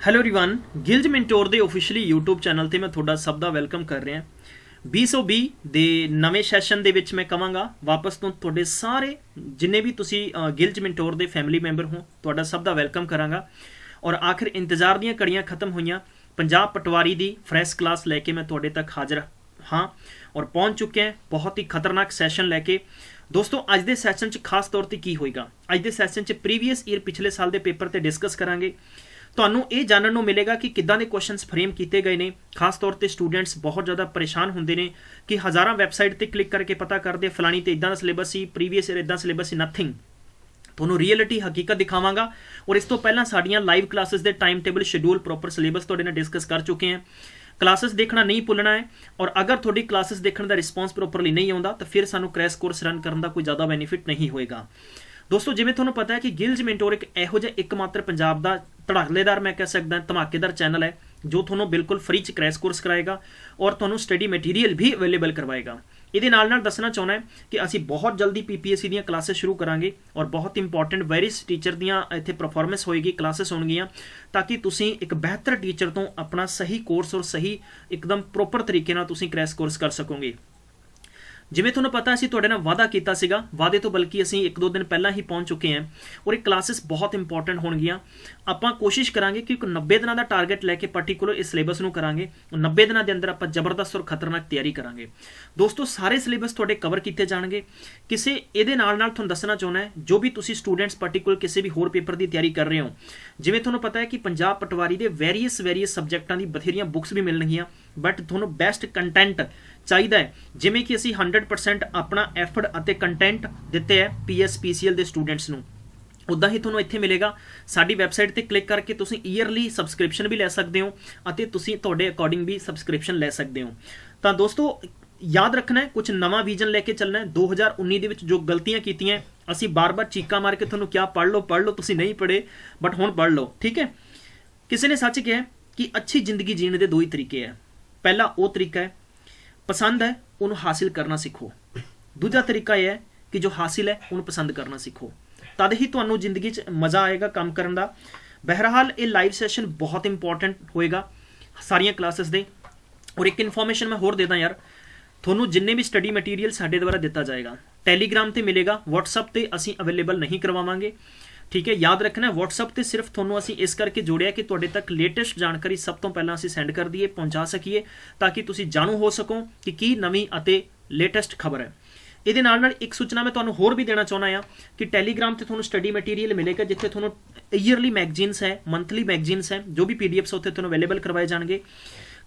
Hello everyone ਗਿਲਜ mentor ਦੇ officially YouTube channel ਤੇ ਮੈਂ ਤੁਹਾਡਾ ਸਭ ਦਾ ਵੈਲਕਮ ਕਰ ਰਿਹਾ 2020 ਦੇ ਨਵੇਂ ਸੈਸ਼ਨ ਦੇ ਵਿੱਚ ਮੈਂ ਕਹਾਂਗਾ ਵਾਪਸ ਤੋਂ ਤੁਹਾਡੇ ਸਾਰੇ ਜਿੰਨੇ ਵੀ ਤੁਸੀਂ ਗਿਲਜ ਮੈਂਟੋਰ ਦੇ ਫੈਮਿਲੀ ਮੈਂਬਰ ਹੋ ਤੁਹਾਡਾ ਸਭ ਦਾ ਵੈਲਕਮ ਕਰਾਂਗਾ ਔਰ ਆਖਿਰ ਇੰਤਜ਼ਾਰ ਦੀਆਂ ਕੜੀਆਂ ਖਤਮ ਹੋਈਆਂ ਪੰਜਾਬ ਪਟਵਾਰੀ ਦੀ ਫਰੈਸ਼ ਕਲਾਸ ਲੈ ਕੇ ਮੈਂ ਤੁਹਾਡੇ ਤੱਕ ਹਾਜ਼ਰ ਹਾਂ ਔਰ ਪਹੁੰਚ ਚੁੱਕੇ ਹਾਂ ਬਹੁਤ ਹੀ ਖਤਰਨਾਕ ਸੈਸ਼ਨ ਲੈ ਕੇ ਦੋਸਤੋ ਅੱਜ ਦੇ ਸੈਸ਼ਨ 'ਚ ਖਾਸ ਤੌਰ ਤੇ ਕੀ ਹੋਏਗਾ ਅੱਜ ਦੇ ਸੈਸ਼ਨ 'ਚ ਪ੍ਰੀਵੀਅਸ ਈਅਰ ਪਿਛਲੇ ਸਾਲ ਦੇ ਪੇਪਰ ਤੇ ਡਿਸਕਸ ਕਰਾਂਗੇ ਤੁਹਾਨੂੰ ਇਹ ਜਾਣਨ ਨੂੰ ਮਿਲੇਗਾ ਕਿ ਕਿੱਦਾਂ ਦੇ ਕੁਐਸਚਨਸ ਫਰੇਮ ਕੀਤੇ ਗਏ ਨੇ ਖਾਸ ਤੌਰ ਤੇ ਸਟੂਡੈਂਟਸ ਬਹੁਤ ਜ਼ਿਆਦਾ ਪਰੇਸ਼ਾਨ ਹੁੰਦੇ ਨੇ ਕਿ ਹਜ਼ਾਰਾਂ ਵੈਬਸਾਈਟ ਤੇ ਕਲਿੱਕ ਕਰਕੇ ਪਤਾ ਕਰਦੇ ਫਲਾਣੀ ਤੇ ਇਦਾਂ ਦਾ ਸਿਲੇਬਸ ਸੀ ਪ੍ਰੀਵੀਅਸ ਈਅਰ ਇਦਾਂ ਸਿਲੇਬਸ ਸੀ ਨਥਿੰਗ ਤੁਹਾਨੂੰ ਰਿਐਲਿਟੀ ਹਕੀਕਤ ਦਿਖਾਵਾਂਗਾ ਔਰ ਇਸ ਤੋਂ ਪਹਿਲਾਂ ਸਾਡੀਆਂ ਲਾਈਵ ਕਲਾਸਿਸ ਦੇ time table schedule proper syllabus ਤੁਹਾਡੇ ਨਾਲ ਡਿਸਕਸ ਕਰ ਚੁੱਕੇ ਹਾਂ ਕਲਾਸਿਸ ਦੇਖਣਾ ਨਹੀਂ ਭੁੱਲਣਾ ਹੈ ਔਰ ਅਗਰ ਤੁਹਾਡੀ ਕਲਾਸਿਸ ਦੇਖਣ ਦਾ ਰਿਸਪੌਂਸ ਪ੍ਰੋਪਰਲੀ ਨਹੀਂ ਆਉਂਦਾ ਤਾਂ ਫਿਰ ਸਾਨੂੰ ਕ੍ਰੈਸ਼ ਕੋਰਸ ਰਨ ਕਰਨ ਦਾ ਕੋਈ ਜ਼ਿਆਦਾ ਬੈਨੀਫਿਟ ਨਹੀਂ ਹੋਏਗਾ ਦੋਸਤੋ ਜਿਵੇਂ ਤੁਹਾਨੂੰ ਪਤਾ ਹੈ ਕਿ ਗਿਲਜ ਮੈਂਟੋਰ ਇੱਕ ਇਹੋ ਜਿਹਾ ਇੱਕਮਾਤਰ ਪੰਜਾਬ ਦਾ ਧੜਕਲੇਦਾਰ ਮੈਂ ਕਹਿ ਸਕਦਾ ਧਮਾਕੇਦਾਰ ਚੈਨਲ ਹੈ ਜੋ ਤੁਹਾਨੂੰ ਬਿਲਕੁਲ ਫ੍ਰੀ ਚ ਕ੍ਰੈਸ਼ ਕੋਰਸ ਕਰਾਏਗਾ ਔਰ ਤੁਹਾਨੂੰ ਸਟੱਡੀ ਮਟੀਰੀਅਲ ਵੀ ਅਵੇਲੇਬਲ ਕਰਵਾਏਗਾ ਇਹਦੇ ਨਾਲ ਦੱਸਣਾ ਚਾਹੁੰਦਾ ਹੈ ਕਿ ਅਸੀਂ ਬਹੁਤ ਜਲਦੀ ਪੀਪੀਐਸਸੀ ਦੀਆਂ ਕਲਾਸਿਸ ਸ਼ੁਰੂ ਕਰਾਂਗੇ ਔਰ ਬਹੁਤ ਇੰਪੋਰਟੈਂਟ ਵੈਰੀਸ ਟੀਚਰ ਦੀਆਂ ਇੱਥੇ ਪਰਫਾਰਮੈਂਸ ਹੋਏਗੀ ਕਲਾਸਿਸ ਹੋਣਗੀਆਂ ਤਾਂ ਕਿ ਤੁਸੀਂ ਇੱਕ ਬਿਹਤਰ ਟੀਚਰ ਤੋਂ ਆਪਣਾ ਸਹੀ ਕੋਰਸ ਔਰ ਸਹੀ ਇੱਕਦਮ ਪ੍ਰੋਪਰ ਤਰੀਕੇ ਨਾਲ ਤੁਸੀਂ ਕ੍ਰੈਸ਼ ਕੋਰਸ ਕਰ ਸਕੋਗੇ ਜਿਵੇਂ ਤੁਹਾਨੂੰ ਪਤਾ ਅਸੀਂ ਤੁਹਾਡੇ ਨਾਲ ਵਾਅਦਾ ਕੀਤਾ ਸੀਗਾ ਵਾਅਦੇ ਤੋਂ ਬਲਕਿ ਅਸੀਂ 1-2 ਦਿਨ ਪਹਿਲਾਂ ਹੀ ਪਹੁੰਚ ਚੁੱਕੇ ਹਾਂ ਔਰ ਇਹ ਕਲਾਸਿਸ ਬਹੁਤ ਇੰਪੋਰਟੈਂਟ ਹੋਣਗੀਆਂ ਆਪਾਂ ਕੋਸ਼ਿਸ਼ ਕਰਾਂਗੇ ਕਿ ਇੱਕ 90 ਦਿਨਾਂ ਦਾ ਟਾਰਗੇਟ ਲੈ ਕੇ ਪਾਰਟਿਕੂਲਰ ਇਸ ਸਿਲੇਬਸ ਨੂੰ ਕਰਾਂਗੇ 90 ਦਿਨਾਂ ਦੇ ਅੰਦਰ ਆਪਾਂ ਜ਼ਬਰਦਸਤ ਔਰ ਖਤਰਨਾਕ ਤਿਆਰੀ ਕਰਾਂਗੇ ਦੋਸਤੋ ਸਾਰੇ ਸਿਲੇਬਸ ਤੁਹਾਡੇ ਕਵਰ ਕੀਤੇ ਜਾਣਗੇ ਕਿਸੇ ਇਹਦੇ ਨਾਲ ਤੁਹਾਨੂੰ ਦੱਸਣਾ ਚਾਹੁੰਦਾ ਹੈ ਜੋ ਵੀ ਤੁਸੀਂ ਸਟੂਡੈਂਟਸ ਪਾਰਟਿਕੂਲਰ ਕਿਸੇ ਵੀ ਹੋਰ ਪੇਪਰ ਦੀ ਤਿਆਰੀ ਕਰ ਰਹੇ ਹੋ ਜਿਵੇਂ ਤੁਹਾਨੂੰ ਪਤਾ ਹੈ ਕਿ ਪੰਜਾਬ ਪਟਵਾਰੀ ਦੇ ਵੈਰੀਅਸ ਸਬਜੈਕਟਾਂ ਦੀ ਬਥੇਰੀਆਂ ਬੁੱਕਸ ਵੀ ਮਿਲਣਗੀਆਂ ਬਟ ਤੁਹਾਨੂੰ ਬੈਸਟ ਕੰਟੈਂਟ ਚਾਹੀਦਾ ਹੈ ਜਿਵੇਂ ਕਿ ਅਸੀਂ 100% ਆਪਣਾ ਐਫਰਟ ਅਤੇ ਕੰਟੈਂਟ ਦਿੱਤੇ ਹੈ ਪੀਐਸਪੀਸੀਐਲ ਦੇ ਸਟੂਡੈਂਟਸ ਨੂੰ ਉਦਾਂ ਹੀ ਤੁਹਾਨੂੰ ਇੱਥੇ ਮਿਲੇਗਾ ਸਾਡੀ ਵੈਬਸਾਈਟ ਤੇ ਕਲਿੱਕ ਕਰਕੇ ਤੁਸੀਂ ਈਅਰਲੀ ਸਬਸਕ੍ਰਿਪਸ਼ਨ ਵੀ ਲੈ ਸਕਦੇ ਹੋ ਅਤੇ ਤੁਸੀਂ ਤੁਹਾਡੇ ਅਕੋਰਡਿੰਗ ਵੀ ਸਬਸਕ੍ਰਿਪਸ਼ਨ ਲੈ ਸਕਦੇ ਹੋ ਤਾਂ ਦੋਸਤੋ ਯਾਦ ਰੱਖਣਾ ਹੈ ਕੁਝ ਨਵਾਂ ਵਿਜ਼ਨ ਲੈ ਕੇ ਚੱਲਣਾ ਹੈ 2019 ਦੇ ਵਿੱਚ ਜੋ ਗਲਤੀਆਂ ਕੀਤੀਆਂ ਅਸੀਂ ਬਾਰ-ਬਾਰ ਚੀਕਾਂ ਮਾਰ ਕੇ ਤੁਹਾਨੂੰ ਕਿਹਾ ਪੜ੍ਹ ਲਓ ਤੁਸੀਂ ਨਹੀਂ ਪੜ੍ਹੇ ਬਟ ਹੁਣ ਪੜ੍ਹ ਲਓ ਠੀਕ ਹੈ ਕਿਸੇ ਨੇ ਸੱਚ ਕਿਹਾ ਕਿ ਅੱਛੀ ਜ਼ਿੰਦਗੀ ਜੀਣ ਦੇ ਦੋ ਹੀ ਤਰੀਕੇ ਹੈ ਪਹਿਲਾ ਉਹ ਤਰੀਕਾ ਹੈ ਪਸੰਦ ਹੈ ਉਹਨੂੰ ਹਾਸਿਲ ਕਰਨਾ ਸਿੱਖੋ ਦੂਜਾ ਤਰੀਕਾ ਇਹ ਹੈ ਕਿ ਜੋ ਹਾਸਿਲ ਹੈ ਉਹਨੂੰ ਪਸੰਦ ਕਰਨਾ ਸਿੱਖੋ ਤਦ ਹੀ ਤੁਹਾਨੂੰ ਜ਼ਿੰਦਗੀ 'ਚ ਮਜ਼ਾ ਆਏਗਾ ਕੰਮ ਕਰਨ ਦਾ ਬਹਿਰਹਾਲ ਇਹ ਲਾਈਵ ਸੈਸ਼ਨ ਬਹੁਤ ਇੰਪੋਰਟੈਂਟ ਹੋਏਗਾ ਸਾਰੀਆਂ ਕਲਾਸਿਸ ਦੇ ਔਰ ਇੱਕ ਇਨਫੋਰਮੇਸ਼ਨ ਮੈਂ ਹੋਰ ਦੇਦਾ ਯਾਰ ਤੁਹਾਨੂੰ ਜਿੰਨੇ ਵੀ ਸਟੱਡੀ ਮਟੀਰੀਅਲ ਸਾਡੇ ਦੁਆਰਾ ਦਿੱਤਾ ਜਾਏਗਾ ਟੈਲੀਗ੍ਰਾਮ ਤੇ ਮਿਲੇਗਾ WhatsApp ਤੇ ਅਸੀਂ ਅਵੇਲੇਬਲ ਨਹੀਂ ਕਰਵਾਵਾਂਗੇ ਠੀਕ ਹੈ ਯਾਦ ਰੱਖਣਾ WhatsApp ਤੇ ਸਿਰਫ ਤੁਹਾਨੂੰ ਅਸੀਂ ਇਸ ਕਰਕੇ ਜੋੜਿਆ ਕਿ ਤੁਹਾਡੇ ਤੱਕ ਲੇਟੈਸਟ ਜਾਣਕਾਰੀ ਸਭ ਤੋਂ ਪਹਿਲਾਂ ਅਸੀਂ ਸੈਂਡ ਕਰ ਦਈਏ ਪਹੁੰਚਾ ਸਕੀਏ ਤਾਂ ਕਿ ਤੁਸੀਂ ਜਾਣੂ ਹੋ ਸਕੋ ਕਿ ਕੀ ਨਵੀਂ ਅਤੇ ਲੇਟੈਸਟ ਖਬਰ ਹੈ ਇਹਦੇ ਨਾਲ ਇੱਕ ਸੂਚਨਾ ਮੈਂ ਤੁਹਾਨੂੰ ਹੋਰ ਵੀ ਦੇਣਾ ਚਾਹੁੰਦਾ ਹਾਂ ਕਿ ਟੈਲੀਗ੍ਰਾਮ ਤੇ ਤੁਹਾਨੂੰ ਸਟੱਡੀ ਮਟੀਰੀਅਲ ਮਿਲੇਗਾ ਜਿੱਥੇ ਤੁਹਾਨੂੰ ਈਅਰਲੀ ਮੈਗਜ਼ੀਨਸ ਹੈ ਮੰਥਲੀ ਮੈਗਜ਼ੀਨਸ ਹੈ ਜੋ ਵੀ PDFs ਉੱਥੇ ਤੁਹਾਨੂੰ ਅਵੇਲੇਬਲ ਕਰਵਾਏ ਜਾਣਗੇ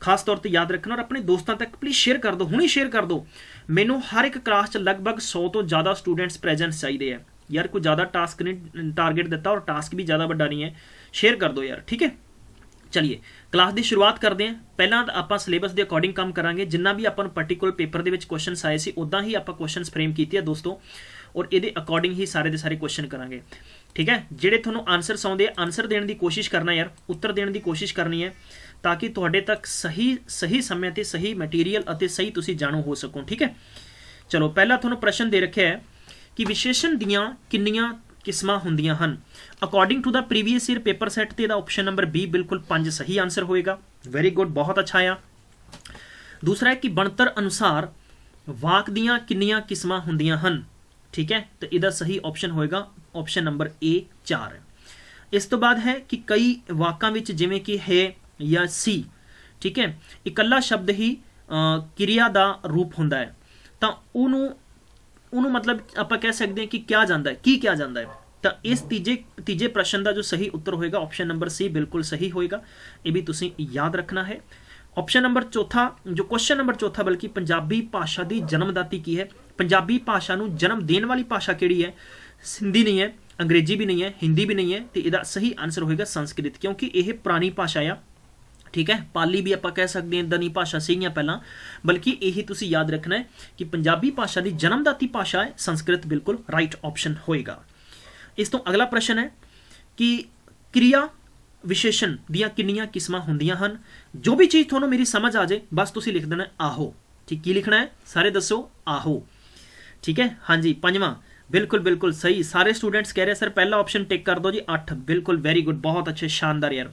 ਖਾਸ ਤੌਰ ਤੇ ਯਾਦ ਰੱਖਣਾ ਔਰ ਆਪਣੇ ਦੋਸਤਾਂ ਤੱਕ ਪਲੀਜ਼ ਸ਼ੇਅਰ ਕਰ ਦਿਓ ਹੁਣੇ ਸ਼ੇਅਰ ਕਰ ਦਿਓ ਮੈਨੂੰ ਹਰ ਇੱਕ ਕਲਾਸ 'ਚ ਲਗਭਗ 100 ਤੋਂ ਜ਼ਿਆਦਾ ਸਟੂਡੈਂਟਸ ਪ੍ਰੈਜ਼ੈਂਸ ਚਾਹੀਦੇ ਆ ਯਾਰ ਕੋਈ ਜ਼ਿਆਦਾ ਟਾਸਕ ਨਹੀਂ ਟਾਰਗੇਟ ਦਿੱਤਾ ਔਰ ਟਾਸਕ ਵੀ ਜ਼ਿਆਦਾ ਵੱਡਾ ਨਹੀਂ ਹੈ ਸ਼ੇਅਰ ਕਰ ਦਿਓ ਯਾਰ ਠੀਕ ਹੈ ਚਲਿਏ ਕਲਾਸ ਦੀ ਸ਼ੁਰੂਆਤ ਕਰਦੇ ਹਾਂ ਪਹਿਲਾਂ ਆਪਾਂ ਸਿਲੇਬਸ ਦੇ ਅਕੋਰਡਿੰਗ ਕੰਮ ਕਰਾਂਗੇ ਜਿੰਨਾ ਵੀ ਆਪਾਂ ਨੂੰ ਪਾਰਟਿਕੂਲਰ ਪੇਪਰ ਦੇ ਵਿੱਚ ਕੁਐਸਚਨਸ ਆਏ ਸੀ ਉਦਾਂ ਹੀ ਆਪਾਂ ਕੁਐਸਚਨਸ ਫਰੇਮ ਕੀਤੇ ਆ ਦੋਸਤੋ ਔਰ ਇਹਦੇ ਅਕੋਰਡਿੰਗ ਹੀ ਸਾਰੇ ਦੇ ਸਾਰੇ ਕੁਐਸਚਨ ਕਰਾਂਗੇ ਠੀਕ ਹੈ ਜਿਹੜੇ ਤੁਹਾਨੂੰ ਆਨਸਰਸ ਆਉਂਦੇ ਆ ਆਨਸਰ ਦੇਣ ਦੀ ਕੋਸ਼ਿਸ਼ ਕਰਨਾ ਯਾਰ ਉੱਤਰ ਦੇਣ ਦੀ ਕੋਸ਼ਿਸ਼ ਕਰਨੀ ਹੈ ਤਾਂ ਕਿ ਤੁਹਾਡੇ ਤੱਕ ਸਹੀ ਸਮੇਂ ਤੇ ਸਹੀ ਮਟੀਰੀਅਲ ਅਤੇ ਸਹੀ ਤੁਸੀਂ ਜਾਣੂ ਹੋ ਸਕੋ ਠੀਕ ਹੈ ਚਲੋ ਪਹਿਲਾਂ ਤੁਹਾਨੂੰ ਪ੍ਰਸ਼ਨ ਦੇ ਰੱਖਿਆ ਹੈ ਕਿ ਵਿਸ਼ੇਸ਼ਣ ਦੀਆਂ ਕਿੰਨੀਆਂ ਕਿਸਮਾਂ ਹੁੰਦੀਆਂ ਹਨ according to the previous year paper set ਤੇ ਦਾ ਆਪਸ਼ਨ ਨੰਬਰ B ਬਿਲਕੁਲ 5 ਸਹੀ ਆਨਸਰ ਹੋਏਗਾ ਵੈਰੀ ਗੁੱਡ ਬਹੁਤ ਅੱਛਾ ਆ ਦੂਸਰਾ ਹੈ ਕਿ ਬਣਤਰ ਅਨੁਸਾਰ ਵਾਕ ਦੀਆਂ ਕਿੰਨੀਆਂ ਕਿਸਮਾਂ ਹੁੰਦੀਆਂ ਹਨ ਠੀਕ ਹੈ ਤੇ ਇਹਦਾ ਸਹੀ ਆਪਸ਼ਨ ਹੋਏਗਾ ਆਪਸ਼ਨ ਨੰਬਰ A 4 ਇਸ ਤੋਂ ਬਾਅਦ ਹੈ ਕਿ ਕਈ ਵਾਕਾਂ ਵਿੱਚ ਜਿਵੇਂ ਕਿ ਹੈ ਜਾਂ ਸੀ ਠੀਕ ਹੈ ਇਕੱਲਾ ਸ਼ਬਦ ਹੀ ਕਿਰਿਆ ਦਾ ਰੂਪ ਹੁੰਦਾ ਹੈ ਤਾਂ ਉਹਨੂੰ ਮਤਲਬ ਆਪਾਂ ਕਹਿ ਸਕਦੇ ਹਾਂ ਕਿ ਕਿਹਾ ਜਾਂਦਾ ਹੈ ਕੀ ਕਿਹਾ ਜਾਂਦਾ ਹੈ ਤਾਂ ਇਸ ਤੀਜੇ ਪ੍ਰਸ਼ਨ ਦਾ ਜੋ ਸਹੀ ਉੱਤਰ ਹੋਏਗਾ ਆਪਸ਼ਨ ਨੰਬਰ C ਬਿਲਕੁਲ ਸਹੀ ਹੋਏਗਾ ਇਹ ਵੀ ਤੁਸੀਂ ਯਾਦ ਰੱਖਣਾ ਹੈ ਆਪਸ਼ਨ ਨੰਬਰ ਚੌਥਾ ਜੋ ਕੁਐਸਚਨ ਨੰਬਰ ਚੌਥਾ ਬਲਕਿ ਪੰਜਾਬੀ ਭਾਸ਼ਾ ਦੀ ਜਨਮਦਾਤੀ ਕੀ ਹੈ ਪੰਜਾਬੀ ਭਾਸ਼ਾ ਨੂੰ ਜਨਮ ਦੇਣ ਵਾਲੀ ਭਾਸ਼ਾ ਕਿਹੜੀ ਹੈ ਸਿੰਧੀ ਨਹੀਂ ਹੈ ਅੰਗਰੇਜ਼ੀ ਵੀ ਨਹੀਂ ਹੈ ਹਿੰਦੀ ਵੀ ਨਹੀਂ ਹੈ ਤੇ ਇਹਦਾ ਸਹੀ ਆਨਸਰ ਹੋਏਗਾ ਸੰਸਕ੍ਰਿਤ ਕਿਉਂਕਿ ਇਹ ਪੁਰਾਣੀ ਭਾਸ਼ਾ ਆ ਠੀਕ ਹੈ ਪਾਲੀ ਵੀ ਆਪਾਂ ਕਹਿ ਸਕਦੇ ਹਾਂ ਇਦਾਂ ਦੀ ਭਾਸ਼ਾ ਸੀਗੀਆਂ ਪਹਿਲਾਂ ਬਲਕਿ ਇਹੀ ਤੁਸੀਂ ਯਾਦ ਰੱਖਣਾ ਹੈ ਕਿ ਪੰਜਾਬੀ ਭਾਸ਼ਾ ਦੀ ਜਨਮਦਾਤੀ ਭਾਸ਼ਾ ਹੈ ਸੰਸਕ੍ਰਿਤ ਬਿਲਕੁਲ ਰਾਈਟ ਆਪਸ਼ਨ ਹੋਏਗਾ ਇਸ ਤੋਂ ਅਗਲਾ ਪ੍ਰਸ਼ਨ ਹੈ ਕਿ ਕਿਰਿਆ ਵਿਸ਼ੇਸ਼ਣ ਦੀਆਂ ਕਿੰਨੀਆਂ ਕਿਸਮਾਂ ਹੁੰਦੀਆਂ ਹਨ ਜੋ ਵੀ ਚੀਜ਼ ਤੁਹਾਨੂੰ ਮੇਰੀ ਸਮਝ ਆ ਜਾਏ ਬਸ ਤੁਸੀਂ ਲਿਖ ਦੇਣਾ ਆਹੋ ਠੀਕ ਕੀ ਲਿਖਣਾ ਹੈ ਸਾਰੇ ਦੱਸੋ ਆਹੋ ਠੀਕ ਹੈ ਹਾਂਜੀ ਪੰਜਵਾਂ बिल्कुल सही सारे स्टूडेंट्स कह रहे हैं सर पहला ऑप्शन टिक कर दो जी 8 बिल्कुल वेरी गुड बहुत अच्छे शानदार यार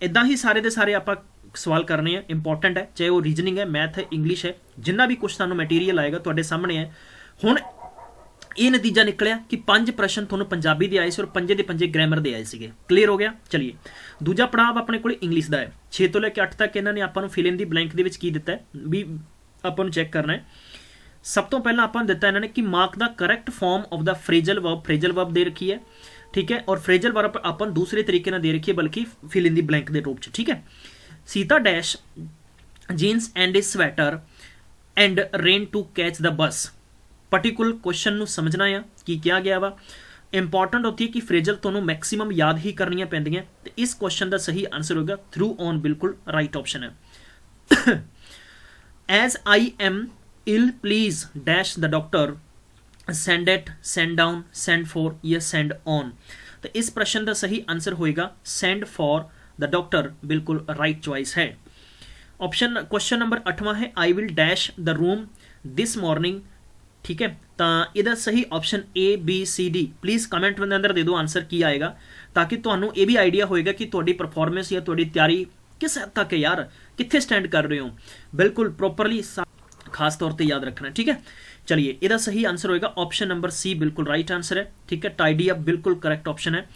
इदां ही सारे दे सारे आपां सवाल करने हैं, इंपॉर्टेंट है, चाहे वो रीजनिंग है, मैथ है, इंग्लिश है, जिन्ना भी कुछ तुहानूं मटीरीयल आएगा तुहाडे सामने है। हुण ये नतीजा निकलिया कि 5 प्रश्न तुहानूं पंजाबी दे आए सी और 5 दे 5 ग्रामर दे आए सीगे। क्लीयर हो गया। चलिए दूजा पड़ाव अपने कोल इंग्लिश का है। 6 तो लैके 8 तक इन्होंने आपां नूं फिल इन दी ब्लैंक दे विच की दिता है भी आपां नूं चैक करना है। सब तो पहला आपां दिता इन्होंने कि mark the correct form of the phrasal verb दे रखी है, ठीक है, और फ्रेजल वर्ब आपां दूसरे तरीके नाल दे रखी है, बल्कि फिल इन दी ब्लैंक के रूप च, ठीक है। Sita dash jeans and a sweater and ran to catch the bus. Particular question नूं समझना है कि क्या गया वा। इंपॉर्टेंट होती है कि फ्रेजल तुहानूं मैक्सीमम याद ही करनियां पैंदियां, ते इस क्वेश्चन का सही आंसर होगा थ्रू ऑन, बिल्कुल राइट ऑप्शन है। As I am ill please dash the doctor send at, send down, send for या सेंड ऑन। तो इस प्रश्न का सही आंसर होएगा सेंड फॉर द डॉक्टर, बिल्कुल राइट चॉइस है। ऑप्शन क्वेश्चन नंबर 8वां है I will dash the room this morning, ठीक है। तो इसका सही option A B C D, please comment के अंदर दे दो आंसर की आएगा, ताकि तुहानूं ये भी आइडिया होएगा कि तुहाडी परफॉर्मेंस या तुहाडी तैयारी किस हद तक है यार, कित्थे स्टैंड कर रहे हो। बिल्कुल प्रॉपरली खास तौर पर याद रखना, ठीक है। चलिए इसका सही आंसर होएगा ऑप्शन नंबर सी, बिल्कुल राइट आंसर है, ठीक है। टाइडी अप बिल्कुल करैक्ट ऑप्शन है।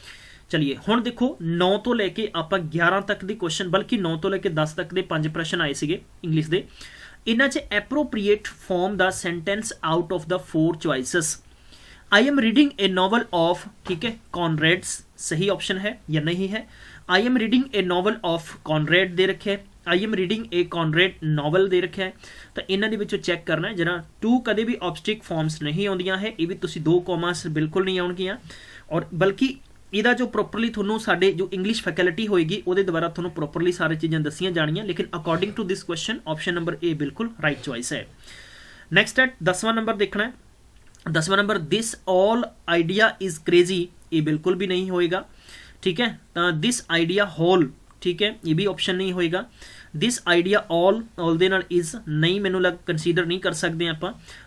चलिए हुण देखो 9 तो लैके आप 11 तक के क्वेश्चन, बल्कि 9 तो लैके 10 तक के 5 प्रश्न आए सीगे इंग्लिश के। इन्हां च appropriate form the sentence out of the 4 choices. I am reading a novel of, ठीक है, कॉनरेड्स, सही ऑप्शन है या नहीं है। I am reading a novel of Conrad दे रखे है, I am reading a Conrad novel दे रखे है। तो इन्हां दे विचों चैक करना है जरा 2 कदे भी ऑब्स्टिक फॉर्म्स नहीं आउंदियां है, ये भी तुसीं 2 कॉमास बिल्कुल नहीं आउणगियां, और बल्कि ਇਹਦਾ जो ਪ੍ਰੋਪਰਲੀ ਤੁਹਾਨੂੰ ਸਾਡੇ जो इंग्लिश फैकल्टी होएगी ਉਹਦੇ ਦੁਆਰਾ ਤੁਹਾਨੂੰ ਪ੍ਰੋਪਰਲੀ सारी चीज़ां दसियां जानियां, लेकिन according to this question option number A बिल्कुल राइट चॉइस है। नैक्सट है 10वां नंबर देखना है। 10वां number this all idea is crazy, ये बिल्कुल भी नहीं होएगा, ठीक है। तो दिस आइडिया होल, ठीक है, ये भी ऑप्शन नहीं होएगा। दिस आइडिया ऑल दे नाल इज नहीं मैनू लग कंसीडर नहीं कर सकते आप।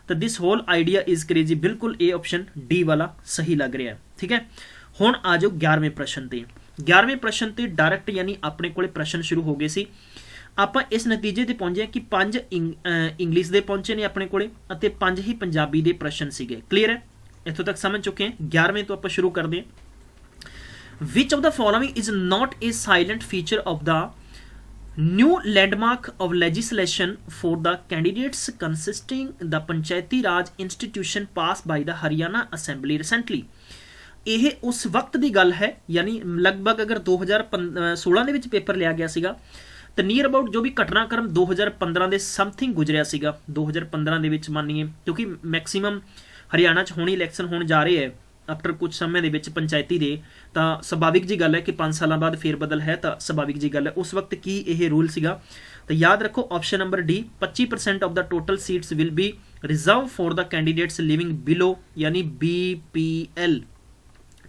तो this whole idea is crazy, बिल्कुल ए ऑप्शन डी वाला सही लग रहा है, ठीक है। हुण आ जाओ 11वें प्रश्न ते। 11वें प्रश्न ते डायरैक्ट यानी अपने कोले प्रश्न शुरू हो गए सी। आपां इस नतीजे ते पहुंचे कि 5 इंग्लिश दे पहुंचे ने अपने कोले अते 5 ही पंजाबी दे प्रश्न सीगे। क्लीयर है, इत्थों तक समझ चुके हैं। 11वें तो आपां शुरू करदे हां। विच of the following is not a silent feature of the new landmark of legislation for the candidates consisting the Panchayati Raj institution pass by the Haryana assembly recently. यह उस वक्त की गल है, यानी लगभग अगर 2016 के पेपर लिया गया सीगा तो नीयर अबाउट जो भी घटनाक्रम 2015 के समथिंग गुजरिया सीगा 2015 के मानीए, क्योंकि मैक्सीमम हरियाणा च होनी इलैक्शन होने जा रहे हैं आफ्टर कुछ समय के पंचायती दे, तो सुभाविक जी गल है कि 5 साल बाद फेर बदल है, तो सुभाविक जी गल है उस वक्त की यह रूल सीगा। तो याद रखो option number D 25% of the total seats will be reserve for the candidates living below, यानी BPL,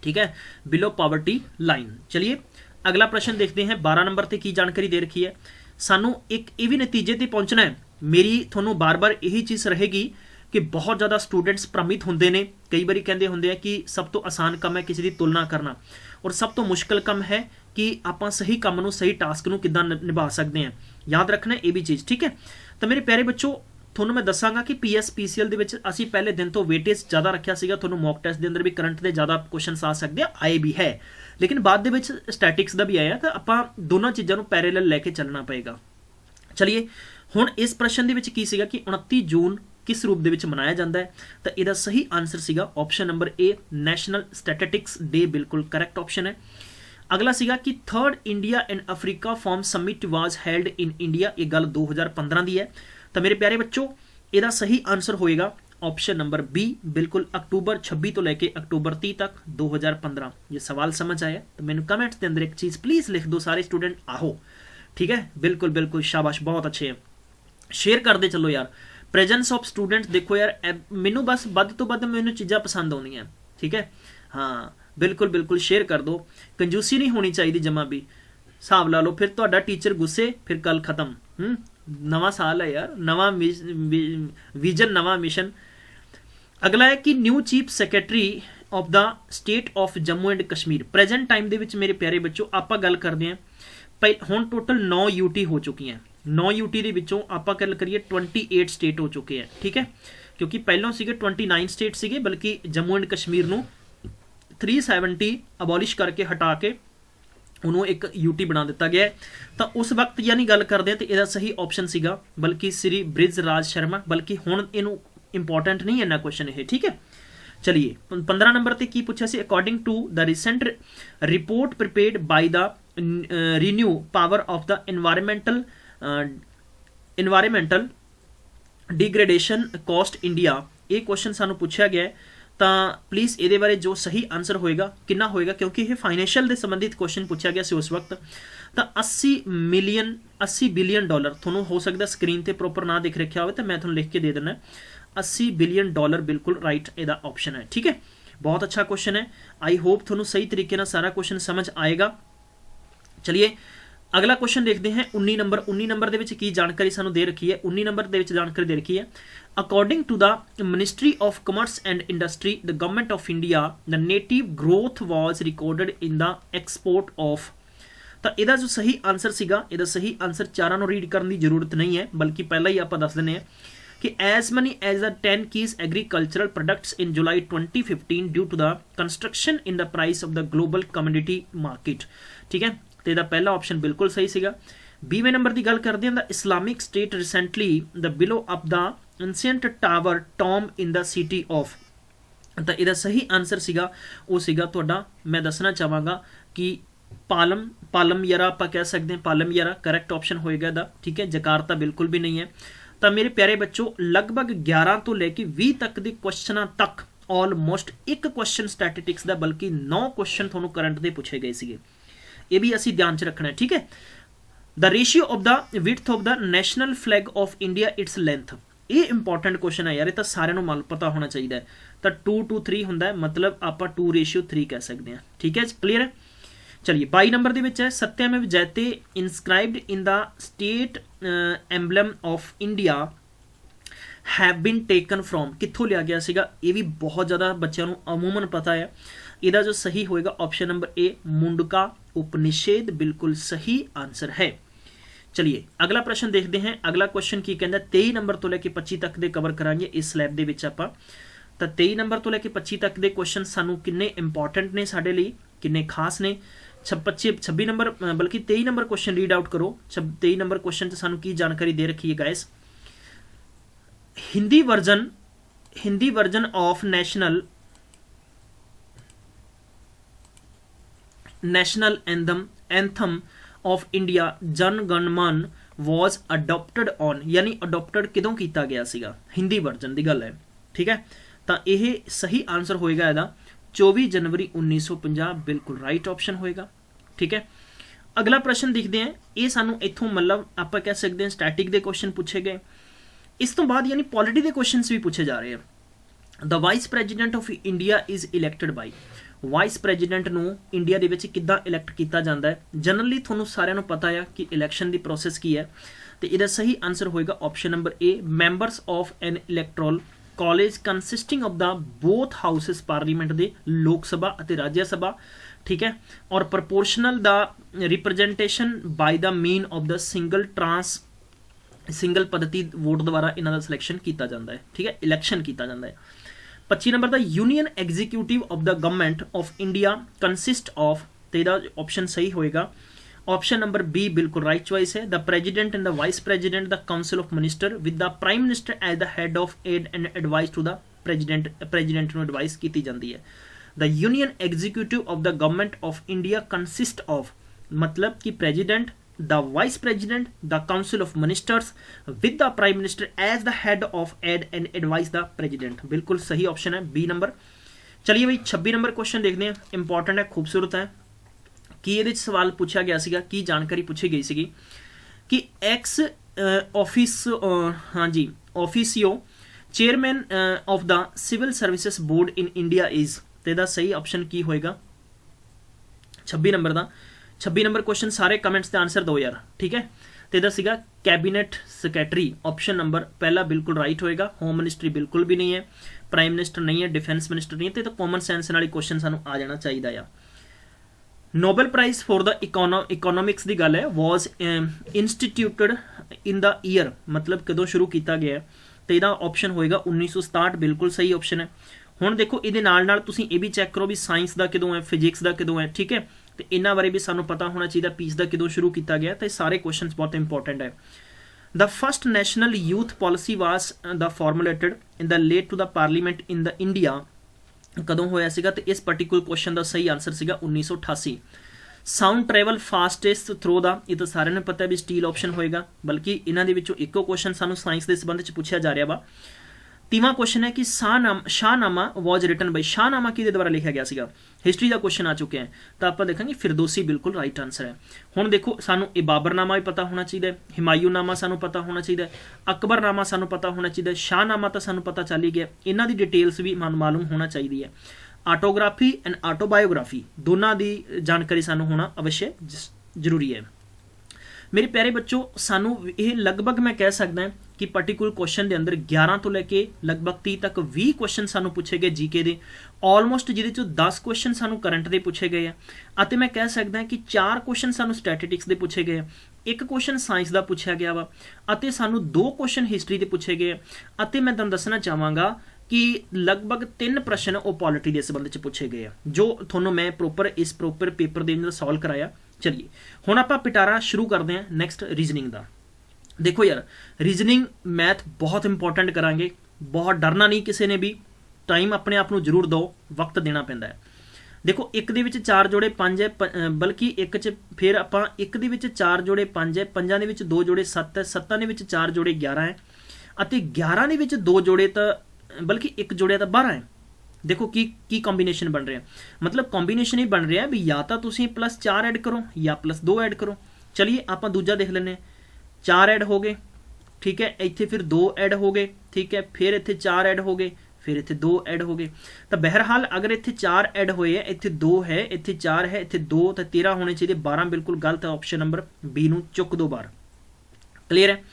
ठीक है, बिलो पॉवर्टी लाइन। चलिए अगला प्रश्न देखते हैं। 12 नंबर ते की जानकारी दे रखी है। सानू एक ये भी नतीजे ते पहुंचना है। मेरी थोनों बार बार यही चीज़ रहेगी कि बहुत ज़्यादा स्टूडेंट्स भ्रमित होंगे ने, कई बार कहते होंगे कि सब तो आसान काम है किसी की तुलना करना, और सब तो मुश्किल काम है कि आप सही काम नूं सही टास्क नूं किद्दां निभा सकते हैं। याद रखना ये भी चीज़, ठीक है। तो मेरे प्यारे बच्चों ਤੁਹਾਨੂੰ मैं दसांगा कि PSPCL ਦੇ ਵਿੱਚ ਅਸੀਂ ਪਹਿਲੇ ਦਿਨ ਤੋਂ वेटेज ज़्यादा रखा ਸੀਗਾ। ਤੁਹਾਨੂੰ मॉक टेस्ट ਦੇ ਅੰਦਰ भी करंट ਦੇ ज़्यादा क्वेश्चंस आ सकते हैं, आए भी है, लेकिन बाद ਦੇ ਵਿੱਚ स्टैटिक्स ਦਾ भी आया, तो ਆਪਾਂ दोनों चीज़ों ਨੂੰ पैरेलल लेके चलना पएगा। चलिए ਹੁਣ इस प्रश्न ਦੇ ਵਿੱਚ ਕੀ ਸੀਗਾ कि 29 जून किस रूप ਦੇ ਵਿੱਚ ਮਨਾਇਆ ਜਾਂਦਾ ਹੈ, ਤਾਂ ਇਹਦਾ सही आंसर ਸੀਗਾ ऑप्शन नंबर ए नैशनल स्टैटिस्टिक्स डे, बिल्कुल करैक्ट ऑप्शन है। अगला सीगा कि 3rd India and Africa form summit was held in India, ये गल 2015 की है। तो मेरे प्यारे बच्चों इसका सही आंसर होएगा ऑप्शन नंबर बी, बिल्कुल अक्टूबर 26 तो लेके अक्टूबर 30 तक 2015। ये सवाल समझ आया तो मैंने कमेंट्स के अंदर एक चीज़ प्लीज़ लिख दो सारे स्टूडेंट, आहो, ठीक है, बिल्कुल बिल्कुल शाबाश, बहुत अच्छे है, शेयर करते चलो यार। प्रेजेंस ऑफ स्टूडेंट्स देखो यार, मैनू बस वध तो वध मैनू चीज़ां पसंद आउंदियां, ठीक है, हाँ बिल्कुल बिल्कुल शेयर कर दो। कंजूसी नहीं होनी चाहिए जमा भी, हिसाब ला लो, फिर तुहाडा टीचर गुस्से, फिर गल खत्म। नवा साल है यार, नवा विजन, नवा मिशन। अगला है कि new chief secretary of the state of Jammu and Kashmir. Present time दे विच मेरे प्यारे बच्चों आप गल करते हैं ਹੁਣ ਟੋਟਲ 9 UT ਹੋ ਚੁੱਕੀਆਂ 9 UT ਦੇ ਵਿੱਚੋਂ ਆਪਾਂ ਗੱਲ ਕਰੀਏ 28 ਸਟੇਟ ਹੋ ਚੁੱਕੇ ਆ ਠੀਕ ਹੈ ਕਿਉਂਕਿ ਪਹਿਲਾਂ ਸੀਗੇ 29 ਸਟੇਟ ਸੀਗੇ ਬਲਕਿ ਜੰਮੂ ਐਂਡ ਕਸ਼ਮੀਰ ਨੂੰ 370 ਅਬੋਲਿਸ਼ ਕਰਕੇ ਹਟਾ ਕੇ ਉਹਨੂੰ ਇੱਕ UT ਬਣਾ ਦਿੱਤਾ ਗਿਆ ਤਾਂ ਉਸ ਵਕਤ ਯਾਨੀ ਗੱਲ ਕਰਦੇ ਆ ਤੇ ਇਹਦਾ ਸਹੀ ਆਪਸ਼ਨ ਸੀਗਾ ਬਲਕਿ ਸ੍ਰੀ ਬ੍ਰਿਜ ਰਾਜ ਸ਼ਰਮਾ ਬਲਕਿ ਹੁਣ ਇਹਨੂੰ ਇੰਪੋਰਟੈਂਟ ਨਹੀਂ ਇੰਨਾ ਕੁਐਸਚਨ ਇਹ ਠੀਕ ਹੈ ਚਲਿਏ 15 ਨੰਬਰ ਤੇ ਕੀ ਪੁੱਛਿਆ ਸੀ according to the recent report prepared by the renew power of the environmental degradation cost India ये क्वेश्चन सानू पूछा गया है तो प्लीज़ ये बारे जो सही आंसर होएगा कितना होएगा क्योंकि ये फाइनैशियल के संबंधित क्वेश्चन पूछा गया उस वक्त तो 80 बिलियन डॉलर थोनों हो सकता स्क्रीन पर प्रॉपर ना दिख रखा हो तो मैं थोड़ा लिख के दे देना 80 बिलियन डॉलर बिल्कुल राइट यदा ऑप्शन है ठीक है बहुत अच्छा क्वेश्चन है आई होप थोनों सही तरीके सारा क्वेश्चन समझ आएगा चलिए अगला क्वेश्चन देखते हैं 19 नंबर ਦੇ ਵਿੱਚ ਕੀ ਜਾਣਕਾਰੀ ਸਾਨੂੰ ਦੇ ਰੱਖੀ ਹੈ 19 ਨੰਬਰ ਦੇ ਵਿੱਚ ਜਾਣਕਾਰੀ ਦੇ ਰੱਖੀ ਹੈ according to the ministry of commerce and industry the government of India the native growth was recorded in the export of ਤਾਂ ਇਹਦਾ ਜੋ ਸਹੀ ਆਨਸਰ ਸੀਗਾ ਇਹਦਾ ਸਹੀ ਆਨਸਰ ਚਾਰਾਂ ਨੂੰ ਰੀਡ ਕਰਨ ਦੀ ਜ਼ਰੂਰਤ ਨਹੀਂ ਹੈ ਬਲਕਿ ਪਹਿਲਾਂ ਹੀ ਆਪਾਂ ਦੱਸ ਦਿੰਦੇ ਹਾਂ ਕਿ as many as the 10 keys agricultural products in July 2015 due to the construction in the price of the global commodity market ठीक है ਤੇ ਇਹਦਾ ਪਹਿਲਾ ਆਪਸ਼ਨ ਬਿਲਕੁਲ ਸਹੀ ਸੀਗਾ 20ਵੇਂ ਨੰਬਰ ਦੀ ਗੱਲ ਕਰਦੇ ਹਾਂ the Islamic State recently the blew up the ancient tower tomb in the city of ਤਾਂ ਇਹਦਾ ਸਹੀ ਆਨਸਰ ਸੀਗਾ ਉਹ ਸੀਗਾ ਤੁਹਾਡਾ ਮੈਂ ਦੱਸਣਾ ਚਾਹਾਂਗਾ ਕਿ ਪਾਲਮਯਰਾ ਆਪਾਂ ਕਹਿ ਸਕਦੇ ਹਾਂ ਪਾਲਮਯਰਾ ਕਰੈਕਟ ਆਪਸ਼ਨ ਹੋਏਗਾ ਇਹਦਾ ਠੀਕ ਹੈ ਜਕਾਰਤਾ ਬਿਲਕੁਲ ਵੀ ਨਹੀਂ ਹੈ ਤਾਂ ਮੇਰੇ ਪਿਆਰੇ ਬੱਚੋ ਲਗਭਗ 11 ਤੋਂ ਲੈ ਕੇ 20 ਤੱਕ ਦੇ ਕੁਐਸਚਨਾਂ ਤੱਕ ਆਲਮੋਸਟ ਇੱਕ ਕੁਐਸਚਨ ਸਟੈਟਿਸਟਿਕਸ ਦਾ ਬਲਕਿ 9 ਕੁਐਸਚਨ ਤੁਹਾਨੂੰ ਕਰੰਟ ਦੇ ਪੁੱਛੇ ਗਏ ਸੀਗੇ ये भी असी ध्यान च रखना है ठीक है the ratio of the width of the national flag of India its length ये इंपॉर्टेंट क्वेश्चन है यार ये तो सारे नूं पता होना चाहिए तो 2:3 होंदा है मतलब आप 2:3 कह सकते हैं ठीक है क्लीयर है चलिए 22 नंबर दे विच है Satyameva Jayate inscribed in the state emblem of India have been taken from कित्थों लिया गया सीगा ये भी बहुत ज़्यादा बच्चों नूं अमूमन पता है ਇਹਦਾ जो सही होएगा ऑप्शन नंबर ए मुंडका उपनिषेध बिल्कुल सही आंसर है चलिए अगला प्रश्न देखते हैं अगला क्वेश्चन की कहता 23 नंबर तो लैके 25 तक दे कवर करांगे इस स्लैब दे विच आपां ਤਾਂ 23 नंबर तो लैके 25 तक दे क्वेश्चन सानू किन्ने इंपॉर्टेंट ने साडे लई किन्ने खास ने 26 नंबर बल्कि 23 नंबर क्वेश्चन रीड आउट करो 23 नंबर क्वेश्चन च सानू की जानकारी दे रखी है guys Hindi version of national anthem of India Jana Gana मन वॉज अडोप्टेड ऑन यानी अडोप्टेड किदों किया गया सीगा हिंदी वर्जन की गल है ठीक है तो यह सही आंसर होएगा ਇਹਦਾ 24 जनवरी 1950 बिल्कुल राइट ऑप्शन होएगा ठीक है अगला प्रश्न देखते हैं ये सानू इथों मतलब आप कह सकते हैं स्टैटिक के क्वेश्चन पूछे गए इस तो बाद यानी पॉलिटी के क्वेश्चन भी पूछे जा रहे हैं the vice president of India is elected by vice president ਨੂੰ ਇੰਡੀਆ ਦੇ ਵਿੱਚ ਕਿੱਦਾਂ ਇਲੈਕਟ ਕੀਤਾ ਜਾਂਦਾ ਹੈ ਜਨਰਲੀ ਤੁਹਾਨੂੰ ਸਾਰਿਆਂ ਨੂੰ ਪਤਾ ਹੈ ਕਿ ਇਲੈਕਸ਼ਨ ਦੀ ਪ੍ਰੋਸੈਸ ਕੀ ਹੈ ਤੇ ਇਹਦਾ ਸਹੀ ਆਨਸਰ ਹੋਏਗਾ option number A members of an electoral college consisting of the both houses parliament ਦੇ ਲੋਕ ਸਭਾ ਅਤੇ ਰਾਜ ਸਭਾ ਠੀਕ ਹੈ ਔਰ proportional the representation by the mean of the single ਪद्धति ਵੋਟ ਦੁਆਰਾ ਇਹਨਾਂ ਦਾ ਸਿਲੈਕਸ਼ਨ ਕੀਤਾ ਜਾਂਦਾ ਹੈ ਠੀਕ ਹੈ ਇਲੈਕਸ਼ਨ ਕੀਤਾ ਜਾਂਦਾ ਹੈ 25 number the union executive of the government of India consist of तेरा ऑप्शन सही होएगा ऑप्शन नंबर बी बिल्कुल राइट चॉइस है the president and the vice president the council of minister with the prime minister as the head of aid and advice to the president ਨੂੰ advice की जाती है the union executive of the government of India consist of मतलब कि president the vice president the council of ministers with the prime minister as the head of aid and advise the president बिल्कुल सही option है B number चलिए भाई 26 number question देखते हैं important है खूबसूरत है कि ये सवाल पूछा गया सीगा की जानकारी पूछी गई सीगी कि एक्स ऑफिस हाँ जी officio chairman of the civil services board in India is तेरा सही ऑप्शन की होएगा 26 नंबर का 26 नंबर क्वेश्चन सारे कमेंट्स के आंसर दो यार ठीक है तो ਇਹਦਾ ਸੀਗਾ कैबिनेट सैकटरी ऑप्शन नंबर पहला बिल्कुल राइट होएगा होम मिनिस्ट्री बिल्कुल भी नहीं है प्राइम मिनिस्टर नहीं है डिफेंस मिनिस्टर नहीं है तो कॉमन सेंस वाली क्वेश्चन सानू आ जाना चाहिए आ Nobel prize for the economics ਦੀ ਗੱਲ ਹੈ ਵਾਜ਼ ਇੰਸਟੀਟਿਊਟਡ ਇਨ ਦਾ ਈਅਰ, ਮਤਲਬ ਕਦੋਂ ਸ਼ੁਰੂ ਕੀਤਾ ਗਿਆ ਹੈ, ਤੇ ਇਹਦਾ ਆਪਸ਼ਨ ਹੋਏਗਾ 1967, ਬਿਲਕੁਲ ਸਹੀ ਆਪਸ਼ਨ ਹੈ। ਹੁਣ ਦੇਖੋ ਇਹਦੇ ਨਾਲ ਨਾਲ ਤੁਸੀਂ ਇਹ ਵੀ ਚੈੱਕ ਕਰੋ ਵੀ ਸਾਇੰਸ ਦਾ ਕਦੋਂ ਹੈ, ਫਿਜ਼ਿਕਸ ਦਾ ਕਦੋਂ ਹੈ, ਠੀਕ ਹੈ, ਤੇ ਇਹਨਾਂ ਬਾਰੇ ਵੀ ਸਾਨੂੰ ਪਤਾ ਹੋਣਾ ਚਾਹੀਦਾ ਪੀਸ ਦਾ ਕਦੋਂ ਸ਼ੁਰੂ ਕੀਤਾ ਗਿਆ, ਤੇ ਸਾਰੇ ਕੁਐਸਚਨਸ ਬਹੁਤ ਇੰਪੋਰਟੈਂਟ ਹੈ। The first national youth policy was the formulated in the late to the parliament in the India, ਕਦੋਂ ਹੋਇਆ ਸੀਗਾ, ਤੇ ਇਸ ਪਾਰਟਿਕੂਲਰ ਕੁਐਸਚਨ ਦਾ ਸਹੀ ਆਨਸਰ ਸੀਗਾ 1988। ਸਾਊਂਡ ਟਰੈਵਲ ਫਾਸਟੈਸਟ ਥਰੂ ਦਾ, ਇਹ ਤਾਂ ਸਾਰਿਆਂ ਨੂੰ ਪਤਾ ਵੀ ਸਟੀਲ ਆਪਸ਼ਨ ਹੋਏਗਾ, ਬਲਕਿ ਇਹਨਾਂ ਦੇ ਵਿੱਚੋਂ ਇੱਕੋ ਕੁਐਸਚਨ ਸਾਨੂੰ ਸਾਇੰਸ ਦੇ ਸੰਬੰਧ ਚ ਪੁੱਛਿਆ ਜਾ ਰਿਹਾ ਵਾ। ਤੀਵਾਂ ਕੁਐਸਚਨ ਹੈ ਕਿ ਸ਼ਾਹਨਾਮਾ ਵਾਜ਼ ਰਿਟਨ ਬਾਈ, ਸ਼ਾਹਨਾਮਾ ਕਿਹਦੇ ਦੁਆਰਾ ਲਿਖਿਆ ਗਿਆ ਸੀਗਾ, ਹਿਸਟਰੀ ਦਾ ਕੁਐਸਚਨ ਆ ਚੁੱਕਿਆ ਹੈ, ਤਾਂ ਆਪਾਂ ਦੇਖਾਂਗੇ ਫਿਰਦੌਸੀ ਬਿਲਕੁਲ ਰਾਈਟ ਆਨਸਰ ਹੈ। ਹੁਣ ਦੇਖੋ ਸਾਨੂੰ ਇਹ ਬਾਬਰਨਾਮਾ ਵੀ ਪਤਾ ਹੋਣਾ ਚਾਹੀਦਾ, ਹਿਮਾਯੂਨਾਮਾ ਸਾਨੂੰ ਪਤਾ ਹੋਣਾ ਚਾਹੀਦਾ, ਅਕਬਰਨਾਮਾ ਸਾਨੂੰ ਪਤਾ ਹੋਣਾ ਚਾਹੀਦਾ, ਸ਼ਾਹਨਾਮਾ ਤਾਂ ਸਾਨੂੰ ਪਤਾ ਚੱਲ ਹੀ ਗਿਆ, ਇਹਨਾਂ ਦੀ ਡਿਟੇਲਸ ਵੀ ਮਾਲੂਮ ਹੋਣਾ ਚਾਹੀਦੀ ਹੈ। ਆਟੋਗ੍ਰਾਫੀ ਐਂਡ ਆਟੋਬਾਇਓਗ੍ਰਾਫੀ ਦੋਨਾਂ ਦੀ ਜਾਣਕਾਰੀ ਸਾਨੂੰ ਹੋਣਾ ਅਵਸ਼ਯ ਜ਼ਰੂਰੀ ਹੈ। ਮੇਰੇ ਪਿਆਰੇ ਬੱਚੋ, ਸਾਨੂੰ ਇਹ ਲਗਭਗ ਮੈਂ ਕਹਿ ਸਕਦਾ ਕਿ ਪਾਰਟਿਕੂਲਰ ਕੁਐਸਚਨ ਦੇ ਅੰਦਰ 11 ਤੋਂ ਲੈ ਕੇ ਲਗਭਗ 30 ਤੱਕ 20 ਕੁਐਸਚਨ ਸਾਨੂੰ ਪੁੱਛੇ ਗਏ ਜੀਕੇ ਦੇ, ਆਲਮੋਸਟ ਜਿਹਦੇ ਚੋਂ 10 ਕੁਐਸਚਨ ਸਾਨੂੰ ਕਰੰਟ ਦੇ ਪੁੱਛੇ ਗਏ ਆ, ਅਤੇ ਮੈਂ ਕਹਿ ਸਕਦਾ ਕਿ 4 ਕੁਐਸਚਨ ਸਾਨੂੰ ਸਟੈਟਿਸਟਿਕਸ ਦੇ ਪੁੱਛੇ ਗਏ ਆ, 1 ਕੁਐਸਚਨ ਸਾਇੰਸ ਦਾ ਪੁੱਛਿਆ ਗਿਆ ਵਾ, ਅਤੇ ਸਾਨੂੰ 2 ਕੁਐਸਚਨ ਹਿਸਟਰੀ ਦੇ ਪੁੱਛੇ ਗਏ, ਅਤੇ ਮੈਂ ਤੁਹਾਨੂੰ ਦੱਸਣਾ ਚਾਹਾਂਗਾ ਕਿ ਲਗਭਗ 3 ਪ੍ਰਸ਼ਨ ਉਹ ਪੋਲਿਟੀ ਦੇ ਸੰਬੰਧ ਚ ਪੁੱਛੇ ਗਏ ਆ, ਜੋ ਤੁਹਾਨੂੰ ਮੈਂ ਇਸ ਪ੍ਰੋਪਰ ਪੇਪਰ ਦੇ ਅੰਦਰ ਸੋਲਵ ਕਰਾਇਆ। ਚਲਿਏ ਹੁਣ ਆਪਾਂ ਪਿਟਾਰਾ ਸ਼ੁਰੂ ਕਰਦੇ ਹਾਂ ਨੈਕਸਟ ਰੀਜ਼ਨਿੰਗ ਦਾ। ਦੇਖੋ ਯਾਰ, ਰੀਜ਼ਨਿੰਗ ਮੈਥ ਬਹੁਤ ਇੰਪੋਰਟੈਂਟ ਕਰਾਂਗੇ, ਬਹੁਤ ਡਰਨਾ ਨਹੀਂ ਕਿਸੇ ਨੇ ਵੀ, ਟਾਈਮ ਆਪਣੇ ਆਪ ਨੂੰ ਜ਼ਰੂਰ ਦਿਓ, ਵਕਤ ਦੇਣਾ ਪੈਂਦਾ ਹੈ। ਦੇਖੋ ਇੱਕ ਦੇ ਵਿੱਚ 4 ਜੋੜੇ 5 ਹੈ, ਬਲਕਿ ਇੱਕ 'ਚ ਫਿਰ ਆਪਾਂ ਇੱਕ ਦੇ ਵਿੱਚ 4 ਜੋੜੇ 5 ਹੈ, 5 ਦੇ ਵਿੱਚ 2 ਜੋੜੇ 7 ਹੈ, 7 ਦੇ ਵਿੱਚ 4 ਜੋੜੇ 11 ਹੈ, ਅਤੇ 11 ਦੇ ਵਿੱਚ 2 ਜੋੜੇ ਤਾਂ ਬਲਕਿ 1 ਜੋੜਿਆ ਤਾਂ 12 ਹੈ। ਦੇਖੋ ਕੀ ਕੰਬੀਨੇਸ਼ਨ ਬਣ ਰਿਹਾ, ਮਤਲਬ ਕੰਬੀਨੇਸ਼ਨ ਹੀ ਬਣ ਰਿਹਾ ਵੀ ਜਾਂ ਤਾਂ ਤੁਸੀਂ +4 ਐਡ ਕਰੋ ਜਾਂ +2 ਐਡ ਕਰੋ। ਚਲਿਏ ਆਪਾਂ ਦੂਜਾ ਦੇਖ ਲੈਂਦੇ ਹਾਂ। 4 ਐਡ ਹੋ ਗਏ, ਠੀਕ ਹੈ, ਇੱਥੇ ਫਿਰ 2 ਐਡ ਹੋ ਗਏ, ਠੀਕ ਹੈ, ਫਿਰ ਇੱਥੇ 4 ਐਡ ਹੋ ਗਏ, ਫਿਰ ਇੱਥੇ 2 ਐਡ ਹੋ ਗਏ। ਤਾਂ ਬਹਿਰਹਾਲ ਅਗਰ ਇੱਥੇ 4 ਐਡ ਹੋਏ ਹੈ, ਇੱਥੇ 2 ਹੈ, ਇੱਥੇ 4 ਹੈ, ਇੱਥੇ 2, ਤਾਂ 13 ਹੋਣੇ ਚਾਹੀਦੇ, 12 ਬਿਲਕੁਲ ਗਲਤ ਹੈ, ਆਪਸ਼ਨ ਨੰਬਰ ਬੀ ਨੂੰ ਚੁੱਕ ਦੋ ਬਾਹਰ। ਕਲੀਅਰ ਹੈ।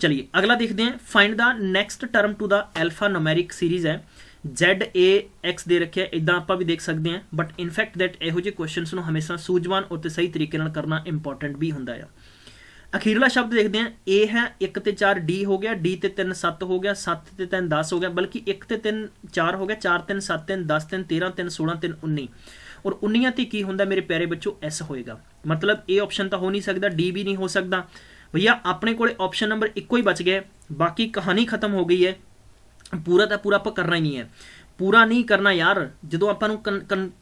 ਚਲਿਏ ਅਗਲਾ ਦੇਖਦੇ ਹਾਂ। Find the next term to the alphanumeric series ਹੈ, ZAX ਦੇ ਰੱਖਿਆ, ਇਦਾਂ ਆਪਾਂ ਵੀ ਦੇਖ ਸਕਦੇ ਹਾਂ, ਬਟ ਇਨਫੈਕਟ ਦੈਟ ਇਹੋ ਜਿਹੇ ਕੁਐਸਚਨਸ ਨੂੰ ਹਮੇਸ਼ਾ ਸੂਝਵਾਨ ਅਤੇ ਸਹੀ ਤਰੀਕੇ ਨਾਲ ਕਰਨਾ ਇੰਪੋਰਟੈਂਟ ਵੀ ਹੁੰਦਾ ਆ। ਅਖੀਰਲਾ ਸ਼ਬਦ ਦੇਖਦੇ ਹਾਂ। A ਹੈ 1 ਤੇ 4 D ਹੋ ਗਿਆ, D ਤੇ 3 7 ਹੋ ਗਿਆ, 7 ਤੇ 3 10 ਹੋ ਗਿਆ, ਬਲਕਿ 1 ਤੇ 3 4 ਹੋ ਗਿਆ, 4 3 7 3 10 3 13 3 16 3 19, ਔਰ 19 ਤੇ ਕੀ ਹੁੰਦਾ ਮੇਰੇ ਪਿਆਰੇ ਬੱਚੋ, S ਹੋਏਗਾ। ਮਤਲਬ A ਆਪਸ਼ਨ ਤਾਂ ਹੋ ਨਹੀਂ ਸਕਦਾ, D ਵੀ ਨਹੀਂ ਹੋ ਸਕਦਾ ਭਈਆ, ਆਪਣੇ ਕੋਲੇ ਆਪਸ਼ਨ ਨੰਬਰ ਇੱਕੋ ਹੀ ਬਚ ਗਿਆ, ਬਾਕੀ ਕਹਾਣੀ ਖਤਮ ਹੋ ਗਈ ਹੈ। ਪੂਰਾ ਤਾਂ ਪੂਰਾ ਆਪਾਂ ਕਰਨਾ ਹੀ ਨਹੀਂ ਹੈ, ਪੂਰਾ ਨਹੀਂ ਕਰਨਾ ਯਾਰ। ਜਦੋਂ ਆਪਾਂ ਨੂੰ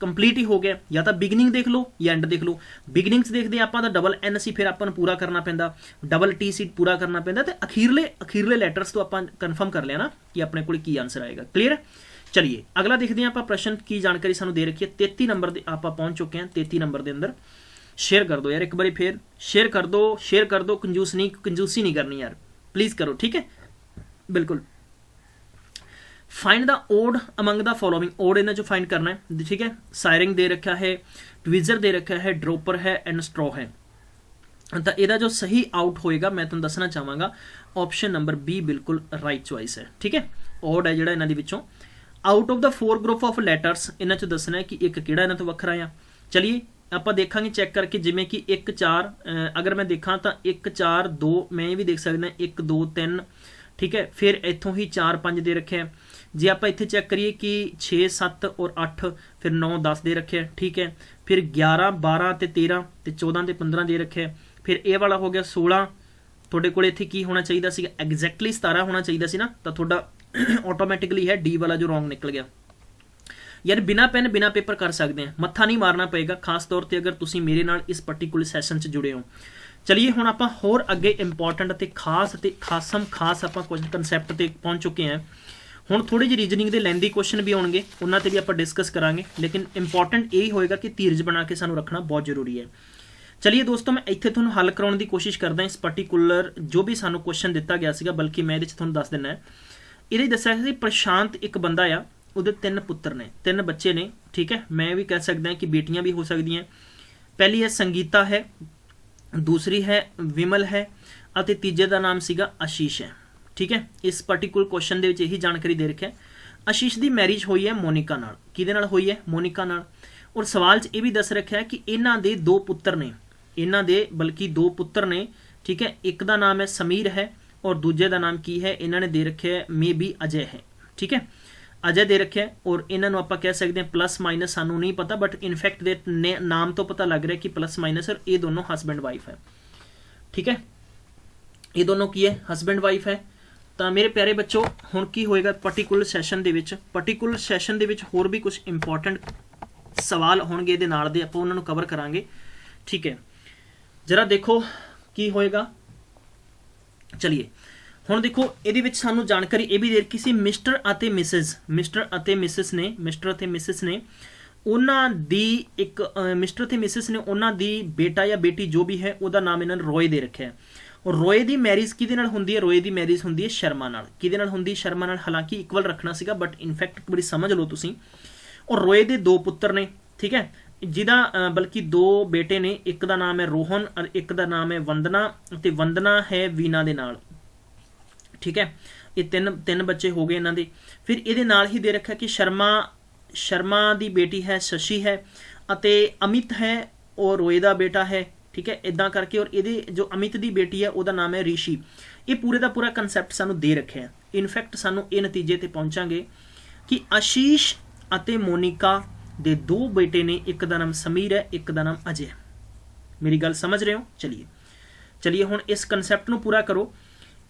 ਕੰਪਲੀਟ ਹੀ ਹੋ ਗਿਆ, ਜਾਂ ਤਾਂ ਬਿਗਨਿੰਗ ਦੇਖ ਲਓ ਜਾਂ ਐਂਡ ਦੇਖ ਲਓ। ਬਿਗਨਿੰਗਸ ਦੇਖਦੇ ਆਪਾਂ ਤਾਂ $N ਸੀ, ਫਿਰ ਆਪਾਂ ਨੂੰ ਪੂਰਾ ਕਰਨਾ ਪੈਂਦਾ, $T ਸੀ ਪੂਰਾ ਕਰਨਾ ਪੈਂਦਾ, ਤੇ ਅਖੀਰਲੇ ਲੈਟਰਸ ਤੋਂ ਆਪਾਂ ਕਨਫਰਮ ਕਰ ਲਿਆ ਨਾ ਕਿ ਆਪਣੇ ਕੋਲ ਕੀ ਆਨਸਰ ਆਏਗਾ। ਕਲੀਅਰ ਹੈ। ਚਲਿਏ ਅਗਲਾ ਦੇਖਦੇ ਹਾਂ ਆਪਾਂ ਪ੍ਰਸ਼ਨ ਕੀ ਜਾਣਕਾਰੀ ਸਾਨੂੰ ਦੇ ਰੱਖੀ ਹੈ। 33 ਨੰਬਰ ਦੇ ਆਪਾਂ ਪਹੁੰਚ ਚੁੱਕੇ ਹਾਂ। 33 ਨੰਬਰ ਦੇ ਅੰਦਰ शेयर कर दो यार, एक बार फिर शेयर कर दो, कंजूसी नहीं करनी यार, प्लीज करो, ठीक है, बिल्कुल। Find the odd among the following, odd इन्हें जो फाइंड करना है, ठीक है। सायरिंग दे रखा है, ट्वीजर दे रखा है, ड्रॉपर है एंड स्ट्रॉ है। तो यदा जो सही आउट होएगा मैं तुम दसना चाहांगा ऑप्शन नंबर बी बिल्कुल राइट चॉइस है, ठीक है। ओड है जिहड़ा इन्हां दे विचों out of the 4 group of letters इन्हां चों दसना है कि एक किहड़ा इन्हां तों वखरा आ। चलिए ਆਪਾਂ ਦੇਖਾਂਗੇ ਚੈੱਕ ਕਰਕੇ, ਜਿਵੇਂ ਕਿ 1 4 ਅਗਰ ਮੈਂ ਦੇਖਾਂ ਤਾਂ 1 4 2 ਮੈਂ ਇਹ ਵੀ ਦੇਖ ਸਕਦਾ 1 2 3, ਠੀਕ ਹੈ। ਫਿਰ ਇੱਥੋਂ ਹੀ 4 5 ਦੇ ਰੱਖਿਆ। ਜੇ ਆਪਾਂ ਇੱਥੇ ਚੈੱਕ ਕਰੀਏ ਕਿ 6 7 ਔਰ 8, ਫਿਰ 9 10 ਦੇ ਰੱਖਿਆ, ਠੀਕ ਹੈ। ਫਿਰ 11 12 ਤੇ 13 ਤੇ 14 ਤੇ 15 ਦੇ ਰੱਖਿਆ। ਫਿਰ ਇਹ ਵਾਲਾ ਹੋ ਗਿਆ 16। ਤੁਹਾਡੇ ਕੋਲ ਇੱਥੇ ਕੀ ਹੋਣਾ ਚਾਹੀਦਾ ਸੀਗਾ, ਐਗਜ਼ੈਕਟਲੀ 17 ਹੋਣਾ ਚਾਹੀਦਾ ਸੀ ਨਾ, ਤਾਂ ਤੁਹਾਡਾ ਆਟੋਮੈਟਿਕਲੀ ਹੈ ਡੀ ਵਾਲਾ ਜੋ ਰੋਂਗ ਨਿਕਲ ਗਿਆ। यार बिना पेन बिना पेपर कर सकते हैं, मत्था नहीं मारना पेगा, खास तौर पर अगर तुम मेरे नाल इस पर्टिकुलर सैशन से जुड़े हो। चलिए हुण आपां होर अगे इंपॉर्टेंट ते खास आपां कुछ कंसैप्ट ते पहुंच चुके हैं। हुण थोड़ी जी रीजनिंग के लैंदी क्वेश्चन भी आउणगे, उन्हां ते भी आपां डिस्कस करांगे, लेकिन इंपॉर्टेंट यही होएगा कि धीरज बना के सानूं रखना बहुत जरूरी है। चलिए दोस्तों, मैं इत्थे तुहानूं हल कराउण दी कोशिश करदा इस पर्टिकुलर जो भी सानूं क्वेश्चन दिता गया सीगा, बल्कि मैं इहदे च तुहानूं दस दिना है। इहदे दस्सिया सी प्रशांत एक बंदा आ, ਉਹਦੇ 3 ਪੁੱਤਰ ਨੇ, 3 ਬੱਚੇ ਨੇ, ਠੀਕ ਹੈ। ਮੈਂ ਵੀ ਕਹਿ ਸਕਦਾ ਕਿ ਬੇਟੀਆਂ ਵੀ ਹੋ ਸਕਦੀਆਂ। ਪਹਿਲੀ ਹੈ ਸੰਗੀਤਾ ਹੈ, ਦੂਸਰੀ ਹੈ ਵਿਮਲ ਹੈ, ਅਤੇ ਤੀਜੇ ਦਾ ਨਾਮ ਸੀਗਾ ਆਸ਼ੀਸ਼ ਹੈ, ਠੀਕ ਹੈ। ਇਸ ਪਾਰਟਿਕੂਲਰ ਕੁਐਸਚਨ ਦੇ ਵਿੱਚ ਇਹੀ ਜਾਣਕਾਰੀ ਦੇ ਰੱਖਿਆ। ਆਸ਼ੀਸ਼ ਦੀ ਮੈਰਿਜ ਹੋਈ ਹੈ ਮੋਨਿਕਾ ਨਾਲ। ਕਿਹਦੇ ਨਾਲ ਹੋਈ ਹੈ? ਮੋਨਿਕਾ ਨਾਲ। और सवाल च ये भी दस रखा है कि इन्हां दे दो पुत्र ने, इन्हां दे बल्कि दो पुत्र ने, ठीक है। एक का नाम है समीर है और दूजे का नाम की है, इन्होंने दे रखे है मे बी अजय है, ठीक है। अजय दे रखे है और इन्होंने आप कह सकते हैं प्लस माइनस सानू नहीं पता, बट इनफैक्ट दे नाम तो पता लग रहा है कि प्लस माइनस, और ये दोनों हसबैंड वाइफ है, ठीक है। ये दोनों की है हसबैंड वाइफ है। तो मेरे प्यारे बच्चों हुण की होएगा पर्टिकुलर सैशन दे विच, पर्टिकुलर सैशन दे विच होर भी कुछ इंपॉर्टेंट सवाल होणगे इहदे नाल दे, आपां उन्हां नूं कवर करांगे, ठीक है। जरा देखो की होएगा। चलिए हुण देखो इहदे विच सानूं जानकारी ये भी दे रखी सी मिस्टर अते मिसिस, मिस्टर अते मिसिस ने, मिस्टर अते मिसिस ने उन्हां दी एक मिस्टर अते मिसिस ने उन्हां दी बेटा या बेटी जो भी है उहदा नाम इन्हां ने रॉय दे रखा है। और रॉय दी मैरिज किहदे नाल हुंदी है, रॉय दी मैरिज हुंदी है शर्मा नाल। किहदे नाल हुंदी है, शर्मा नाल। हालांकि इक्वल रखना सीगा बट इनफैक्ट बड़ी समझ लो तुसीं। और रॉय दे दो पुत्र ने, ठीक है, जिहदा बल्कि दो बेटे ने, एक का नाम है रोहन और एक का नाम है वंदना, ते वंदना है वीना दे नाल, ठीक है। ये तीन बच्चे हो गए इन्हां दे। फिर इहदे नाल ही दे रखा कि शर्मा दी बेटी है शशि है, अते अमित है और रोए दा बेटा है, ठीक है, इदां करके। और ये जो अमित दी बेटी है उसका नाम है ऋषि। ये पूरे का पूरा कंसैप्ट सानू दे रखे है। इनफैक्ट सानू ये नतीजे ते पहुंचांगे कि आशीष अते मोनिका दे दो बेटे ने, एक का नाम समीर है, एक का नाम अजय। मेरी गल समझ रहे हो? चलिए हुण इस कंसैप्ट नू पूरा करो।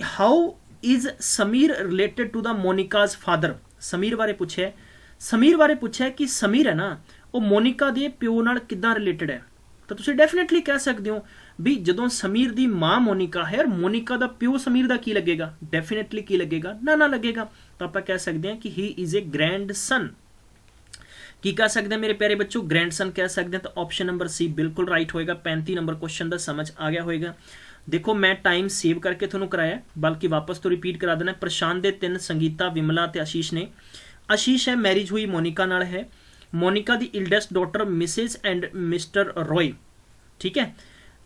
How is Sameer related to the Monika's father? Sameer बारे पूछे, समीर बारे पूछे कि समीर है ना वो मोनिका दे प्यो नाल किदां रिलेटेड है। तो तुसीं डेफिनेटली कह सकते हो भी जदों समीर दी मां मोनिका है और मोनिका दा प्यो समीर दा की लगेगा, डेफिनेटली की लगेगा, ना लगेगा। तो आप कह सकते हैं कि he is a grand son. की कह सकते हैं मेरे प्यारे बच्चों? ग्रैंड सन कह सकते हैं। तो ऑप्शन नंबर सी बिल्कुल राइट होएगा। 35 नंबर क्वेश्चन का समझ आ गया होएगा। देखो मैं टाइम सेव करके थोनू कराया, बल्कि वापस तो रिपीट करा देना। प्रशांत दे 3 संगीता, विमला ते आशीष ने। आशीष है मैरिज हुई मोनिका नाल है। Monica the eldest daughter Mrs and Mr Roy, ठीक है।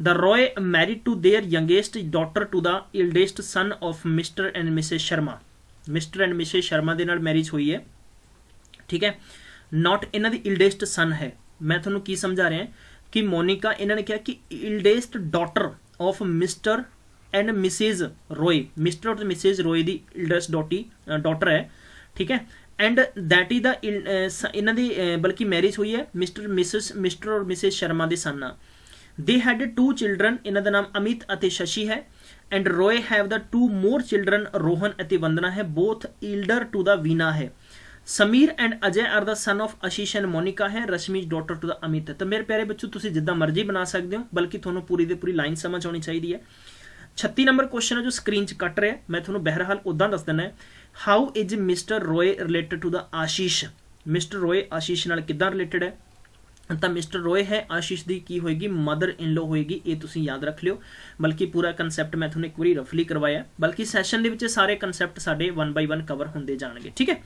The Roy married to their youngest daughter to the eldest son of Mr and Mrs Sharma. Mr and Mrs Sharma दे नाल मैरिज हुई है, ठीक है। नॉट इन्हां दी इल्डेस्ट सन है। मैं थोनू की समझा रहा कि मोनिका इन्होंने कहा कि eldest daughter of Mr and Mrs Roy, Mr और मिसेज रॉय दी इल्डेस्ट डॉटर है, ठीक है। एंड दैट इज द इन्हां दी बल्कि मैरिज हुई है मिस्टर और मिसेज शर्मा दे सन। दे हैड 2 चिल्ड्रन, इन्हां दा नाम अमित अते शशि है। And Roy have the 2 more children, Rohan अते वंदना है। Both elder to the Veena है। Sameer and Ajay are the son of Ashish and Monica है। Rashmi daughter to the Amit है। तो मेरे प्यारे बच्चों तुसीं जिद्दां मर्जी बना सकते हो, बल्कि थोनू पूरी दी पूरी लाइन समझ आनी चाहिए है। 36 नंबर क्वेश्चन है जो स्क्रीन च कट रहा है, मैं थोनू बहरहाल उदां दस देना है। How is Mr Roy related to the Ashish? Mr Roy Ashish नाल किदां रिलेटेड है? तो मिस्टर रॉय है आशीष दी की होएगी मदर इन लॉ होएगी। ये तुसीं याद रख लियो, बल्कि पूरा कंसैप्ट मैं थोनू एक बार रफली करवाया, बल्कि सैशन दे विच सारे कंसैप्ट साडे 1 बाय 1 कवर होंदे जाणगे, ठीक है।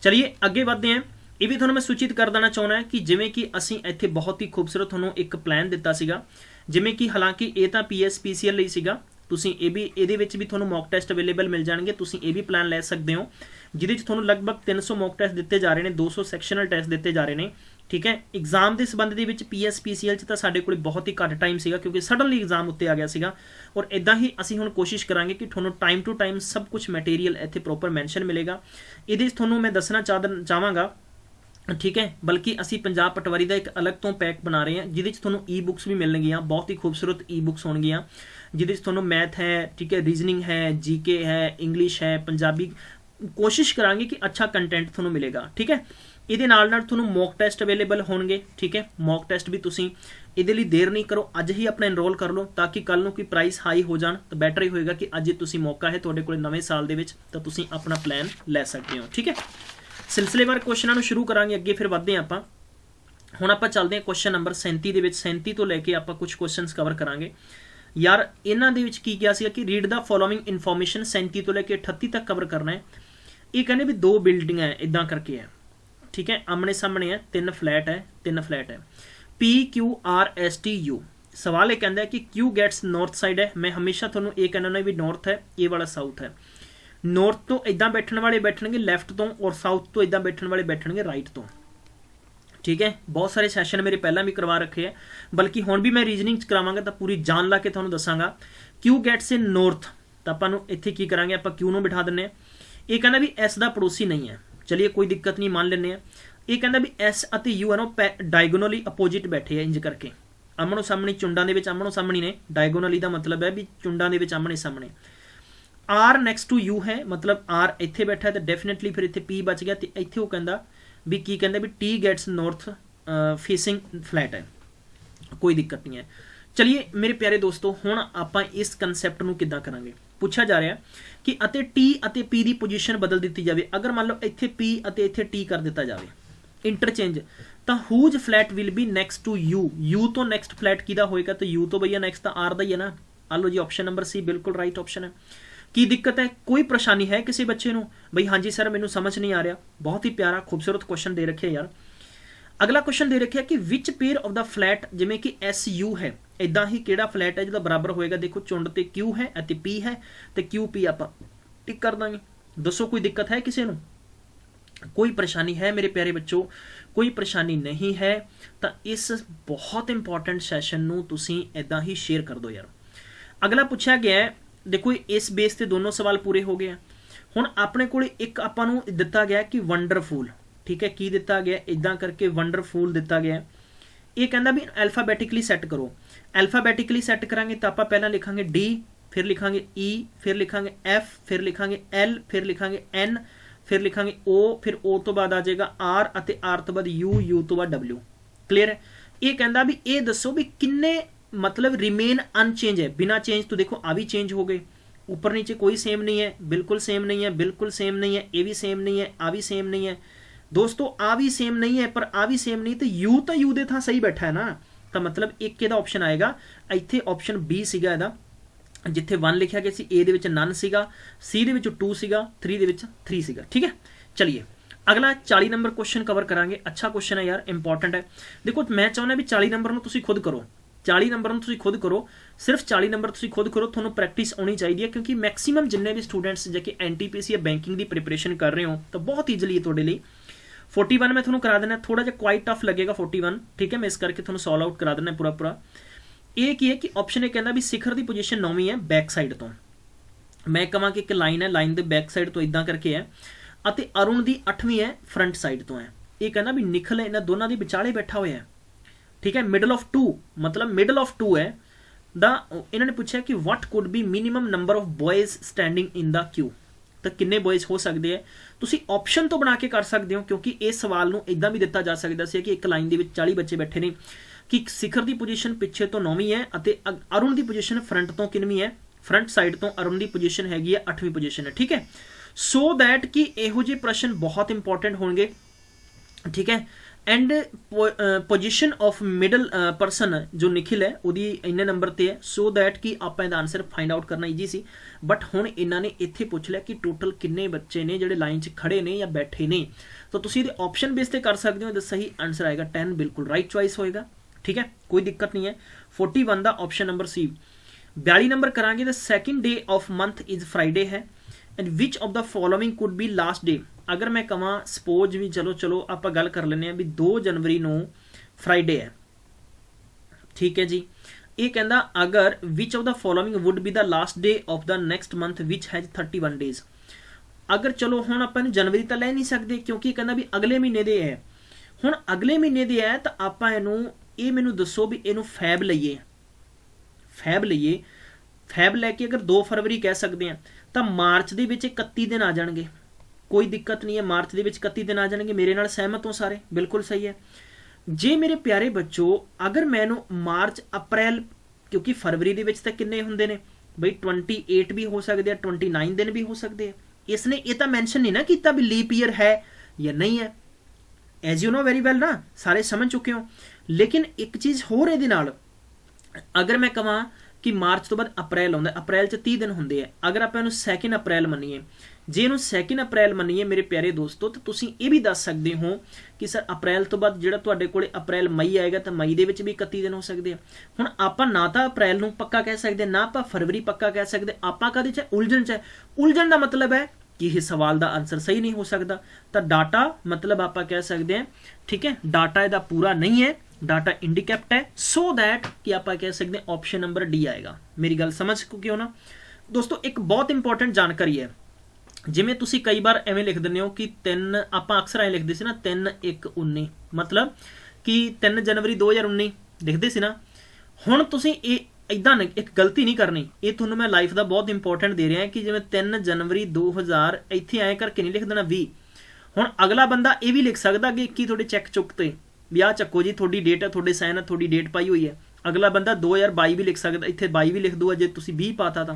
चलिए अगे बढ़ते हैं। ये भी थोनू मैं सूचित कर देना चाहना है कि जिमें कि असीं इत्थे बहुत ही खूबसूरत थोनू एक प्लान दिता सीगा, जिमें कि हालांकि ये तो PSPCL ਲਈ ਸੀਗਾ, ਤੁਸੀਂ ਇਹ ਵੀ ਇਹਦੇ ਵਿੱਚ ਵੀ ਤੁਹਾਨੂੰ ਮੌਕ ਟੈਸਟ ਅਵੇਲੇਬਲ ਮਿਲ ਜਾਣਗੇ। ਤੁਸੀਂ ਇਹ ਵੀ ਪਲਾਨ ਲੈ ਸਕਦੇ ਹੋ ਜਿਹਦੇ ਵਿੱਚ ਤੁਹਾਨੂੰ ਲਗਭਗ 300 ਮੌਕ ਟੈਸਟ ਦਿੱਤੇ ਜਾ ਰਹੇ ਨੇ, 200 ਸੈਕਸ਼ਨਲ ਟੈਸਟ ਦਿੱਤੇ ਜਾ ਰਹੇ ਨੇ, ਠੀਕ ਹੈ। एग्जाम ਦੇ ਸੰਬੰਧ ਦੇ ਵਿੱਚ PSPCL 'ਚ ਤਾਂ ਸਾਡੇ ਕੋਲ ਬਹੁਤ ਹੀ ਘੱਟ ਟਾਈਮ ਸੀਗਾ ਕਿਉਂਕਿ ਸਡਨਲੀ एग्जाम ਉੱਤੇ ਆ ਗਿਆ ਸੀਗਾ। ਔਰ ਇਦਾਂ ਹੀ ਅਸੀਂ ਹੁਣ ਕੋਸ਼ਿਸ਼ ਕਰਾਂਗੇ ਕਿ ਤੁਹਾਨੂੰ ਟਾਈਮ ਟੂ ਟਾਈਮ ਸਭ ਕੁਝ ਮਟੀਰੀਅਲ ਇੱਥੇ ਪ੍ਰੋਪਰ ਮੈਂਸ਼ਨ ਮਿਲੇਗਾ। ਇਹਦੇ ਵਿੱਚ ਤੁਹਾਨੂੰ ਮੈਂ ਦੱਸਣਾ ਚਾਹਾਂਗਾ, ठीक है, बल्कि असी पंजाब पटवारी का एक अलग तो पैक बना रहे हैं जिहदे च तुहानूं ई बुक्स भी मिलणगियां, बहुत ही खूबसूरत ई बुक्स होणगियां जिहदे च तुहानूं मैथ है, ठीक है, रीजनिंग है, GK है, इंग्लिश है, पंजाबी। कोशिश करांगे कि अच्छा कंटेंट तुहानूं मिलेगा, ठीक है। ਇਹਦੇ ਨਾਲ ਤੁਹਾਨੂੰ ਮੌਕ ਟੈਸਟ ਅਵੇਲੇਬਲ ਹੋਣਗੇ, ਠੀਕ ਹੈ। ਮੌਕ ਟੈਸਟ ਵੀ ਤੁਸੀਂ ਇਹਦੇ ਲਈ ਦੇਰ ਨਹੀਂ ਕਰੋ, ਅੱਜ ਹੀ ਆਪਣਾ ਇਨਰੋਲ ਕਰ ਲਓ ਤਾਂ ਕਿ ਕੱਲ ਨੂੰ ਕੋਈ ਪ੍ਰਾਈਸ ਹਾਈ ਹੋ ਜਾਣ ਤਾਂ ਬੈਟਰ ਹੀ ਹੋਏਗਾ ਕਿ ਅੱਜ ਤੁਸੀਂ ਮੌਕਾ ਹੈ ਤੁਹਾਡੇ ਕੋਲ ਨਵੇਂ ਸਾਲ ਦੇ ਵਿੱਚ ਤਾਂ ਤੁਸੀਂ ਆਪਣਾ ਪਲਾਨ ਲੈ ਸਕਦੇ ਹੋ, ਠੀਕ ਹੈ। सिलसिलेवार क्वेश्चनों शुरू करांगे अगे, फिर वधदे आपां। हुण आपां चलदे हां क्वेश्चन नंबर 37 दे विच। 37 तो लैके आपां कुछ क्वेश्चनस कवर करांगे। यार इन्हां दे विच की किया सीगा कि रीड द फॉलोइंग इन्फॉर्मेशन 37 तो लैके 38 तक कवर करना है। ये कहने भी 2 बिल्डिंग है इदां करके है, ठीक है, आमने सामने है, 3 फ्लैट है, 3 फ्लैट है, PQRSTU। सवाल ये कहता है कि Q गैट्स नॉर्थ साइड है। मैं हमेशा तुहानूं ये कहना भी नॉर्थ है, ये वाला साउथ है। नॉर्थ तो इदां बैठण वाले बैठणगे लैफ्ट तो और साउथ तो इदां बैठण वाले बैठणगे राइट तो, ठीक है। बहुत सारे सैशन मेरे पहला भी करवा रखे है, बल्कि हुण भी मैं रीजनिंग करावांगा तो पूरी जान ला के तुहानूं दसांगा। क्यू गैट्स इन नॉर्थ, तो आपां नूं इत्थे की करांगे, आपां क्यू नूं बिठा दिंने आ। ये कहना भी एस दा पड़ोसी नहीं है, चलिए कोई दिक्कत नहीं, मान लेने। ये कहना भी एस अते यू है ना डायगोनली अपोजिट बैठे है, इंज करके आमणो सामने चुंडां दे विच आमणो सामने ने। डायगोनली दा मतलब है भी चुंडां दे विच आमणे सामने। आर नैक्सट टू यू है, मतलब आर इत्थे बैठा है तो डेफिनेटली फिर इत्थे पी बच गया, तो इत्थे वो कहंदा भी की कहंदा भी T gets north facing flat है, कोई दिक्कत नहीं है। चलिए मेरे प्यारे दोस्तों, हुण आपां इस कंसैप्ट नूं किद्दां करांगे। पुछा जा रहा कि अते टी अते पी दी पोजीशन बदल दी जाए। अगर मान लो इत्थे पी अते इत्थे टी कर दिता जाए इंटरचेंज, तो whose flat will be next to you. You तो नैक्सट फ्लैट किहदा होएगा, तो यू तो भैया नैक्सट तो आर दा ही है ना। आ लो जी, ऑप्शन नंबर सी बिल्कुल राइट ऑप्शन है। की दिक्कत है, कोई परेशानी है किसी बच्चे नूं? बई हाँ जी सर मैनू समझ नहीं आ रहा। बहुत ही प्यारा खूबसूरत क्वेश्चन दे रखे यार। अगला क्वेश्चन दे रखे कि which pair of the flat, जिमें कि एस यू है, इदा ही किहड़ा फ्लैट है जो बराबर होएगा। देखो चुंड ते क्यू है अते पी है, तो क्यू पी आपां टिक कर देंगे। दसो कोई दिक्कत है किसी नूं? कोई परेशानी है मेरे प्यारे बच्चों? कोई परेशानी नहीं है तो इस बहुत इंपॉर्टेंट सैशन नूं तुसीं इदां ही शेयर कर दो यार। अगला पूछा गया है, देखो इस बेस ते दोनों सवाल पूरे हो गए। हुण अपने कोल एक आपां नूं दिता गया कि वंडरफुल, ठीक है, की दिता गया इदां करके वंडरफुल दिता गया। ये कहता भी अल्फाबैटिकली सैट करो। अल्फाबैटिकली सैट करांगे तो आप पहला लिखांगे डी, फिर लिखांगे ई, फिर लिखांगे एफ, फिर लिखांगे एल, फिर लिखांगे एन, फिर लिखांगे ओ, फिर ओ तो बाद आ जाएगा आर, अते आर तो बाद यू, यू तो बाद डब्ल्यू। क्लियर है? ये कहता भी ये दसो भी किन्ने मतलब रिमेन अनचेंज है, बिना चेंज। तो देखो आ भी चेंज हो गए, ऊपर नीचे कोई सेम नहीं है, बिल्कुल सेम नहीं है, बिल्कुल सेम नहीं है, ए भी सेम नहीं है, आ भी सेम नहीं है। दोस्तों आ भी सेम नहीं है पर आ भी सेम नहीं, तो यू दे था सही बैठा है ना। तो मतलब एक ਇਹਦਾ ऑप्शन आएगा ਇੱਥੇ ऑप्शन बी ਸੀਗਾ ਇਹਦਾ, जिथे 1 लिखा गया सी, ए ਦੇ ਵਿੱਚ none ਸੀਗਾ, सी ਦੇ ਵਿੱਚ 2 ਸੀਗਾ, 3 ਦੇ ਵਿੱਚ 3 ਸੀਗਾ। ठीक है, चलिए अगला 40 नंबर क्वेश्चन कवर करांगे। अच्छा क्वेश्चन है यार, इंपॉर्टेंट है। देखो मैं चाਹੁੰਦਾ भी 40 नंबर ਨੂੰ ਤੁਸੀਂ खुद करो, 40 नंबर ਨੂੰ ਤੁਸੀਂ खुद करो, सिर्फ 40 नंबर ਤੁਸੀਂ खुद करो। ਤੁਹਾਨੂੰ प्रैक्टिस आनी चाहिए है, क्योंकि मैक्सीमम जिन्ने भी स्टूडेंट्स जो कि NTPC या बैंकिंग की प्रिपरेशन कर रहे हो तो बहुत ईजिली ਤੁਹਾਡੇ ਲਈ 41 मैं थोड़ा करा देना, थोड़ा जिहा क्वाइट टफ लगेगा 41, ठीक है। मैं इस करके थोड़ा सॉल्व आउट करा देना पूरा पूरा। ये की है कि ऑप्शन ये कहना भी शिखर की पोजीशन 9वीं है बैक साइड तो। मैं कहां कि एक लाइन है, लाइन के बैक साइड तो इदां करके है, अते अरुण की 8वीं है फ्रंट साइड तो है। ये कहना भी निखिल इन्हां दोनों के विचाले बैठा हुआ है, ठीक है। मिडल ऑफ 2 मतलब मिडल ऑफ 2 है दा। इन्होंने पूछा कि what could be minimum number of boys standing in the Q, तो किन्ने बॉयज हो सकते हैं। तुसी ऑप्शन तो बना के कर सकते हो, क्योंकि इस सवाल नूं इदां भी दिता जा सकता है कि एक लाइन दे विच 40 बच्चे बैठे ने, कि शिखर की पोजीशन पिछे तो 9वीं है अते अरुण की पोजीशन फ्रंट तो किनवीं है, फ्रंट साइड तो अरुण की पोजीशन हैगी है 8वीं पोजीशन है, ठीक है। सो दैट कि इहो जिहे प्रश्न बहुत इंपॉर्टेंट होंगे, ठीक है। And position of middle person जो निखिल है वो इन्ने नंबर ते है, सो दैट कि आप इहदा आंसर फाइंड आउट करना ईजी सी। बट हुण इन्होंने इत्थे पूछ लिया कि टोटल किन्ने बच्चे ने जिहड़े लाइन च खड़े ने या बैठे ने, तो तुसीं इहदे ऑप्शन बेस ते कर सकते हो। सही आंसर आएगा 10, बिल्कुल राइट चॉइस होएगा, ठीक है, कोई दिक्कत नहीं है। 41 का ऑप्शन नंबर सी। 42 नंबर करांगे, the second day of month is Friday है, and which of the following could be last day. अगर मैं कहां सपोज भी चलो आप गल कर लें भी 2 जनवरी नूं फ्राइडे है, ठीक है जी। ये कहता अगर विच of the following would be the last day of the next month which has 31 days. अगर चलो हुण आपां जनवरी तो लै नहीं सकते, क्योंकि कहना भी अगले महीने दे है। हुण अगले महीने दे है तो आपां इहनूं ये मैनूं दसो भी इहनूं फैब लईए, फैब लईए। फैब लैके अगर 2 फरवरी कह सकते हैं तो मार्च दे विच 31 दिन आ जाणगे, कोई दिक्कत नहीं है। मार्च दे विच 31 दिन आ जाएंगे, मेरे नाल सहमत हो सारे, बिल्कुल सही है। जे मेरे प्यारे बच्चों अगर मैनू मार्च अप्रैल, क्योंकि फरवरी दे विच तां किन्ने हुंदे ने बई 28 भी हो सकते हैं, 29 दिन भी हो सकते हैं। इसने ये तो मैंशन नहीं ना किया भी लीप ईयर है या नहीं है, as you know very well ना, सारे समझ चुके हो। लेकिन एक चीज़ होर इहदे नाल, अगर मैं कहां कि मार्च तो बाद अप्रैल आउंदा, अप्रैल च 30 दिन होंदे है। अगर आप इहनूं 2 अप्रैल मन्नीए, जे इहनूं 2 अप्रैल मन्नीए मेरे प्यारे दोस्तों, तो तुसीं ये भी दस सकते हो कि सर अप्रैल तो बाद जिहड़ा तुहाडे कोले अप्रैल मई आएगा तो मई दे विच भी 31 दिन हो सकते हैं। हुण आपां ना तो अप्रैल नूं पक्का कह सकते, ना आपां फरवरी पक्का कह सकते, आपां कदे च उलझन च है। उलझन का मतलब है कि ਇਹ ਸਵਾਲ ਦਾ ਆਨਸਰ ਸਹੀ ਨਹੀਂ ਹੋ ਸਕਦਾ। ਤਾਂ ਡਾਟਾ ਮਤਲਬ ਆਪਾਂ ਕਹਿ ਸਕਦੇ ਹਾਂ, ਠੀਕ ਹੈ, ਡਾਟਾ ਇਹਦਾ ਪੂਰਾ ਨਹੀਂ ਹੈ, ਡਾਟਾ ਇੰਡੀਕੈਪਟ ਹੈ, ਸੋ दैट कि ਆਪਾਂ ਕਹਿ ਸਕਦੇ ਹਾਂ ਆਪਸ਼ਨ ਨੰਬਰ ਡੀ ਆਏਗਾ। ਮੇਰੀ ਗੱਲ ਸਮਝ ਕਿਉਂ ਨਾ ਦੋਸਤੋ। ਇੱਕ ਬਹੁਤ ਇੰਪੋਰਟੈਂਟ ਜਾਣਕਾਰੀ ਹੈ, ਜਿਵੇਂ ਤੁਸੀਂ ਕਈ ਵਾਰ ਐਵੇਂ ਲਿਖ ਦਿੰਦੇ ਹੋ ਕਿ 3 ਆਪਾਂ ਅਕਸਰ ਐਂ ਲਿਖਦੇ ਸੀ ਨਾ 3/1/19 ਮਤਲਬ ਕਿ 3 ਜਨਵਰੀ 2019 ਲਿਖਦੇ ਸੀ ਨਾ। ਹੁਣ ਤੁਸੀਂ ਇਹ ਇੱਦਾਂ ਇੱਕ ਗਲਤੀ ਨਹੀਂ ਕਰਨੀ, ਇਹ ਤੁਹਾਨੂੰ ਮੈਂ ਲਾਈਫ ਦਾ ਬਹੁਤ ਇੰਪੋਰਟੈਂਟ ਦੇ ਰਿਹਾ ਕਿ ਜਿਵੇਂ 3 ਜਨਵਰੀ 2000 ਇੱਥੇ ਐਂ ਕਰਕੇ ਨਹੀਂ ਲਿਖ ਦੇਣਾ 20। ਹੁਣ ਅਗਲਾ ਬੰਦਾ ਇਹ ਵੀ ਲਿਖ ਸਕਦਾ ਕਿ 21 ਤੁਹਾਡੇ ਚੈੱਕ ਚੁੱਕ ਤੇ ਵੀ ਆਹ ਚੱਕੋ ਜੀ ਤੁਹਾਡੀ ਡੇਟ ਹੈ, ਤੁਹਾਡੇ ਸਾਈਨ ਹੈ, ਤੁਹਾਡੀ ਡੇਟ ਪਾਈ ਹੋਈ ਹੈ। ਅਗਲਾ ਬੰਦਾ 2022 ਵੀ ਲਿਖ ਸਕਦਾ, ਇੱਥੇ 22 ਵੀ ਲਿਖ ਦੂਗਾ ਜੇ ਤੁਸੀਂ 20 ਪਾਤਾ ਤਾਂ।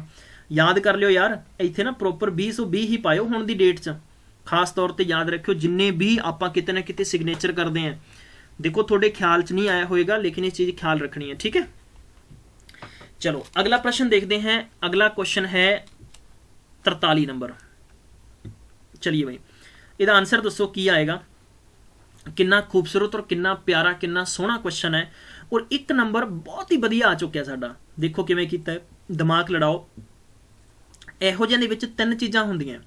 ਯਾਦ ਕਰ ਲਿਓ ਯਾਰ, ਇੱਥੇ ਨਾ ਪ੍ਰੋਪਰ 2020 ਹੀ ਪਾਇਓ ਹੁਣ ਦੀ ਡੇਟ 'ਚ। ਖਾਸ ਤੌਰ ਤੇ ਯਾਦ ਰੱਖਿਓ ਜਿੰਨੇ ਵੀ ਆਪਾਂ ਕਿਤੇ ਨਾ ਕਿਤੇ ਸਿਗਨੇਚਰ ਕਰਦੇ ਹਾਂ, ਦੇਖੋ ਤੁਹਾਡੇ ਖਿਆਲ 'ਚ ਨਹੀਂ ਆਇਆ ਹੋਏਗਾ ਲੇਕਿन ये चीज़ ख्याल रखनी है, ठीक है। चलो अगला प्रश्न देखते हैं। अगला क्वेश्चन है 43 नंबर। चलिए भाई ਇਹਦਾ आंसर दसो की आएगा। कितना खूबसूरत और कितना प्यारा कितना सोहना क्वेश्चन है और एक नंबर बहुत ही वधिया आ चुका साडा। देखो किवें कीता है, दिमाग लड़ाओ। ਇਹੋ ਜਿਹੇ ਦੇ ਵਿੱਚ 3 ਚੀਜ਼ਾਂ ਹੁੰਦੀਆਂ,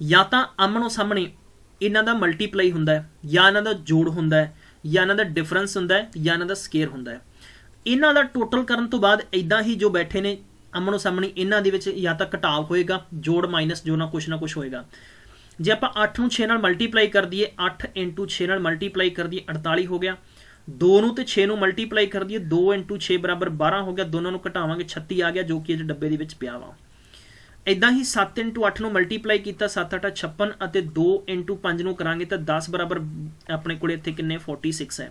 ਜਾਂ ਤਾਂ ਆਮਣੋ ਸਾਹਮਣੇ ਇਹਨਾਂ ਦਾ ਮਲਟੀਪਲਾਈ ਹੁੰਦਾ ਹੈ, ਜਾਂ ਇਹਨਾਂ ਦਾ ਜੋੜ ਹੁੰਦਾ ਹੈ, ਜਾਂ ਇਹਨਾਂ ਦਾ ਡਿਫਰੈਂਸ ਹੁੰਦਾ ਹੈ, ਜਾਂ ਇਹਨਾਂ ਦਾ ਸਕੇਅਰ ਹੁੰਦਾ ਹੈ। ਇਹਨਾਂ ਦਾ ਟੋਟਲ ਕਰਨ ਤੋਂ ਬਾਅਦ ਇਦਾਂ ਹੀ ਜੋ ਬੈਠੇ ਨੇ ਆਮਣੋ ਸਾਹਮਣੇ ਇਹਨਾਂ ਦੇ ਵਿੱਚ ਜਾਂ ਤਾਂ ਘਟਾਵ ਹੋਏਗਾ, ਜੋੜ ਮਾਈਨਸ ਜੋ ਨਾ ਕੁਛ ਹੋ ਹੋਏਗਾ। ਜੇ ਆਪਾਂ 8 ਨੂੰ 6 ਨਾਲ ਮਲਟੀਪਲਾਈ ਕਰ ਦਈਏ, 8 × 6 ਨਾਲ ਮਲਟੀਪਲਾਈ ਕਰ ਦਈਏ 48 ਹੋ ਗਿਆ। 2 ਨੂੰ ਤੇ 6 ਨੂੰ ਮਲਟੀਪਲਾਈ ਕਰ ਦਈਏ 2 × 6 = 12 ਹੋ ਗਿਆ। ਦੋਨਾਂ ਨੂੰ ਘਟਾਵਾਂਗੇ 36 ਆ ਗਿਆ ਜੋ ਕਿ ਇਹ ਡੱਬੇ ਦੇ ਵਿੱਚ ਪਿਆ ਵਾ। ਇੱਦਾਂ ਹੀ 7 × 8 ਨੂੰ ਮਲਟੀਪਲਾਈ ਕੀਤਾ 7 × 8 = 56 ਅਤੇ 2 × 5 ਨੂੰ ਕਰਾਂਗੇ ਤਾਂ 10 ਬਰਾਬਰ ਆਪਣੇ ਕੋਲੇ ਇੱਥੇ ਕਿੰਨੇ 46 ਹੈ।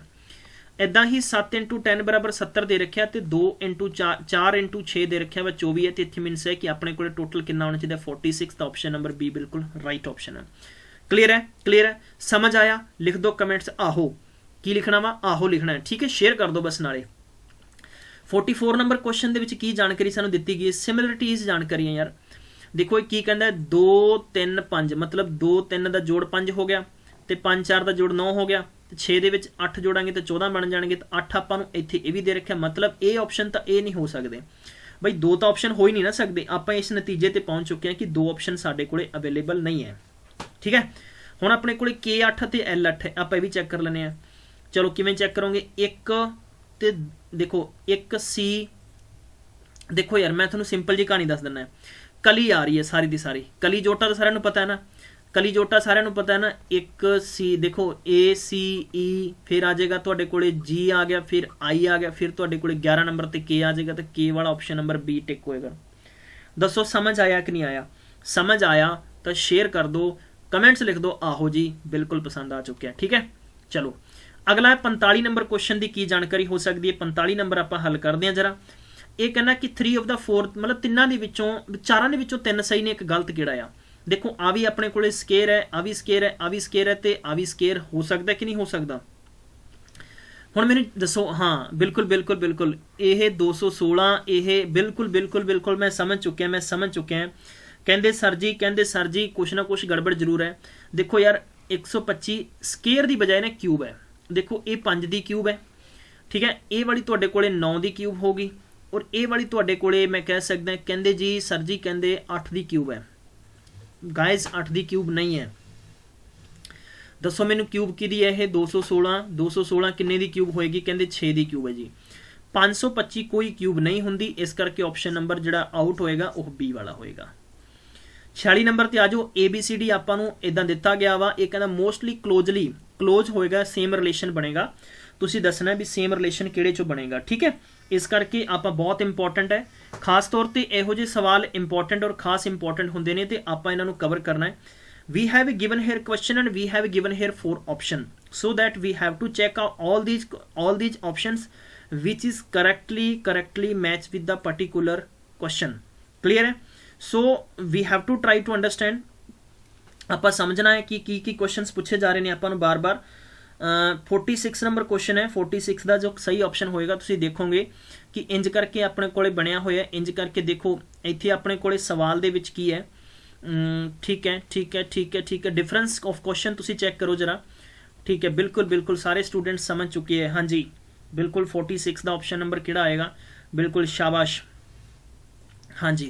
ਇੱਦਾਂ ਹੀ 7 × 10 = 70 ਦੇ ਰੱਖਿਆ ਤੇ 2 × 4 × 6 ਦੇ ਰੱਖਿਆ ਵਾ 24 ਹੈ। ਤੇ ਇੱਥੇ ਮੀਨਸ ਹੈ ਕਿ ਆਪਣੇ ਕੋਲੇ ਟੋਟਲ ਕਿੰਨਾ ਹੋਣਾ ਚਾਹੀਦਾ 46। ਤਾਂ ਆਪਸ਼ਨ ਨੰਬਰ ਬੀ ਬਿਲਕੁਲ ਰਾਈਟ ਆਪਸ਼ਨ ਹੈ। ਕਲੀਅਰ ਹੈ, ਕਲੀਅਰ ਹੈ, ਸਮਝ ਆਇਆ? ਲਿਖ ਦਿਓ ਕਮੈਂਟਸ ਆਹੋ। ਕੀ ਲਿਖਣਾ ਵਾ? ਆਹੋ ਲਿਖਣਾ ਹੈ, ਠੀਕ ਹੈ। ਸ਼ੇਅਰ ਕਰ ਦਿਓ ਬਸ ਨਾਲੇ। 44 ਨੰਬਰ ਕੁਐਸਚਨ ਦੇ ਵਿੱਚ ਕੀ ਜਾਣਕਾਰੀ ਸਾਨੂੰ ਦਿੱਤੀ ਗਈ? ਸਿਮਿਲਰਿਟੀਜ਼ ਜਾਣਕਾਰੀਆਂ ਯਾਰ। ਦੇਖੋ ਇਹ ਕੀ ਕਹਿੰਦਾ 2 3 5 ਮਤਲਬ 2 3 ਦਾ ਜੋੜ 5 ਹੋ ਗਿਆ ਤੇ 5 4 ਦਾ ਜੋੜ 9 ਹੋ ਗਿਆ ਤੇ 6 ਦੇ ਵਿੱਚ 8 ਜੋੜਾਂਗੇ ਤਾਂ 14 ਬਣ ਜਾਣਗੇ। ਤਾਂ 8 ਆਪਾਂ ਨੂੰ ਇੱਥੇ ਇਹ ਵੀ ਦੇ ਰੱਖਿਆ, ਮਤਲਬ ਇਹ ਆਪਸ਼ਨ ਤਾਂ ਇਹ ਨਹੀਂ ਹੋ ਸਕਦੇ ਬਈ। 2 ਤਾਂ ਆਪਸ਼ਨ ਹੋ ਹੀ ਨਹੀਂ ਨਾ ਸਕਦੇ। ਆਪਾਂ ਇਸ ਨਤੀਜੇ ਤੇ ਪਹੁੰਚ ਚੁੱਕੇ ਹਾਂ ਕਿ 2 ਆਪਸ਼ਨ ਸਾਡੇ ਕੋਲੇ ਅਵੇਲੇਬਲ ਨਹੀਂ ਹੈ, ਠੀਕ ਹੈ। ਹੁਣ ਆਪਣੇ ਕੋਲੇ K8 ਅਤੇ L8 ਹੈ, ਆਪਾਂ ਇਹ ਵੀ ਚੈੱਕ ਕਰ ਲੈਂਦੇ ਹਾਂ। ਚਲੋ ਕਿਵੇਂ ਚੈੱਕ ਕਰੋਗੇ? 1 ਤੇ ਦੇਖੋ 1C। ਦੇਖੋ ਯਾਰ ਮੈਂ ਤੁਹਾਨੂੰ ਸਿੰਪਲ ਜੀ ਕਹਾਣੀ ਦੱਸ ਦਿੰਦਾ। ਕਲੀ ਆ ਰਹੀ ਹੈ ਸਾਰੀ ਦੀ ਸਾਰੀ, ਕਲੀ ਜੋਟਾ ਤਾਂ ਸਾਰਿਆਂ ਨੂੰ ਪਤਾ ਹੈ ਨਾ, ਕਲੀ ਜੋਟਾ ਸਾਰਿਆਂ ਨੂੰ ਪਤਾ ਹੈ ਨਾ। 1C ਦੇਖੋ ACE, ਫਿਰ ਆ ਜਾਏਗਾ ਤੁਹਾਡੇ ਕੋਲੇ G ਆ ਗਿਆ, ਫਿਰ I ਆ ਗਿਆ, ਫਿਰ ਤੁਹਾਡੇ ਕੋਲੇ 11 ਨੰਬਰ ਤੇ K ਆ ਜਾਏਗਾ। ਤਾਂ K ਵਾਲਾ ਆਪਸ਼ਨ ਨੰਬਰ B ਟਿਕ ਹੋਏਗਾ। ਦੱਸੋ ਸਮਝ ਆਇਆ ਕਿ ਨਹੀਂ ਆਇਆ? ਸਮਝ ਆਇਆ ਤਾਂ ਸ਼ੇਅਰ ਕਰ ਦਿਓ, ਕਮੈਂਟਸ ਲਿਖ ਦਿਓ ਆਹੋ ਜੀ ਬਿਲकुल ਪਸੰਦ ਆ ਚੁੱਕਿਆ, ਠੀਕ ਹੈ। ਚਲੋ ਅਗਲਾ ਹੈ 45 ਨੰਬਰ ਕੁਐਸਚਨ ਦੀ ਕੀ ਜਾਣਕਾਰੀ ਹੋ ਸਕਦੀ ਹੈ। 45 ਨੰਬਰ ਆਪਾਂ ਹੱਲ ਕਰਦੇ ਹਾਂ ਜਰਾ। ਇਹ ਕਹਿੰਦਾ ਕਿ 3 of the 4 ਮਤਲਬ ਤਿੰਨਾਂ ਦੇ ਵਿੱਚੋਂ 4 ਦੇ ਵਿੱਚੋਂ 3 ਸਹੀ ਨੇ, ਇੱਕ ਗਲਤ ਕਿਹੜਾ ਆ? ਦੇਖੋ ਆ ਵੀ ਆਪਣੇ ਕੋਲੇ ਸਕੇਅਰ ਹੈ, ਆ ਵੀ ਸਕੇਅਰ ਹੈ, ਆ ਵੀ ਸਕੇਅਰ ਹੈ ਤੇ ਆ ਵੀ ਸਕੇਅਰ ਹੋ ਸਕਦਾ ਕਿ ਨਹੀਂ ਹੋ ਸਕਦਾ? ਹੁਣ ਮੈਨੂੰ ਦੱਸੋ। ਹਾਂ ਬਿਲਕੁਲ ਬਿਲਕੁਲ ਬਿਲकुल ਇਹ 216 ਇਹ ਬਿਲकुल ਮੈਂ ਸਮਝ ਚੁੱਕਿਆ। ਕਹਿੰਦੇ ਸਰ ਜੀ ਕੁਛ ਨਾ ਕੁਛ ਗੜਬੜ ਜ਼ਰੂਰ ਹੈ। ਦੇਖੋ ਯਾਰ 125 ਸਕੇਅਰ ਦੀ ਬਜਾਏ ਨਾ ਕਿਊਬ ਹੈ। ਦੇਖੋ ਇਹ 5 ਦੀ ਕਿਊਬ ਹੈ, ਠੀਕ ਹੈ। ਇਹ ਵਾਲੀ ਤੁਹਾਡੇ ਕੋਲੇ 9 ਦੀ ਕਿਊਬ ਹੋਗੀ ਔਰ ਇਹ ਵਾਲੀ ਤੁਹਾਡੇ ਕੋਲੇ ਮੈਂ ਕਹਿ ਸਕਦਾ ਕਹਿੰਦੇ ਜੀ ਸਰ ਜੀ ਕਹਿੰਦੇ 8 ਦੀ ਕਿਊਬ ਹੈ। ਗਾਇਜ਼ 8 ਦੀ ਕਿਊਬ ਨਹੀਂ ਹੈ। ਦੱਸੋ ਮੈਨੂੰ ਕਿਊਬ ਕਿਹਦੀ ਹੈ? ਇਹ 216 ਕਿੰਨੇ ਦੀ ਕਿਊਬ ਹੋਏਗੀ? ਕਹਿੰਦੇ 6 ਦੀ ਕਿਊਬ ਹੈ ਜੀ। 525 ਕੋਈ ਕਿਊਬ ਨਹੀਂ ਹੁੰਦੀ, ਇਸ ਕਰਕੇ ਆਪਸ਼ਨ ਨੰਬਰ ਜਿਹੜਾ ਆਊਟ ਹੋਏਗਾ ਉਹ B ਵਾਲਾ ਹੋਏਗਾ। 46 ਨੰਬਰ ਤੇ ਆ ਜਾਓ। ABCD ਆਪਾਂ ਨੂੰ ਇਦਾਂ ਦਿੱਤਾ ਗਿਆ ਵਾ। ਇਹ ਕਹਿੰਦਾ ਮੋਸਟਲੀ ਕਲੋਜ਼ ਹੋਏਗਾ, ਸੇਮ ਰਿਲੇਸ਼ਨ ਬਣੇਗਾ। ਤੁਸੀਂ ਦੱਸਣਾ ਵੀ ਸੇਮ ਰਿਲੇਸ਼ਨ ਕਿਹੜੇ ਚੋਂ ਬਣੇਗਾ, ਠੀਕ ਹੈ। ਇਸ ਕਰਕੇ ਆਪਾਂ ਬਹੁਤ ਇੰਪੋਰਟੈਂਟ ਹੈ, ਖਾਸ ਤੌਰ ਤੇ ਇਹੋ ਜਿਹੇ ਸਵਾਲ ਇੰਪੋਰਟੈਂਟ ਔਰ ਖਾਸ ਇੰਪੋਰਟੈਂਟ ਹੁੰਦੇ ਨੇ ਤੇ ਆਪਾਂ ਇਹਨਾਂ ਨੂੰ ਕਵਰ ਕਰਨਾ ਹੈ। We have given here question and we have given here 4 option, so that we have to check out all these options which is correctly match with the particular question. Clear है? So we have to try to understand. ਆਪਾਂ ਸਮਝਣਾ ਹੈ ਕਿ ਕੀ questions ਪੁੱਛੇ ਜਾ ਰਹੇ ਨੇ ਆਪਾਂ ਨੂੰ ਬਾਰ-ਬਾਰ। 46 ਨੰਬਰ ਕੁਐਸਚਨ ਹੈ। 46 ਦਾ ਜੋ ਸਹੀ ਆਪਸ਼ਨ ਹੋਏਗਾ ਤੁਸੀਂ ਦੇਖੋਗੇ ਕਿ ਇੰਜ ਕਰਕੇ ਆਪਣੇ ਕੋਲੇ ਬਣਿਆ ਹੋਇਆ। ਇੰਜ ਕਰਕੇ ਦੇਖੋ ਇੱਥੇ ਆਪਣੇ ਕੋਲੇ ਸਵਾਲ ਦੇ ਵਿੱਚ ਕੀ ਹੈ। ठीक है। डिफरेंस ऑफ क्वेश्चन तुसी चेक करो जरा, ठीक है। बिल्कुल सारे स्टूडेंट समझ चुके हैं। हाँ जी बिल्कुल 46 का ऑप्शन नंबर किहड़ा आएगा? बिल्कुल शाबाश। हाँ जी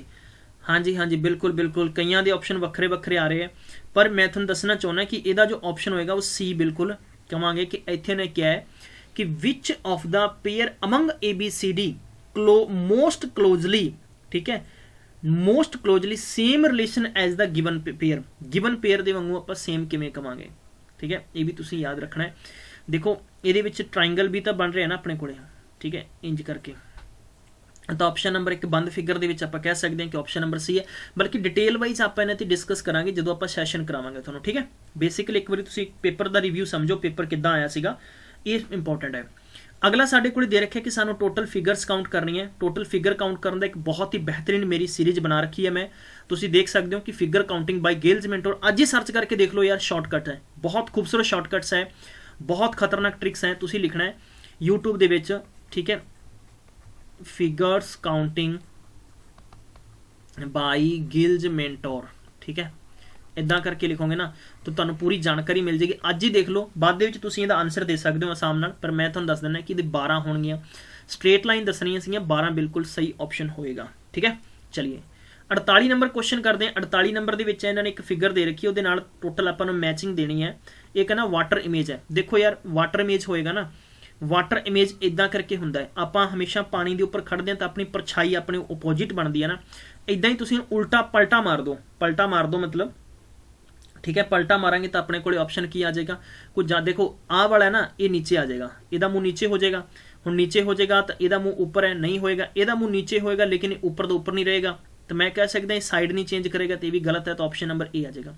हाँ जी, हाँ जी, बिल्कुल बिल्कुल, कईयां ਦੇ ਆਪਸ਼ਨ ਵੱਖਰੇ ਵੱਖਰੇ ਆ ਰਹੇ ਹੈ, ਪਰ ਮੈਂ ਤੁਹਾਨੂੰ ਦੱਸਣਾ ਚਾਹੁੰਦਾ ਕਿ ਇਹਦਾ ਜੋ ਆਪਸ਼ਨ ਹੋਏਗਾ ਉਹ ਸੀ ਬਿਲਕੁਲ ਕਹਾਂਗੇ ਕਿ ਇੱਥੇ ਨੇ ਕਿਹਾ ਹੈ ਕਿ which of the pair among ABCD most closely, ਠੀਕ ਹੈ, most closely same relation as the given pair ਦੇ ਵਾਂਗੂ ਆਪਾਂ ਸੇਮ ਕਿਵੇਂ ਕਵਾਂਗੇ, ਠੀਕ ਹੈ, ਇਹ ਵੀ ਤੁਸੀਂ ਯਾਦ ਰੱਖਣਾ ਹੈ। ਦੇਖੋ ਇਹਦੇ ਵਿੱਚ ਟ੍ਰਾਇੰਗਲ ਵੀ ਤਾਂ ਬਣ ਰਿਹਾ ਨਾ ਆਪਣੇ ਕੋਲੇ, ਠੀਕ ਹੈ, ਇੰਜ ਕਰਕੇ, ਤਾਂ ਆਪਸ਼ਨ ਨੰਬਰ 1 ਬੰਦ ਫਿਗਰ ਦੇ ਵਿੱਚ ਆਪਾਂ ਕਹਿ ਸਕਦੇ ਹਾਂ ਕਿ ਆਪਸ਼ਨ ਨੰਬਰ ਸੀ ਹੈ। ਬਲਕਿ ਡਿਟੇਲ ਵਾਈਜ਼ ਆਪਾਂ ਇਹਨਾਂ ਤੇ ਡਿਸਕਸ ਕਰਾਂਗੇ ਜਦੋਂ ਆਪਾਂ ਸੈਸ਼ਨ ਕਰਾਵਾਂਗੇ ਤੁਹਾਨੂੰ, ਠੀਕ ਹੈ। ਬੇਸਿਕਲੀ ਇੱਕ ਵਾਰੀ ਤੁਸੀਂ ਪੇਪਰ ਦਾ ਰਿਵਿਊ ਸਮਝੋ, ਪੇਪਰ ਕਿੱਦਾਂ ਆਇਆ ਸੀਗਾ, ਇਹ ਇੰਪੋਰਟੈਂਟ ਹੈ। ਅਗਲਾ ਸਾਡੇ ਕੋਲ ਦੇ ਰੱਖਿਆ ਕਿ ਸਾਨੂੰ ਟੋਟਲ ਫਿਗਰਸ ਕਾਊਂਟ ਕਰਨੀ ਹੈ। ਟੋਟਲ ਫਿਗਰ ਕਾਊਂਟ ਕਰਨ ਦਾ ਇੱਕ ਬਹੁਤ ਹੀ ਬਿਹਤਰੀਨ ਮੇਰੀ ਸੀਰੀਜ਼ ਬਣਾ ਰੱਖੀ ਹੈ ਮੈਂ, ਤੁਸੀਂ ਦੇਖ ਸਕਦੇ ਹੋ ਕਿ ਫਿਗਰ ਕਾਊਂਟਿੰਗ ਬਾਈ ਗੇਲਜ਼ ਮੈਂਟੋਰ। ਅੱਜ ਹੀ ਸਰਚ ਕਰਕੇ ਦੇਖ ਲਓ ਯਾਰ, ਸ਼ਾਰਟਕਟ ਹੈ, ਬਹੁਤ ਖੂਬਸੂਰਤ ਸ਼ਾਰਟਕਟਸ ਹੈ, ਬਹੁਤ ਖਤਰਨਾਕ ਟ੍ਰਿਕਸ ਹੈ। ਤੁਸੀਂ ਲਿਖਣਾ ਹੈ YouTube ਦੇ ਵਿੱਚ, ਠੀਕ ਹੈ, ਫਿਗਰਸ ਕਾਊਂਟਿੰਗ ਬਾਈ ਗਿਲਜ਼ ਮੈਂਟੋਰ, ਠੀਕ ਹੈ, ਇਦਾਂ ਕਰਕੇ ਲਿਖੋਗੇ ਨਾ ਤਾਂ ਤੁਹਾਨੂੰ ਪੂਰੀ ਜਾਣਕਾਰੀ ਮਿਲ ਜਾਏਗੀ। ਅੱਜ ਹੀ ਦੇਖ ਲਓ, ਬਾਅਦ ਦੇ ਵਿੱਚ ਤੁਸੀਂ ਇਹਦਾ ਆਨਸਰ ਦੇ ਸਕਦੇ ਹੋ ਆਸਾਨ ਨਾਲ, ਪਰ ਮੈਂ ਤੁਹਾਨੂੰ ਦੱਸ ਦਿੰਦਾ ਕਿ ਇਹਦੇ 12 ਹੋਣਗੀਆਂ, ਸਟ੍ਰੇਟ ਲਾਈਨ ਦੱਸਣੀਆਂ ਸੀਗੀਆਂ, 12 ਬਿਲਕੁਲ ਸਹੀ ਆਪਸ਼ਨ ਹੋਏਗਾ, ਠੀਕ ਹੈ। ਚਲਿਏ 48 ਨੰਬਰ ਕੁਐਸਚਨ ਕਰਦੇ ਹਾਂ। 48 ਨੰਬਰ ਦੇ ਵਿੱਚ ਇਹਨਾਂ ਨੇ ਇੱਕ ਫਿਗਰ ਦੇ ਰੱਖੀ, ਉਹਦੇ ਨਾਲ ਟੋਟਲ ਆਪਾਂ ਨੂੰ ਮੈਚਿੰਗ ਦੇਣੀ ਹੈ। ਇਹ ਕਹਿੰਦਾ ਵਾਟਰ ਇਮੇਜ ਹੈ। ਦੇਖੋ ਯਾਰ, ਵਾਟਰ ਇਮੇਜ ਹੋਏਗਾ ਨਾ, ਵਾਟਰ ਇਮੇਜ ਇਦਾਂ ਕਰਕੇ ਹੁੰਦਾ ਹੈ, ਆਪਾਂ ਹਮੇਸ਼ਾ ਪਾਣੀ ਦੇ ਉੱਪਰ ਖੜਦੇ ਹਾਂ ਤਾਂ ਆਪਣੀ ਪਰਛਾਈ ਆਪਣੇ ਓਪੋਜਿਟ ਬਣਦੀ ਹੈ ਨਾ, ਇਦਾਂ ਹੀ ਤੁਸੀਂ ਉਲਟਾ ਪਲਟਾ ਮਾਰ ਦਿਓ ਮਤਲਬ, ਠੀਕ ਹੈ, ਪਲਟਾ ਮਾਰਾਂਗੇ ਤਾਂ ਆਪਣੇ ਕੋਲੇ ਆਪਸ਼ਨ ਕੀ ਆ ਜਾਏਗਾ ਕੁਝ ਜਾਂ ਦੇਖੋ ਆਹ ਵਾਲਾ ਨਾ, ਇਹ ਨੀਚੇ ਆ ਜਾਏਗਾ, ਇਹਦਾ ਮੂੰਹ ਨੀਚੇ ਹੋ ਜਾਏਗਾ। ਹੁਣ ਨੀਚੇ ਹੋ ਜਾਏਗਾ ਤਾਂ ਇਹਦਾ ਮੂੰਹ ਉੱਪਰ ਹੈ, ਨਹੀਂ ਹੋਏਗਾ, ਇਹਦਾ ਮੂੰਹ ਨੀਚੇ ਹੋਏਗਾ ਲੇਕਿਨ ਉੱਪਰ ਦਾ ਉੱਪਰ ਨਹੀਂ ਰਹੇਗਾ, ਤਾਂ ਮੈਂ ਕਹਿ ਸਕਦਾ ਇਹ ਸਾਈਡ ਨਹੀਂ ਚੇਂਜ ਕਰੇਗਾ, ਤਾਂ ਇਹ ਵੀ ਗਲਤ ਹੈ। ਤਾਂ ਆਪਸ਼ਨ ਨੰਬਰ A ਆ ਜਾਏਗਾ,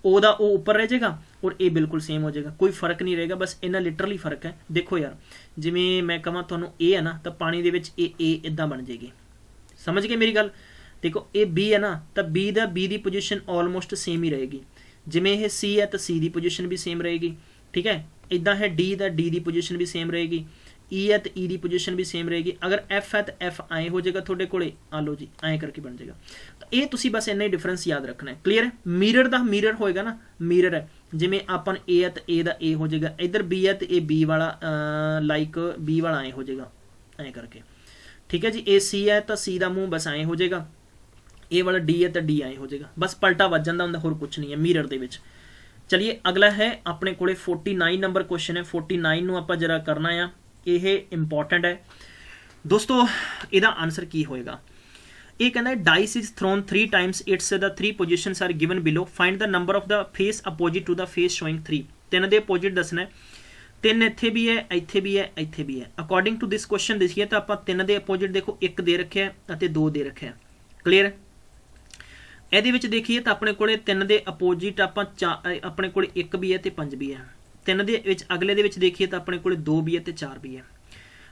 O ਦਾ O ਉੱਪਰ ਰਹਿ ਜਾਏਗਾ ਔਰ A ਬਿਲਕੁਲ ਸੇਮ ਹੋ ਜਾਏਗਾ, ਕੋਈ ਫਰਕ ਨਹੀਂ ਰਹੇਗਾ, ਬਸ ਇਹਨਾਂ ਲਿਟਰਲੀ ਫਰਕ ਹੈ। ਦੇਖੋ ਯਾਰ, ਜਿਵੇਂ ਮੈਂ ਕਹਾਂ ਤੁਹਾਨੂੰ A ਹੈ ਨਾ, ਤਾਂ ਪਾਣੀ ਦੇ ਵਿੱਚ ਇਹ A ਇਦਾਂ ਬਣ ਜਾਏਗੀ, ਸਮਝ ਗਏ ਮੇਰੀ ਗੱਲ। ਦੇਖੋ ਇਹ B ਹੈ ਨਾ, ਤਾਂ B ਦੀ ਪੋਜੀਸ਼ਨ ਆਲਮੋਸਟ ਸੇਮ ਹੀ ਰਹੇਗੀ। ਜਿਵੇਂ ਇਹ C ਹੈ ਤਾਂ C ਦੀ ਪੋਜੀਸ਼ਨ ਵੀ ਸੇਮ ਰਹੇਗੀ, ਠੀਕ ਹੈ। ਇਦਾਂ ਹੈ D ਦੀ ਪੋਜੀਸ਼ਨ ਵੀ ਸੇਮ ਰਹੇਗੀ, E ਹੈ ਤਾਂ E ਦੀ ਪੋਜੀਸ਼ਨ ਵੀ ਸੇਮ ਰਹੇਗੀ। ਅਗਰ F ਹੈ ਤਾਂ F ਐਂ ਹੋ ਜਾਏਗਾ ਤੁਹਾਡੇ ਕੋਲੇ, ਆ ਲਓ ਜੀ, ਐਂ ਕਰਕੇ ਬਣ ਜਾਏਗਾ। ਤਾਂ ਇਹ ਤੁਸੀਂ ਬਸ ਇੰਨਾ ਹੀ ਡਿਫਰੈਂਸ ਯਾਦ ਰੱਖਣਾ ਹੈ, ਕਲੀਅਰ ਹੈ। ਮਿਰਰ ਹੋਏਗਾ ਨਾ, ਮਿਰਰ ਹੈ, ਜਿਵੇਂ ਆਪਾਂ A ਹੈ ਤਾਂ A ਦਾ A ਹੋ ਜਾਏਗਾ, ਇੱਧਰ B ਹੈ ਤਾਂ ਇਹ B ਵਾਲਾ ਲਾਈਕ B ਵਾਲਾ ਐਂ ਹੋ ਜਾਏਗਾ, ਐਂ ਕਰਕੇ, ਠੀਕ ਹੈ ਜੀ। ਇਹ C ਹੈ ਤਾਂ C ਦਾ ਮੂੰਹ ਬਸ ਐਂ ਹੋ ਜਾਏਗਾ, ਇਹ ਵਾਲਾ D ਹੈ ਤਾਂ D ਐਂ ਹੋ ਜਾਏਗਾ, ਬਸ ਪਲਟਾ ਵੱਜ ਜਾਂਦਾ ਹੁੰਦਾ, ਹੋਰ ਕੁਝ ਨਹੀਂ ਹੈ ਮਿਰਰ ਦੇ ਵਿੱਚ। ਚਲਿਏ ਅਗਲਾ ਹੈ ਆਪਣੇ ਕੋਲੇ 49 ਨੰਬਰ ਕੁਐਸਚਨ ਹੈ। 49 ਨੂੰ ਆਪਾਂ ਜਰਾ ਕਰਨਾ ਆ, ਇਹ ਇੰਪੋਰਟੈਂਟ ਹੈ ਦੋਸਤੋ। ਇਹਦਾ ਆਨਸਰ ਕੀ ਹੋਏਗਾ? ਇਹ ਕਹਿੰਦਾ dice is thrown 3 times, it's the 3 positions are given below, find the number of the face opposite to the face showing 3। 3 ਦੇ ਅਪੋਜਿਟ ਦੱਸਣਾ, 3 ਇੱਥੇ ਵੀ ਹੈ, ਇੱਥੇ ਵੀ ਹੈ, ਇੱਥੇ ਵੀ ਹੈ। ਅਕੋਰਡਿੰਗ ਟੂ ਦਿਸ ਕੁਐਸਚਨ ਦੇਖੀਏ ਤਾਂ ਆਪਾਂ 3 ਦੇ ਅਪੋਜਿਟ ਦੇਖੋ 1 ਦੇ ਰੱਖਿਆ ਅਤੇ 2 ਦੇ ਰੱਖਿਆ, ਕਲੀਅਰ। ਇਹਦੇ ਵਿੱਚ ਦੇਖੀਏ ਤਾਂ ਆਪਣੇ ਕੋਲੇ 3 ਦੇ ਅਪੋਜਿਟ ਆਪਾਂ ਆਪਣੇ ਕੋਲੇ 1 ਵੀ ਹੈ ਤੇ 5 ਵੀ ਹੈ। 3 ਦੇ ਵਿੱਚ ਅਗਲੇ ਦੇ ਵਿੱਚ ਦੇਖੀਏ ਤਾਂ ਆਪਣੇ ਕੋਲੇ 2 ਵੀ ਹੈ ਤੇ 4 ਵੀ ਹੈ।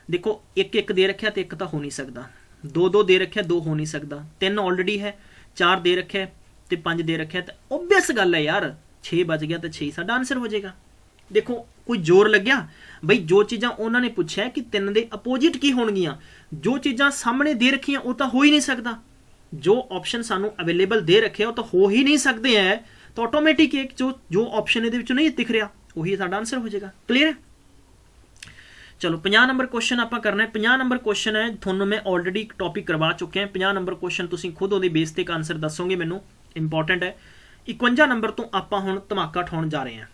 ਦੇਖੋ 1 ਦੇ ਰੱਖਿਆ ਤੇ 1 ਤਾਂ ਹੋ ਨਹੀਂ ਸਕਦਾ, 2 ਦੇ ਰੱਖਿਆ 2 ਹੋ ਨਹੀਂ ਸਕਦਾ, 3 ਆਲਰੇਡੀ ਹੈ, 4 ਦੇ ਰੱਖਿਆ ਤੇ 5 ਦੇ ਰੱਖਿਆ, ਤਾਂ ਓਬਵੀਅਸ ਗੱਲ ਹੈ ਯਾਰ 6 ਬਚ ਗਿਆ ਤਾਂ 6 ਸਾਡਾ ਆਨਸਰ ਹੋ ਜਾਏਗਾ। ਦੇਖੋ ਕੋਈ ਜ਼ੋਰ ਲੱਗਿਆ ਬਈ, ਜੋ ਚੀਜ਼ਾਂ ਉਹਨਾਂ ਨੇ ਪੁੱਛਿਆ ਕਿ 3 ਦੇ ਅਪੋਜਿਟ ਕੀ ਹੋਣਗੀਆਂ, ਜੋ ਚੀਜ਼ਾਂ ਸਾਹਮਣੇ ਦੇ ਰੱਖੀਆਂ ਉਹ ਤਾਂ ਹੋ ਹੀ ਨਹੀਂ ਸਕਦਾ, ਜੋ ਆਪਸ਼ਨ ਸਾਨੂੰ ਅਵੇਲੇਬਲ ਦੇ ਰੱਖਿਆ ਉਹ ਤਾਂ ਹੋ ਹੀ ਨਹੀਂ ਸਕਦੇ ਹੈ, ਤਾਂ ਆਟੋਮੈਟਿਕ ਇੱਕ ਜੋ ਆਪਸ਼ਨ ਇਹਦੇ ਵਿੱਚ ਨਹੀਂ ਦਿਖ ਰਿਹਾ ਉਹੀ ਸਾਡਾ ਆਨਸਰ ਹੋ ਜਾਏਗਾ, ਕਲੀਅਰ। ਚਲੋ 50 ਨੰਬਰ ਕੁਐਸਚਨ ਆਪਾਂ ਕਰਨਾ ਹੈ। 50 ਨੰਬਰ ਕੁਐਸਚਨ ਹੈ, ਤੁਹਾਨੂੰ ਮੈਂ ਆਲਰੇਡੀ ਇੱਕ ਟੌਪਿਕ ਕਰਵਾ ਚੁੱਕਿਆ। 50 ਨੰਬਰ ਕੁਐਸਚਨ ਤੁਸੀਂ ਖੁਦ ਉਹਦੇ ਬੇਸ ਤੇ ਇੱਕ ਆਨਸਰ ਦੱਸੋਗੇ ਮੈਨੂੰ, ਇੰਪੋਰਟੈਂਟ ਹੈ। 51 ਨੰਬਰ ਤੋਂ ਆਪਾਂ ਹੁਣ ਧਮਾਕਾ ਠਾਉਣ ਜਾ ਰਹੇ ਹਾਂ,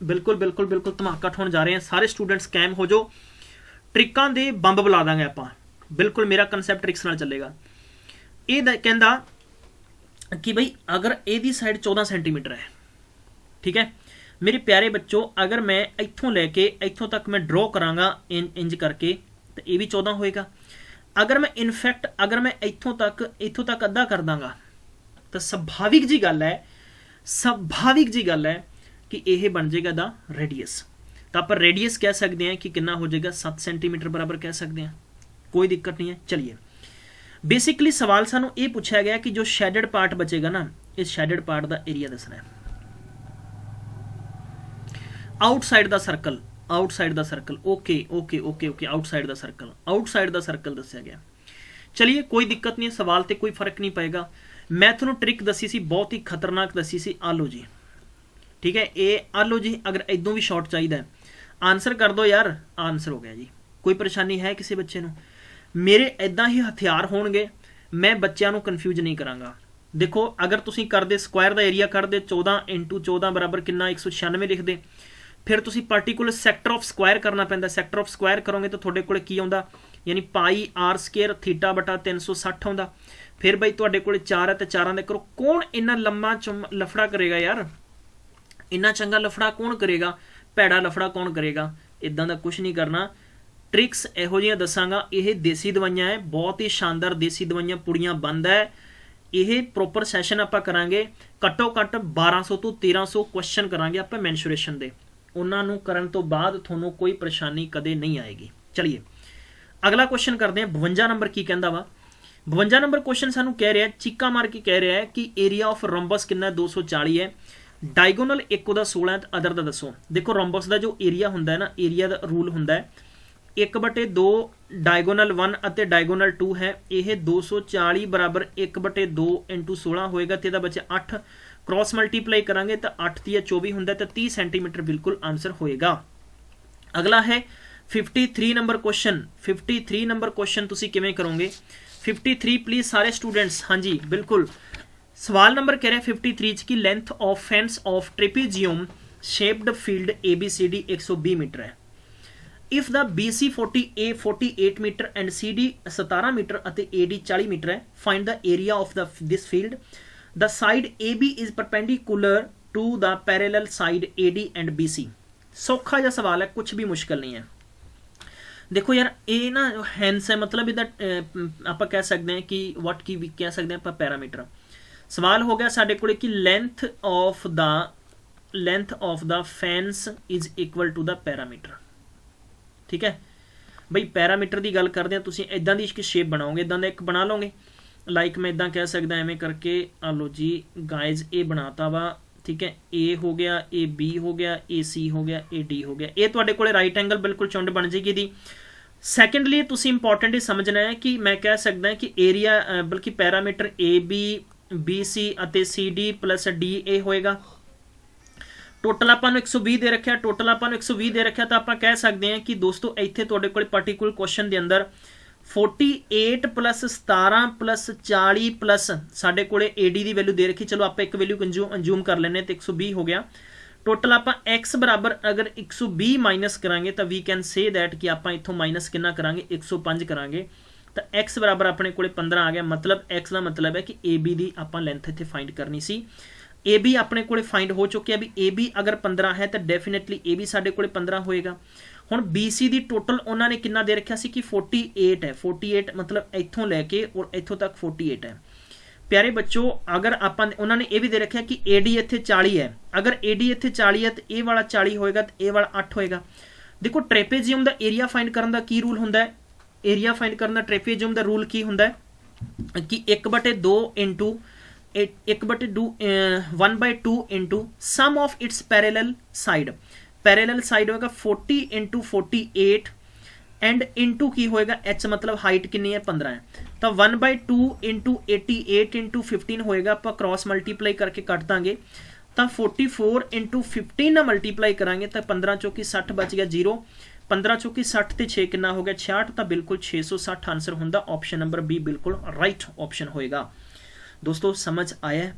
ਬਿਲਕੁਲ ਧਮਾਕਾ ਠਾਉਣ ਜਾ ਰਹੇ ਹਾਂ। ਸਾਰੇ ਸਟੂਡੈਂਟ ਸਕੈਮ ਹੋ ਜਾਓ, ਟ੍ਰਿਕਾਂ ਦੇ ਬੰਬ ਬੁਲਾ ਦਾਂਗੇ ਆਪਾਂ, ਬਿਲਕੁਲ ਮੇਰਾ ਕਨਸੈਪਟ ਟ੍ਰਿਕਸ ਨਾਲ ਚੱਲੇਗਾ। ਇਹ ਕਹਿੰਦਾ ਕਿ ਬਈ ਅਗਰ ਇਹਦੀ ਸਾਈਡ 14 ਸੈਂਟੀਮੀਟਰ ਹੈ, ਠੀਕ ਹੈ ਮੇਰੇ ਪਿਆਰੇ ਬੱਚੋ, ਅਗਰ ਮੈਂ ਇੱਥੋਂ ਲੈ ਕੇ ਇੱਥੋਂ ਤੱਕ ਮੈਂ ਡਰੋ ਕਰਾਂਗਾ ਇੰਜ ਕਰਕੇ ਤਾਂ ਇਹ ਵੀ 14 ਹੋਏਗਾ। ਅਗਰ ਮੈਂ ਇਨਫੈਕਟ ਅਗਰ ਮੈਂ ਇੱਥੋਂ ਤੱਕ ਅੱਧਾ ਕਰ ਦਾਂਗਾ ਤਾਂ ਸੁਭਾਵਿਕ ਜੀ ਗੱਲ ਹੈ ਕਿ ਇਹ ਬਣ ਜਾਏਗਾ ਦਾ ਰੇਡੀਅਸ। ਤਾਂ ਆਪਾਂ ਰੇਡੀਅਸ ਕਹਿ ਸਕਦੇ ਹਾਂ ਕਿ ਕਿੰਨਾ ਹੋ ਜਾਏਗਾ, 7 ਸੈਂਟੀਮੀਟਰ ਬਰਾਬਰ ਕਹਿ ਸਕਦੇ ਹਾਂ, ਕੋਈ ਦਿੱਕਤ ਨਹੀਂ ਹੈ। ਚਲਿਏ ਬੇਸਿਕਲੀ ਸਵਾਲ ਸਾਨੂੰ ਇਹ ਪੁੱਛਿਆ ਗਿਆ ਕਿ ਜੋ ਸ਼ੈਡਡ ਪਾਰਟ ਬਚੇਗਾ ਨਾ, ਇਸ ਸ਼ੈਡਡ ਪਾਰਟ ਦਾ ਏਰੀਆ ਦੱਸਣਾ ਹੈ। ਆਊਟਸਾਈਡ ਦਾ ਸਰਕਲ ਓਕੇ ਆਊਟਸਾਈਡ ਦਾ ਸਰਕਲ ਦੱਸਿਆ ਗਿਆ। ਚਲਿਏ ਕੋਈ ਦਿੱਕਤ ਨਹੀਂ ਹੈ, ਸਵਾਲ ਤੇ ਕੋਈ ਫਰਕ ਨਹੀਂ ਪਏਗਾ। ਮੈਂ ਤੁਹਾਨੂੰ ਟ੍ਰਿਕ ਦੱਸੀ ਸੀ, ਬਹੁਤ ਹੀ ਖਤਰਨਾਕ ਦੱਸੀ ਸੀ, ਆ ਲਓ ਜੀ, ਠੀਕ ਹੈ, ਇਹ ਆ ਲਓ ਜੀ। ਅਗਰ ਇਦੋਂ ਵੀ ਸ਼ਾਰਟ ਚਾਹੀਦਾ ਹੈ ਆਨਸਰ ਕਰ ਦਿਓ ਯਾਰ, ਆਨਸਰ ਹੋ ਗਿਆ ਜੀ। ਕੋਈ ਪਰੇਸ਼ਾਨੀ ਹੈ ਕਿਸੇ ਬੱਚੇ ਨੂੰ? ਮੇਰੇ ਇਦਾਂ ਹੀ ਹਥਿਆਰ ਹੋਣਗੇ, मैं बच्चों को कन्फ्यूज नहीं करांगा। देखो अगर तुसी करदे स्क्वायर का एरिया करदे 14 × 14 बराबर कितना 196 लिखते, फिर तुसी पार्टिकुलर सैक्टर ऑफ स्क्वायर करना पैंदा। सैक्टर ऑफ स्क्वायर करोगे तो थोड़े कोले की आउंदा, यानी पाई आर स्केयर थीटा बटा 360 आउंदा। फिर बई तुहाडे कोले 4 है तो 4 दे करो। कौन इन्ना लम्मा लफड़ा करेगा यार, इन्ना चंगा लफड़ा कौन करेगा, भैड़ा लफड़ा कौन करेगा। इदां दा कुछ नहीं करना। ट्रिक्स इहो जिहियां दसांगा। यह देसी दवाइयां है, बहुत ही शानदार देसी दवाइयां पुड़ियां बंद है। यह प्रॉपर सैशन आपां करांगे, घट्टो घट्ट 1200 तो 1300 क्वेश्चन करांगे आपां मैंसुरेशन दे। उन्हां नूं करन तो बाद तुहानूं कोई परेशानी कदे नहीं आएगी। चलिए अगला क्वेश्चन करते हैं। 52 नंबर की कहंदा वा। 52 नंबर क्वेश्चन सानूं कह रहा है, चीका मार के कह रहा है कि एरिया ऑफ रोम्बस कितना 240 है, डायगोनल एक उहदा 16 है, अदर दा दसो। देखो रोम्बस का जो एरिया हुंदा है ना, एरिया का रूल हुंदा है 1/2 डायगोनल 1 ਅਤੇ डायगोनल 2 है। यह 240 बराबर 1/2 × 16 होएगा तो बचे 8। क्रॉस मल्टीप्लाई करांगे तो 8 × 24 होंदा तो 30 सेंटीमीटर बिल्कुल आंसर होएगा। अगला है 53 नंबर क्वेश्चन। 53 नंबर क्वेश्चन तुसी किवें करोगे 53 प्लीज सारे स्टूडेंट्स। हाँ जी बिल्कुल। सवाल नंबर कह रहे हैं 53 की length of fence of trapezium shaped field ABCD 120 metre है। If the BC 48 metre and CD 17 metre ਅਤੇ AD 40 मीटर है, find the area of this field. The side AB is perpendicular to the parallel side AD and BC। सौखा जिहा सवाल है, कुछ भी मुश्किल नहीं है। देखो यार ये ना हैंस है, मतलब इहदा आप कह सकते हैं कि वट की भी कह सकते हैं आप पैरामीटर। सवाल हो गया साडे कोले कि length of the fence is equal to the parameter. ठीक है बई पैरामीटर की गल करते हैं, तुसीं इदां दी शेप बनाओगे, इदां दा एक बना लोगे। लाइक मैं इदां कह सकदा एवें करके आ लो जी गाइज ये बनाता वा। ठीक है A हो गया, A B हो गया, A C हो गया, A D हो गया। ये तुहाडे कोले राइट एंगल बिल्कुल चुंड बन जाएगी दी। सैकेंडली तुसीं इंपॉर्टेंट ही समझना है कि मैं कह सकदा कि एरिया बल्कि पैरामीटर AB BC ਅਤੇ CD प्लस DA होएगा। टोटल आपां नूं 120 दे रखा, टोटल आपां नूं 120 दे रखा तो आपां कह सकते हैं कि दोस्तों इत्थे तुहाडे कोल पार्टिकुलर क्वेश्चन के अंदर 48 प्लस 17 प्लस 40 प्लस साडे कोले AD की वैल्यू दे रखी। चलो आप एक वैल्यू कंज्यूम कर लेने तो 120 हो गया। टोटल आपां x बराबर अगर 120 माइनस करांगे तो वी कैन से दैट कि आपां इत्थों माइनस कितना करांगे 105 करांगे तो x बराबर अपने कोले 15 आ गया। मतलब x का मतलब है कि AB की आपां लेंथ इत्थे फाइंड करनी सी। AB अपने कोले फाइंड हो चुकी है भी AB अगर 15 है तो डेफिनेटली AB साडे कोले 15 होएगा। हुण BC की टोटल उन्होंने कितना दे रखा सी कि 48 है। 48 मतलब इत्थों लैके और इत्थों तक 48 है। प्यारे बच्चों अगर आपां उन्होंने ये भी दे रखा कि AD इत्थे 40 है, अगर AD इत्थे 40 है तो ये वाला 40 होएगा तो ये वाला 8 होएगा। देखो ट्रेपेजियम का एरिया फाइंड करने का की रूल हुंदा है, एरिया फाइंड करने का ट्रेपेजियम का रूल की हुंदा है कि 1/2 into 1/2 into sum of its parallel side. Parallel side होगा 40 × 48 एंड इंटू की होएगा h मतलब हाइट कितनी है 15 है तो 1/2 इंटू 88 इंटू 15 होएगा। आप क्रॉस मल्टीप्लाई करके कट देंगे तो 44 × 15 ना मल्टीप्लाई करांगे तो 15 चौकी 60 बच गया 0। 15 चौकी 60 ते 6 कितना हो गया 66 तो बिल्कुल 660 आंसर होंदा। ऑप्शन नंबर बी बिल्कुल राइट ऑप्शन होएगा। दोस्तों समझ आया है?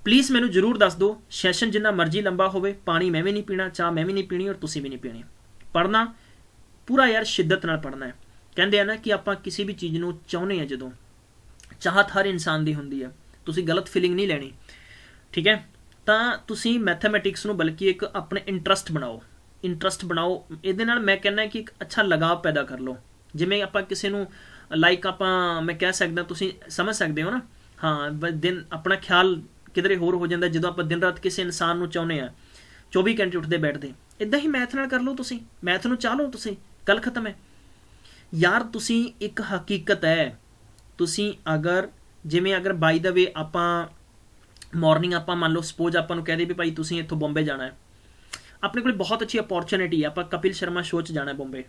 प्लीज़ मैनू जरूर दस दो। सैशन जिन्ना मर्जी लंबा होवे, पानी मैं भी नहीं पीना, चाह मैं भी नहीं पीनी और तुसी भी नहीं पीनी। पढ़ना पूरा यार शिद्दत नाल पढ़ना है। कहते हैं ना कि आप किसी भी चीज़ नूं चाहुंदे हैं, जदों चाहत हर इंसान की होंदी है, तुसी गलत फीलिंग नहीं लैनी। ठीक है तो तुसी मैथमैटिक्स नूं बल्कि एक अपने इंटरस्ट बनाओ, इंटरस्ट बनाओ। इहदे नाल मैं कहना कि एक अच्छा लगाव पैदा कर लो। जिवें आपां किसी नूं लाइक आपां मैं कह सकदा, तुसी समझ सकते हो ना। हाँ दिन अपना ख्याल किधरे होर हो जाता जो आप दिन रात किसी इंसान नूं चाहुंदे आ 24 घंटे उठते बैठते। इदां ही मैथ नाल कर लो, तुसी मैथ नूं चाह लो, तुसी गल खत्म है यार। तुसी एक हकीकत है, तुसी अगर जिवें अगर बाई द वे आपां मॉर्निंग आपां मान लो सपोज आपां नूं कह दे भी भाई तुसी इत्थों बॉम्बे जाना है, अपने कोल बहुत अच्छी अपॉर्चुनिटी है, आपां कपिल शर्मा शो च जाना है बॉम्बे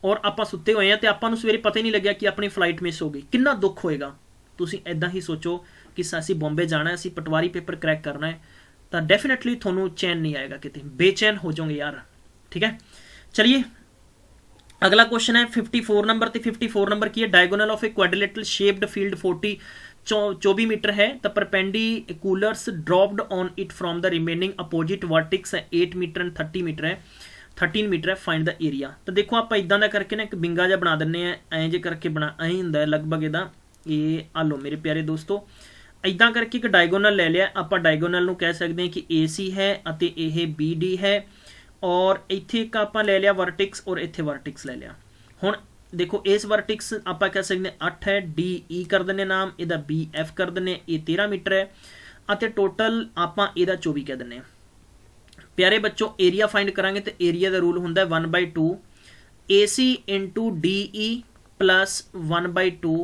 और आपां सुत्ते हुए हैं तो आपां नूं सवेरे पता ही नहीं लग्या कि अपनी फ्लाइट मिस हो गई, कितना दुख होएगा। तुसी इदां ही सोचो कि असीं बॉम्बे जाना है, असीं पटवारी पेपर क्रैक करना है तो डेफिनेटली थोनों चैन नहीं आएगा, कितने बेचैन हो जाओगे यार। ठीक है चलिए अगला क्वेश्चन है 54 नंबर ਤੇ 54 नंबर की है diagonal of a quadrilateral shaped field 24 metre है तो perpendiculars dropped on it from the remaining opposite vertex है 8 मीटर एंड 30 मीटर है 13 मीटर है फाइंड द एरिया। तो देखो आप इदा का करके ना एक बिंगा जा बना दें ऐ जे करके बना ऐ होंगे लगभग इदा ये आ लो मेरे प्यारे दोस्तों इदा करके एक डायगोनल ले लिया आप डायगोनल नूं कह सकते हैं कि ए सी है अते यह बी डी है और इत्थे एक आप ले लिया वर्टिक्स और इत्थे वर्टिक्स ले लिया। हुण देखो इस वर्टिक्स आप कह सकते हैं 8 है डी ई कर देने नाम इहदा बी एफ कर देने ये 13 मीटर है अते टोटल आप इहदा 24 कह देने। प्यारे बच्चों एरिया फाइंड करांगे तो एरिया का रूल हुंदा 1/2 ए सी इंटू डी ई प्लस 1/2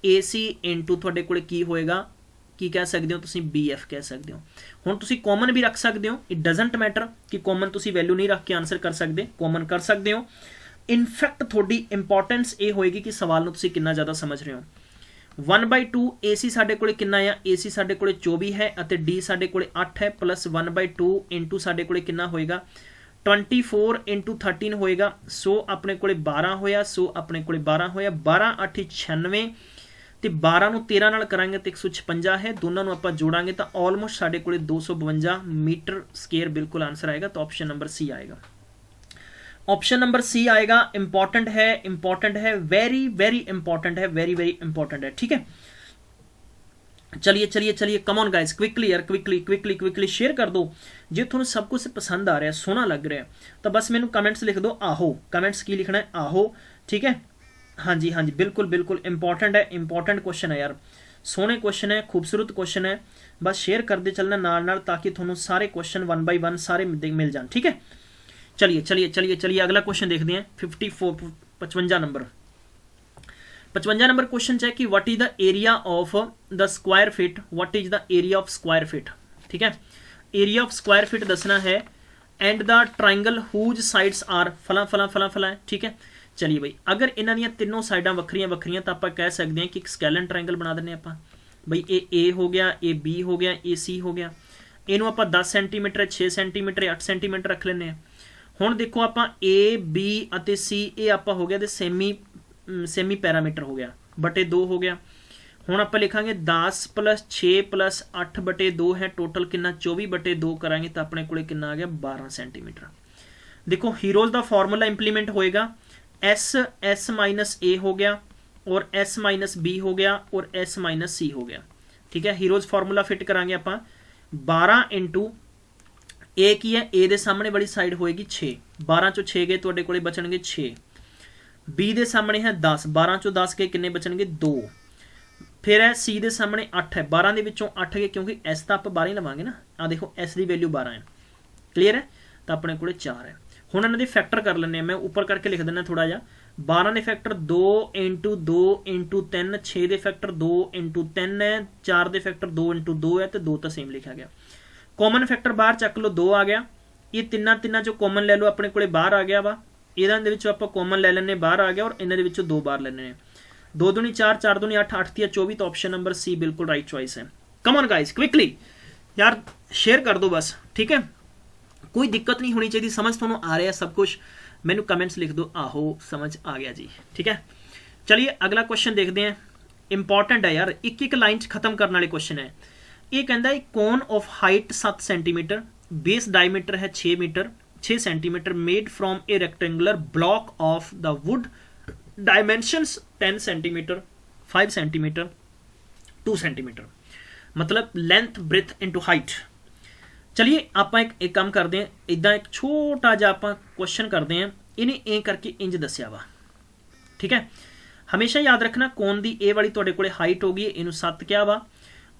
ए सी इंटू तुहाडे कोले की होएगा की कह सकते हो तुसीं बी एफ कह सकते हो। हुण तुसीं कॉमन भी रख सकते हो इट डजंट मैटर कि कॉमन तुसीं वैल्यू नहीं रख के आंसर कर सकते कॉमन कर सकते हो। इनफैक्ट थोड़ी इंपॉर्टेंस ये होएगी कि सवाल नूं तुसीं कितना ज़्यादा समझ रहे हो। 1/2 ए सी साडे कोले कितना आ ए सी साडे कोले 24 है अते डी साडे कोले 8 है प्लस 1/2 इंटू साडे कोले कितना होएगा 24 इंटू 13 होएगा सो अपने कोले 12 होया सो अपने कोले 12 होया 12 8 96 तो 12 ਨੂੰ 13 ਨਾਲ ਕਰਾਂਗੇ तो 156 है दोनों ਨੂੰ ਆਪਾਂ जोड़ांगे तो ऑलमोस्ट साढ़े कोले 252 मीटर स्केयर बिल्कुल आंसर आएगा। तो ऑप्शन नंबर सी आएगा ऑप्शन नंबर सी आएगा। इंपॉर्टेंट है वेरी वेरी इंपॉर्टेंट है वेरी वेरी इंपॉर्टेंट है ठीक है। चलिए चलिए चलिए कम ऑन गाइस क्विकली यार क्विकली शेयर कर दो जो थोड़ा सब कुछ पसंद आ रहा है सोहना लग रहा है तो बस मैनू कमेंट्स लिख दो आहो कमेंट्स की लिखना है आहो ठीक है। हाँ जी बिल्कुल बिल्कुल इंपॉर्टेंट है इंपॉर्टेंट क्वेश्चन है यार सोहने क्वेश्चन है खूबसूरत क्वेश्चन है बस शेयर करते चलना नाल ताकि थोनों सारे क्वेश्चन 1 बाय 1 सारे मिल जान ठीक है। चलिए चलिए चलिए चलिए अगला क्वेश्चन देखते हैं 55 नंबर 55 नंबर क्वेश्चन है कि what is the area of the square feet what is the area of square feet ठीक है। एरिया ऑफ स्क्वायर फिट दसना है and the triangle whose sides are फला फला फला फला ठीक है। चलिए भाई अगर इन्हां दी तीनों साइडां वक्रियां वक्रियां तो आप कह सकते हैं कि एक स्कैलन ट्राइंगल बना देने आप भाई ए हो गया ए बी हो गया ए सी हो गया इनू आप 10 सेंटीमीटर 6 सेंटीमीटर 8 सेंटीमीटर रख लेने हुण देखो आप ए बी अते सी ये आप हो गया तो सेमी पैरामीटर हो गया बटे 2 हो गया। हुण आप लिखांगे 10 + 6 + 8 बटे 2 है टोटल कितना 24 बटे 2 करांगे तो अपने कोले कितना आ गया 12 सेंटीमीटर। देखो हीरोज का फॉर्मूला इंप्लीमेंट होएगा एस माइनस ए हो गया और एस माइनस बी हो गया और एस माइनस सी हो गया ठीक है। हीरोज फॉर्मूला फिट करांगे आप 12 इंटू ए की है ए दे सामने वाली साइड होएगी 6 12 चो 6 गए तो कोले बचणगे 6 बी दे सामने है 10 12 चो 10 गए किन्ने बचणगे 2 फिर है सी दे सामने 8 है 12 दे विचों 8 गए क्योंकि एस तो आप 12 ही लवांगे ना आ देखो एस की वैल्यू 12 है क्लीयर है तो अपने कोले 4 है। हुण इन्हां दे फैक्टर कर लेने मैं ऊपर करके लिख देना थोड़ा जा 12 दे फैक्टर 2 इंटू 2 इंटू 3 6 दे फैक्टर 2 इंटू 3 है 4 दे फैक्टर 2 इंटू 2 है तो 2 तो सेम लिखा गया। कॉमन फैक्टर बाहर चक लो 2 आ गया ये तिना चो कॉमन ले लो अपने कोले बाहर आ गया वा इहदां दे विचों आपां कॉमन ले लैने बाहर आ गया और इन्हां दे विचों 2 बाहर लैने 2 दूनी 4 4 दूनी 8 8 × 24 तो ऑप्शन नंबर सी बिल्कुल राइट चॉइस है। कम ऑन गाइस क्विकली यार शेयर कर दो बस ठीक है कोई दिक्कत नहीं होनी चाहिए समझ थोनों आ रहा है सब कुछ मैनू कमेंट्स लिख दो आहो समझ आ गया जी ठीक है। चलिए अगला क्वेश्चन देखते हैं इंपॉर्टेंट है यार एक लाइन खत्म करने वाले क्वेश्चन है। ये कहता है cone of height 7 centimetre base diameter है 6 metre 6 centimetre made from a rectangular block of the wood dimensions 10 centimetre 5 centimetre 2 centimetre मतलब लेंथ ब्रेथ इनटू हाइट। चलिए आप एक काम करते हैं इदा एक छोटा जा आप क्वेश्चन करते हैं इन्हें ए करके इंज दसिया वा ठीक है। हमेशा याद रखना कोन दी ए वाली तुहाडे कोले हाइट होगी इनू 7 क्या वा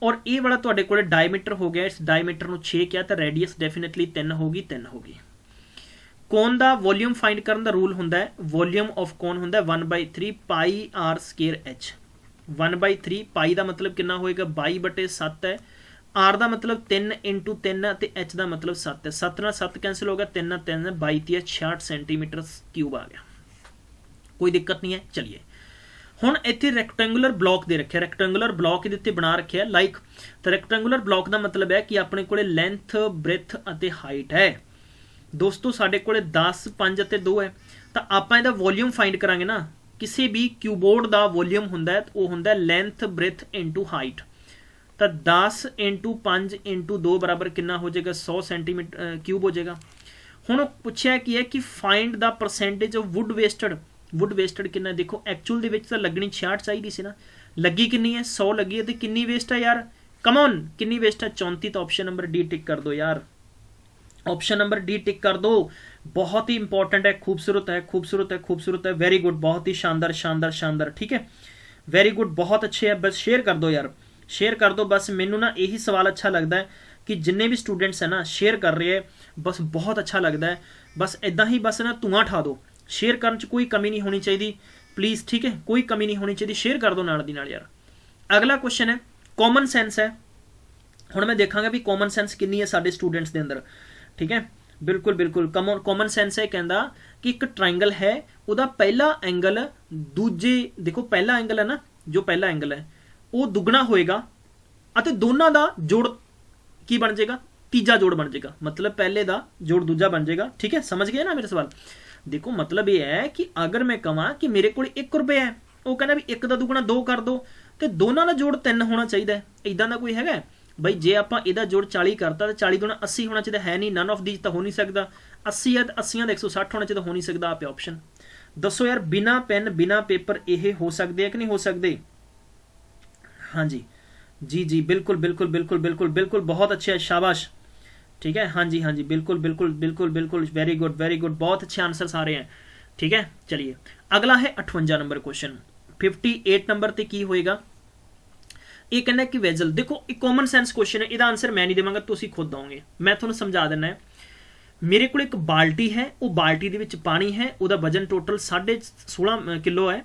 और ए वाला तुहाडे कोले डायमीटर हो गया इस डायमीटर नू 6 क्या तो रेडियस डेफिनेटली 3 होगी 3 होगी। कोन दा वॉल्यूम फाइंड करन दा रूल हुंदा है वॉल्यूम ऑफ कोन हुंदा है 1/3 पाई आर स्केयर एच 1/3 पाई दा मतलब कितना होएगा 22/7 है आर का मतलब 3 इंटू 3 एच का मतलब 7 है 7 ਨਾਲ 7 कैंसिल हो गया 3 3 22 66 सेंटीमीटर क्यूब आ गया कोई दिक्कत नहीं है। चलिए हुण इत्थे रैक्टेंगुलर ब्लॉक दे रखे रैक्टेंगुलर ब्लॉक इहदे उत्ते बना रखे लाइक तो रैक्टेंगुलर ब्लॉक का मतलब है कि अपने कोले लेंथ ब्रेथ अते हाइट है दोस्तों साडे कोले 10 5 अते 2 है ਤਾਂ ਆਪਾਂ ਇਹਦਾ ਵੋਲਿਊਮ ਫਾਈਂਡ ਕਰਾਂਗੇ ਨਾ। ਕਿਸੇ ਵੀ ਕਿਊਬੋਰਡ ਦਾ ਵੋਲਿਊਮ ਹੁੰਦਾ ਹੈ ਉਹ ਹੁੰਦਾ ਲੈਂਥ ਬ੍ਰੈਥ ਇਨਟੂ ਹਾਈਟ। ਤਾਂ 10 × 5 × 2 ਬਰਾਬਰ ਕਿੰਨਾ ਹੋ ਜਾਏਗਾ 100 ਸੈਂਟੀਮੀਟਰ ਕਿਊਬ ਹੋ ਜਾਏਗਾ। ਹੁਣ ਪੁੱਛਿਆ ਕੀ ਹੈ ਕਿ find the percentage of wood wasted. Wood wasted ਕਿੰਨਾ, ਦੇਖੋ ਐਕਚੁਅਲ ਦੇ ਵਿੱਚ ਤਾਂ ਲੱਗਣੀ 66 ਚਾਹੀਦੀ ਸੀ ਨਾ, ਲੱਗੀ ਕਿੰਨੀ ਹੈ 100 ਲੱਗੀ ਹੈ, ਤੇ ਕਿੰਨੀ ਵੇਸਟ ਹੈ ਯਾਰ, ਕਮ ਔਨ ਕਿੰਨੀ ਵੇਸਟ ਹੈ 34। ਤਾਂ ਆਪਸ਼ਨ ਨੰਬਰ ਡੀ ਟਿਕ ਕਰ दो यार, ऑप्शन नंबर डी टिक कर दो। बहुत ही इंपॉर्टेंट है, खूबसूरत है, खूबसूरत है, खूबसूरत है, वेरी गुड, बहुत ही शानदार शानदार शानदार, ठीक है, वेरी गुड, बहुत अच्छे है। बस शेयर कर दो यार, शेयर कर दो। बस मैनू ना यही सवाल अच्छा लगता है कि जिन्ने भी स्टूडेंट्स है ना शेयर कर रहे हैं, बस बहुत अच्छा लगता है। बस इदा ही बस ना धुआं ठा दो, शेयर करने च कोई कमी नहीं होनी चाहिए प्लीज़, ठीक है, कोई कमी नहीं होनी चाहिए, शेयर कर दो नाल दी नाल यार। अगला क्वेश्चन है कॉमन सेंस है। हुण मैं देखांगा भी कॉमन सेंस कितनी है साडे स्टूडेंट्स दे अंदर, ठीक है, बिल्कुल बिल्कुल। कॉमन सेंस है, कहता कि एक ट्राइंगल है, ਉਹਦਾ पहला एंगल दूजे, देखो पहला एंगल है ना, जो पहला एंगल है वो दुगना होएगा ਅਤੇ ਦੋਨਾਂ ਦਾ जोड़ की बन जाएगा, तीजा जोड़ बन जाएगा, मतलब पहले ਦਾ जोड़ दूजा बन जाएगा, ठीक है, समझ गए ना मेरा सवाल। देखो मतलब ये है कि अगर मैं कहां कि मेरे को 1 रुपया है, वो कहना भी 1 ਦਾ दुगना 2 कर दो, ਤੇ ਦੋਨਾਂ ਦਾ जोड़ 3 होना चाहिए, इदां ਦਾ कोई हैगा बई। जे आप इहदा जोड़ 40 करता तो 40 दूना 80 होना चाहिए, है नहीं, नन ऑफ दीज तो हो नहीं सकता। 80 है तो 80 का 160 होना चाहिए, हो नहीं सकता। आप ऑप्शन दसो यार, बिना पेन बिना पेपर ये हो सकते हैं कि नहीं हो सकते? हाँ जी जी जी, बिल्कुल बिल्कुल बिल्कुल बिल्कुल बिल्कुल, बहुत अच्छे, शाबाश, ठीक है, हाँ जी हाँ जी, बिल्कुल बिल्कुल बिल्कुल बिल्कुल, वेरी गुड वेरी गुड, बहुत अच्छे आंसर आ रहे हैं, ठीक है। चलिए अगला है 58 नंबर क्वेश्चन। 58 नंबर पर की होएगा, ये कहना कि वेजल, देखो एक कॉमन सेंस क्वेश्चन है, इसका आंसर मैं नहीं देवांगा, तुसी खुद दोगे, मैं थोड़ा समझा देना है। मेरे को एक बाल्टी है, वो बाल्टी दे विच पानी है, उसका वजन टोटल 16.5 किलो है।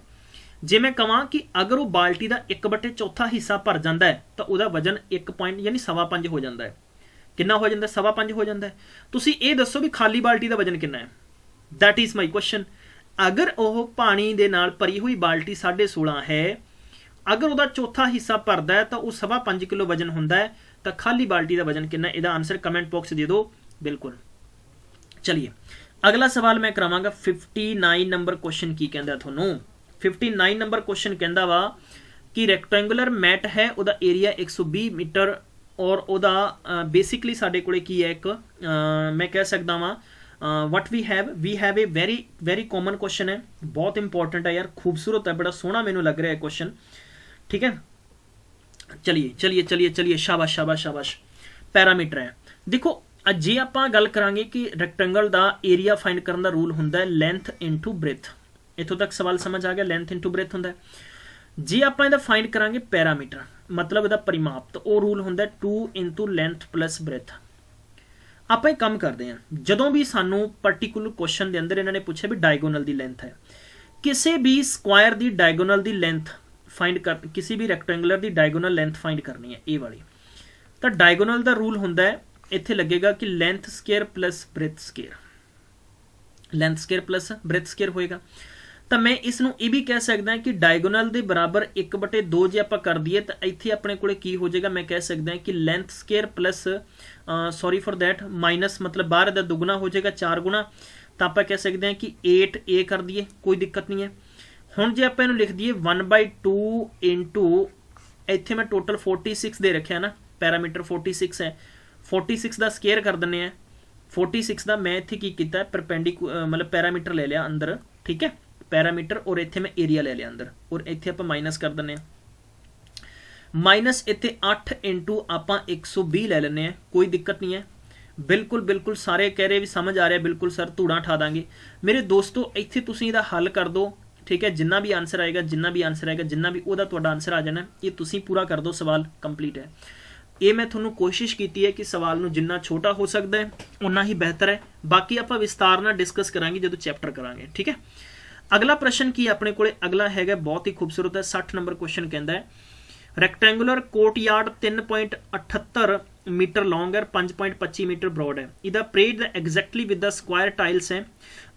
जे मैं कहां कि अगर वो बाल्टी का 1/4 हिस्सा भर जाता है तो उसका वजन 1 पॉइंट यानी 5.25 हो जाता है। कितना हो जाता है? 5.25 हो जाता है। तुसी ये दसो भी खाली बाल्टी का वजन कितना है, दैट इज माई क्वेश्चन। अगर वह पानी दे नाल भरी हुई बाल्टी 16.5 है, अगर उसका चौथा हिस्सा भरदा है तो वह 5.25 किलो वजन होंदा है, तो खाली बाल्टी का वजन कितना, इसका आंसर कमेंट बॉक्स दे दो, बिल्कुल। चलिए अगला सवाल मैं करावांगा 59 नंबर क्वेश्चन की कहंदा थानू। 59 नंबर क्वेश्चन कहंदा वा कि रेक्टेंगुलर मैट है, उसका एरिया 120 मीटर और उसका बेसिकली साडे कोले की है एक मैं कह सकदा वां what we have a very very common question है, बहुत इंपॉर्टेंट है यार, खूबसूरत है, बड़ा सोहना मैनू लग रहा है क्वेश्चन, ठीक है। चलिए चलिए चलिए चलिए, शाबाश शाबाश शाबाश। पैरामीटर है, देखो जे आप गल करांगे कि रेक्टेंगल का एरिया फाइंड करने का रूल होंदा है लेंथ इंटू ब्रेथ। इतों तक सवाल समझ आ गया, लेंथ इंटू ब्रेथ होंदा है। जे आप इहदा फाइंड करांगे पैरामीटर, मतलब इहदा परिमाप, तो वो रूल होंदा है 2 × लेंथ प्लस ब्रेथ। आप एक काम करते हैं, जदों भी सानू पर्टिकुलर क्वेश्चन के अंदर इन्होंने पूछा भी डायगोनल की लेंथ है, किसी भी स्क्वायर की डायगोनल की लेंथ फाइंड कर, किसी भी रेक्टेंगुलर की डायगोनल लेंथ फाइंड करनी है ये वाली, तो डायगोनल का रूल होंदा है, इत्थे लगेगा कि length square plus breadth square, length square plus breadth square होएगा। तो मैं इसनों ये भी कह सकता कि डायगोनल के बराबर 1/2 जे आप कर दिए तो इत्थे अपने कोले की हो जाएगा, मैं कह सकता कि length square plus sorry for that minus, मतलब बाहर का दुगना हो जाएगा 4 गुना, तो आप कह सकते हैं कि 8a कर दिए, कोई दिक्कत नहीं है। हुण जे आप लिख दिए 1/2 इंटू, इत्थे मैं टोटल 46 दे रखा ना, पैरामीटर 46 है, 46 का स्केयर कर देने हैं, 46 का मैं इत्थे की कीता है मतलब पैरामीटर ले लिया अंदर, ठीक है, पैरामीटर, और इत्थे मैं एरिया ले लिया अंदर, और इत्थे आप माइनस कर देने, माइनस इत्थे 8 इंटू आप 120 ले लेने, कोई दिक्कत नहीं है, बिल्कुल बिल्कुल। सारे कह रहे भी समझ आ रहा है, बिल्कुल सर धूड़ा ठा दांगे। मेरे दोस्तों इत्थे तुसीं इहदा हल कर दो, ठीक है, जिन्ना भी आंसर आएगा, जिन्ना भी आंसर आएगा, जिन्ना भी उहदा तुहाडा आंसर आ जाना, ये तुसीं पूरा कर दो, सवाल कंप्लीट है। ये मैं थोनों कोशिश की है कि सवाल नूं जिन्ना छोटा हो सकता है उन्ना ही बेहतर है, बाकी आप विस्तार नाल डिस्कस करांगे जो चैप्टर करांगे, ठीक है। अगला प्रश्न की अपने को अगला है, बहुत ही खूबसूरत है, 60 नंबर क्वेश्चन कहता है रेक्टेंगुलर कोर्टयार्ड 3.78 मीटर लॉन्ग है, 5.25 मीटर ब्रॉड है, इधर प्रेड exactly with the square tiles है,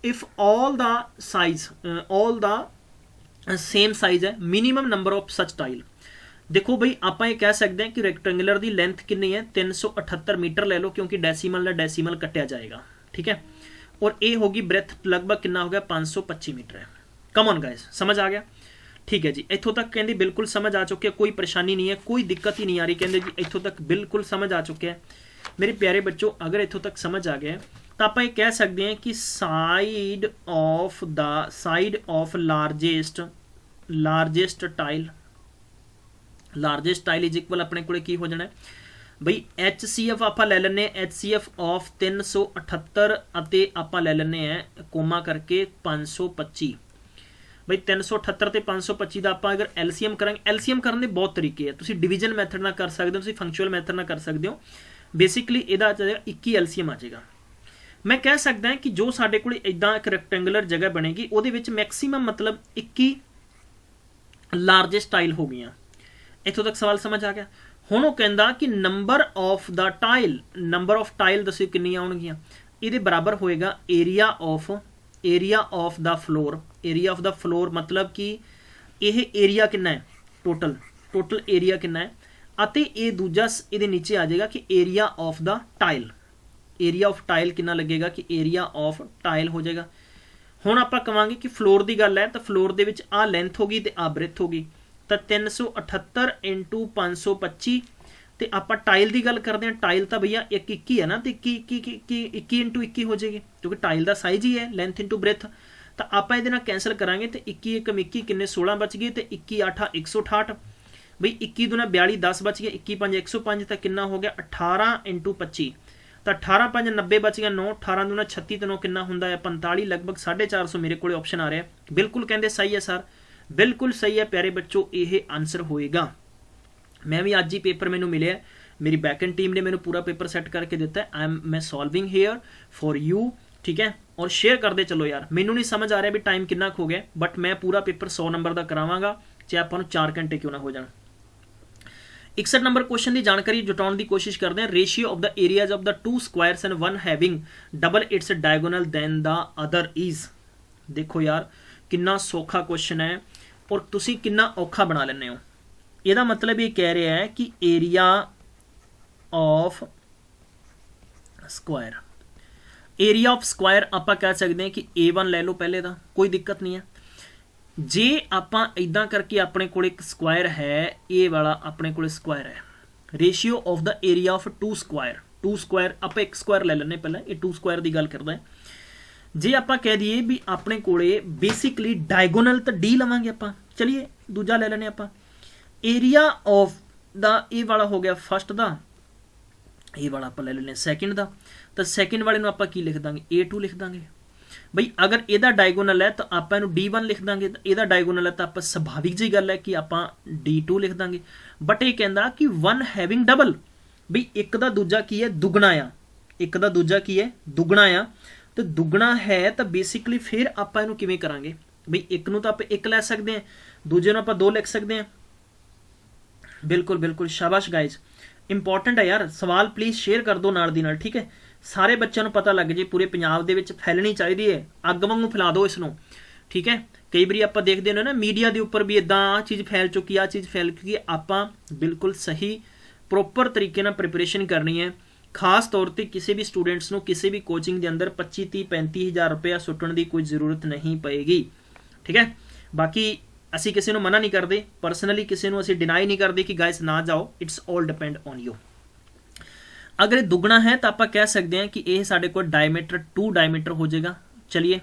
if all the size all the same size है, minimum number of such tile. देखो भाई आप ये कह सकते हैं कि रेक्टेंगुलर की लेंथ कितनी है, 378 मीटर ले लो, क्योंकि डेसीमल ना डेसीमल कटिया जाएगा, ठीक है, और ए होगी ब्रेथ लगभग कितना हो गया 525 मीटर है। कम ऑन गाइस, समझ आ गया? ठीक है जी, इत्थों तक कहते बिल्कुल समझ आ चुके, कोई परेशानी नहीं है, कोई दिक्कत ही नहीं आ रही, कहते जी इत्थों तक बिल्कुल समझ आ चुके हैं मेरे प्यारे बच्चों। अगर इत्थों तक समझ आ गया तो आप ये कह सकते हैं कि side of largest tile is equal अपने को की हो जाना है बई HCF आप ले लेने HCF ऑफ 378 ਅਤੇ ਆਪਾਂ ਲੈ ਲੈਣੇ ਆ ਕੋਮਾ ਕਰਕੇ 525 ਬਈ 378 ਤੇ 525 ਦਾ ਆਪਾਂ ਅਗਰ LCM ਕਰਾਂਗੇ, LCM ਕਰਨ ਦੇ ਬਹੁਤ ਤਰੀਕੇ ਆ, ਤੁਸੀਂ ਡਿਵੀਜ਼ਨ ਮੈਥਡ ਨਾਲ ਕਰ ਸਕਦੇ ਹੋ, ਤੁਸੀਂ ਫੰਕਚੁਅਲ ਮੈਥਡ ਨਾਲ ਕਰ ਸਕਦੇ ਹੋ। ਬੇਸਿਕਲੀ ਇਹਦਾ 21 LCM ਆ ਜਾਏਗਾ। ਮੈਂ ਕਹਿ ਸਕਦਾ ਕਿ ਜੋ ਸਾਡੇ ਕੋਲ ਇਦਾਂ ਇੱਕ ਰੈਕਟੈਂਗੂਲਰ ਜਗ੍ਹਾ ਬਣੇਗੀ ਉਹਦੇ ਵਿੱਚ ਮੈਕਸਿਮਮ ਮਤਲਬ 21 ਲਾਰਜੈਸਟ ਟਾਈਲ ਹੋ ਗਈਆਂ। ਇੱਥੋਂ ਤੱਕ ਸਵਾਲ ਸਮਝ ਆ ਗਿਆ? ਹੁਣ ਉਹ ਕਹਿੰਦਾ ਕਿ ਨੰਬਰ ਆਫ ਟਾਈਲ ਦੱਸਿਓ ਕਿੰਨੀਆਂ ਆਉਣਗੀਆਂ। ਇਹਦੇ ਬਰਾਬਰ ਹੋਏਗਾ ਏਰੀਆ ਆਫ ਦਾ ਫਲੋਰ ਮਤਲਬ ਕਿ ਇਹ ਏਰੀਆ ਕਿੰਨਾ ਹੈ ਟੋਟਲ ਏਰੀਆ ਕਿੰਨਾ ਹੈ, ਅਤੇ ਇਹ ਦੂਜਾ ਇਹਦੇ ਨੀਚੇ ਆ ਜਾਏਗਾ ਕਿ area of the tile. Area of tile ਕਿੰਨਾ ਲੱਗੇਗਾ ਕਿ ਏਰੀਆ ਆਫ ਟਾਈਲ ਹੋ ਜਾਏਗਾ। ਹੁਣ ਆਪਾਂ ਕਵਾਂਗੇ ਕਿ ਫਲੋਰ ਦੀ ਗੱਲ ਹੈ ਤਾਂ ਫਲੋਰ ਦੇ ਵਿੱਚ ਆ ਲੈਂਥ ਹੋ ਗਈ ਤੇ ਆ ਬ੍ਰੇਥ ਹੋ ਗਈ, ਤਾਂ 378 × 525 ਤੇ ਆਪਾਂ ਟਾਈਲ ਦੀ ਗੱਲ ਕਰਦੇ ਹਾਂ। ਟਾਈਲ ਤਾਂ ਭਈਆ 21 ਹੈ ਨਾ, ਤੇ 21 × 21 ਹੋ ਜਾਏਗੀ ਕਿਉਂਕਿ ਟਾਈਲ ਦਾ ਸਾਈਜ਼ ਹੀ ਹੈ ਲੈਂਥ ਇੰਟੂ ਬ੍ਰੇਥ। ਤਾਂ ਆਪਾਂ ਇਹਦੇ ਨਾਲ ਕੈਂਸਲ ਕਰਾਂਗੇ ਤੇ 21 × 21 ਕਿੰਨੇ 16 ਬਚ ਗਏ ਤੇ 21 × 8 168 ਬਈ 21 × 42 10 ਬਚ ਗਏ, 21 × 5 105 ਤਾਂ ਕਿੰਨਾ ਹੋ ਗਿਆ 18 × 25 ਤਾਂ 18 × 5 90 ਬਚ ਗਿਆ 9, 18 × 36 ਤੇ 9 ਕਿੰਨਾ ਹੁੰਦਾ ਹੈ 45, ਲਗਭਗ 450 ਮੇਰੇ ਕੋਲੇ ਆਪਸ਼ਨ ਆ ਰਿਹਾ। ਬਿਲਕੁਲ ਕਹਿੰਦੇ ਸਹੀ ਹੈ ਸਰ, ਬਿਲਕੁਲ ਸਹੀ ਹੈ ਪਿਆਰੇ ਬੱਚੋ, ਇਹ ਆਨਸਰ ਹੋਏਗਾ। ਮੈਂ ਵੀ ਅੱਜ ਹੀ ਪੇਪਰ ਮੈਨੂੰ ਮਿਲਿਆ, ਮੇਰੀ ਬੈਕਐਂਡ ਟੀਮ ਨੇ ਮੈਨੂੰ ਪੂਰਾ ਪੇਪਰ ਸੈੱਟ ਕਰਕੇ ਦਿੱਤਾ ਹੈ। ਮੈਂ ਸੋਲਵਿੰਗ ਹੇਅਰ ਫॉर ਯੂ, ਠੀਕ ਹੈ, ਔਰ ਸ਼ੇਅਰ ਕਰਦੇ ਚਲੋ ਯਾਰ। ਮੈਨੂੰ ਨਹੀਂ ਸਮਝ ਆ ਰਿਹਾ ਵੀ ਟਾਈਮ ਕਿੰਨਾ ਹੋ ਗਿਆ, ਬਟ ਮੈਂ ਪੂਰਾ ਪੇਪਰ 100 ਨੰਬਰ ਦਾ ਕਰਾਵਾਂਗਾ, ਚਾਹੇ ਆਪਾਂ ਨੂੰ 4 ਘੰਟੇ ਕਿਉਂ ਨਾ ਹੋ ਜਾਣ। 61 ਨੰਬਰ ਕੁਐਸਚਨ ਦੀ ਜਾਣਕਾਰੀ ਜੁਟਾਉਣ ਦੀ ਕੋਸ਼ਿਸ਼ ਕਰਦੇ ਹਾਂ। Ratio of the areas of the 2 squares and one having double its diagonal than the other is. ਦੇਖੋ ਯਾਰ ਕਿੰਨਾ ਸੌਖਾ ਕੁਐਸਚਨ ਹੈ ਔਰ ਤੁਸੀਂ ਕਿੰਨਾ ਔਖਾ ਬਣਾ ਲੈਂਦੇ ਹੋ। ਇਹਦਾ ਮਤਲਬ ਇਹ ਕਹਿ ਰਿਹਾ ਹੈ ਕਿ ਏਰੀਆ ਆਫ ਸਕੁਆਇਰ ਆਪਾਂ ਕਹਿ ਸਕਦੇ ਹਾਂ ਕਿ A1 ਲੈ ਲਓ ਪਹਿਲੇ ਦਾ, ਕੋਈ ਦਿੱਕਤ ਨਹੀਂ ਹੈ। ਜੇ ਆਪਾਂ ਇਦਾਂ ਕਰਕੇ ਆਪਣੇ ਕੋਲ ਇੱਕ ਸਕੁਆਇਰ ਹੈ, ਇਹ ਵਾਲਾ ਆਪਣੇ ਕੋਲ ਸਕੁਆਇਰ ਹੈ, ratio of the area of 2 Square ਆਪਾਂ ਇੱਕ ਸਕੁਆਇਰ ਲੈ ਲੈਣੇ ਪਹਿਲਾਂ, ਇਹ 2 ਸਕੁਆਇਰ ਦੀ ਗੱਲ ਕਰਦਾ ਹੈ। ਜੇ ਆਪਾਂ ਕਹਿ ਦਈਏ ਵੀ ਆਪਣੇ ਕੋਲੇ ਬੇਸਿਕਲੀ ਡਾਇਗੋਨਲ ਤਾਂ D ਲਵਾਂਗੇ ਆਪਾਂ, ਚਲਿਏ ਦੂਜਾ ਲੈ ਲੈਣੇ ਆਪਾਂ। ਏਰੀਆ ਆਫ ਦਾ ਇਹ ਵਾਲਾ ਹੋ ਗਿਆ ਫਸਟ ਦਾ, ਇਹ ਵਾਲਾ ਆਪਾਂ ਲੈ ਲੈਣੇ ਸੈਕਿੰਡ ਦਾ, ਤਾਂ ਸੈਕਿੰਡ ਵਾਲੇ ਨੂੰ ਆਪਾਂ ਕੀ ਲਿਖ ਦਾਂਗੇ A2 ਲਿਖ ਦਾਂਗੇ। ਬਈ ਅਗਰ ਇਹਦਾ ਡਾਇਗੋਨਲ ਹੈ ਤਾਂ ਆਪਾਂ ਇਹਨੂੰ D1 ਲਿਖ ਦਾਂਗੇ, ਤਾਂ ਇਹਦਾ ਡਾਇਗੋਨਲ ਹੈ ਤਾਂ ਆਪਾਂ ਸੁਭਾਵਿਕ ਜਿਹੀ ਗੱਲ ਹੈ ਕਿ ਆਪਾਂ D2 ਲਿਖ ਦਾਂਗੇ। ਬਟ ਇਹ ਕਹਿੰਦਾ ਕਿ ਵਨ ਹੈਵਿੰਗ ਡਬਲ, ਬਈ ਇੱਕ ਦਾ ਦੂਜਾ ਕੀ ਹੈ ਦੁੱਗਣਾ ਆ, ਇੱਕ ਦਾ ਦੂਜਾ ਕੀ ਹੈ ਦੁੱਗਣਾ ਆ, ਤੇ ਦੁੱਗਣਾ ਹੈ ਤਾਂ ਬੇਸਿਕਲੀ ਫਿਰ ਆਪਾਂ ਇਹਨੂੰ ਕਿਵੇਂ ਕਰਾਂਗੇ ਬਈ ਇੱਕ ਨੂੰ ਤਾਂ ਆਪਾਂ 1 ਲੈ ਸਕਦੇ ਹਾਂ, ਦੂਜੇ ਨੂੰ ਆਪਾਂ 2 ਲਿਖ ਸਕਦੇ ਹਾਂ। ਬਿਲਕੁਲ ਸ਼ਾਬਾਸ਼ ਗਾਇਜ਼, ਇੰਪੋਰਟੈਂਟ ਹੈ ਯਾਰ ਸਵਾਲ, ਪਲੀਜ਼ ਸ਼ੇਅਰ ਕਰ ਦਿਓ ਨਾਲ ਦੀ ਨਾਲ, ਠੀਕ ਹੈ, ਸਾਰੇ ਬੱਚਿਆਂ ਨੂੰ ਪਤਾ ਲੱਗ ਜੇ, ਪੂਰੇ ਪੰਜਾਬ ਦੇ ਵਿੱਚ ਫੈਲਣੀ ਚਾਹੀਦੀ ਹੈ, ਅੱਗ ਵਾਂਗੂ ਫੈਲਾ ਦਿਓ ਇਸ ਨੂੰ, ਠੀਕ ਹੈ। ਕਈ ਵਾਰੀ ਆਪਾਂ ਦੇਖਦੇ ਨੇ ਨਾ ਮੀਡੀਆ ਦੇ ਉੱਪਰ ਵੀ ਇਦਾਂ ਆਹ ਚੀਜ਼ ਫੈਲ ਚੁੱਕੀ, ਆਹ ਚੀਜ਼ ਫੈਲ ਚੁੱਕੀ, ਆਪਾਂ ਬਿਲਕੁਲ ਸਹੀ ਪ੍ਰੋਪਰ ਤਰੀਕੇ ਨਾਲ ਪ੍ਰਿਪਰੇਸ਼ਨ ਕਰਨੀ ਹੈ। ਖਾਸ ਤੌਰ ਤੇ ਕਿਸੇ ਵੀ ਸਟੂਡੈਂਟਸ ਨੂੰ ਕਿਸੇ ਵੀ ਕੋਚਿੰਗ ਦੇ ਅੰਦਰ 25 30 35 ਹਜ਼ਾਰ ਰੁਪਇਆ ਸੁੱਟਣ ਦੀ ਕੋਈ ਜ਼ਰੂਰਤ ਨਹੀਂ ਪਏਗੀ, ਠੀਕ ਹੈ। ਬਾਕੀ ਅਸੀਂ ਕਿਸੇ ਨੂੰ ਮਨਾ ਨਹੀਂ ਕਰਦੇ, ਪਰਸਨਲੀ ਕਿਸੇ ਨੂੰ ਅਸੀਂ ਡਿਨਾਈ ਨਹੀਂ ਕਰਦੇ ਕਿ ਗਾਇਸ ਨਾ ਜਾਓ, it's all depend on you. ਅਗਰ ਇਹ ਦੁੱਗਣਾ ਹੈ ਤਾਂ ਆਪਾਂ ਕਹਿ ਸਕਦੇ ਹਾਂ ਕਿ ਇਹ ਸਾਡੇ ਕੋਲ ਡਾਇਮੀਟਰ 2 ਡਾਇਮੀਟਰ ਹੋ ਜਾਏਗਾ। ਚਲਿਏ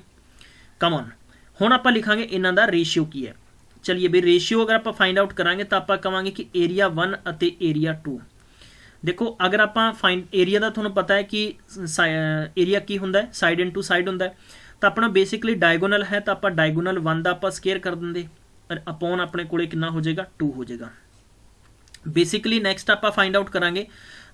ਕਮ ਔਨ, ਹੁਣ ਆਪਾਂ ਲਿਖਾਂਗੇ ਇਹਨਾਂ ਦਾ ਰੇਸ਼ੀਓ ਕੀ ਹੈ। ਚਲਿਏ ਵੀ ਰੇਸ਼ੀਓ ਅਗਰ ਆਪਾਂ ਫਾਈਂਡ ਆਊਟ ਕਰਾਂਗੇ ਤਾਂ ਆਪਾਂ ਕਵਾਂਗੇ ਕਿ ਏਰੀਆ 1 ਅਤੇ ਏਰੀਆ 2। ਦੇਖੋ ਅਗਰ ਆਪਾਂ ਏਰੀਆ ਦਾ ਤੁਹਾਨੂੰ ਪਤਾ ਹੈ ਕਿ ਏਰੀਆ ਕੀ ਹੁੰਦਾ ਹੈ, ਸਾਈਡ ਇਨਟੂ ਸਾਈਡ ਹੁੰਦਾ ਹੈ, ਤਾਂ ਆਪਣਾ ਬੇਸਿਕਲੀ ਡਾਇਗੋਨਲ ਹੈ ਤਾਂ ਆਪਾਂ ਡਾਇਗੋਨਲ 1 ਦਾ ਆਪਾਂ ਸਕੁਅਰ ਕਰ ਦਿੰਦੇ, ਅਪੋਨ ਆਪਣੇ ਕੋਲੇ ਕਿੰਨਾ ਹੋ ਜਾਏਗਾ 2 ਹੋ ਜਾਏਗਾ। ਬੇਸਿਕਲੀ ਨੈਕਸਟ ਆਪਾਂ ਫਾਈਂਡ ਆਊਟ ਕਰਾਂਗੇ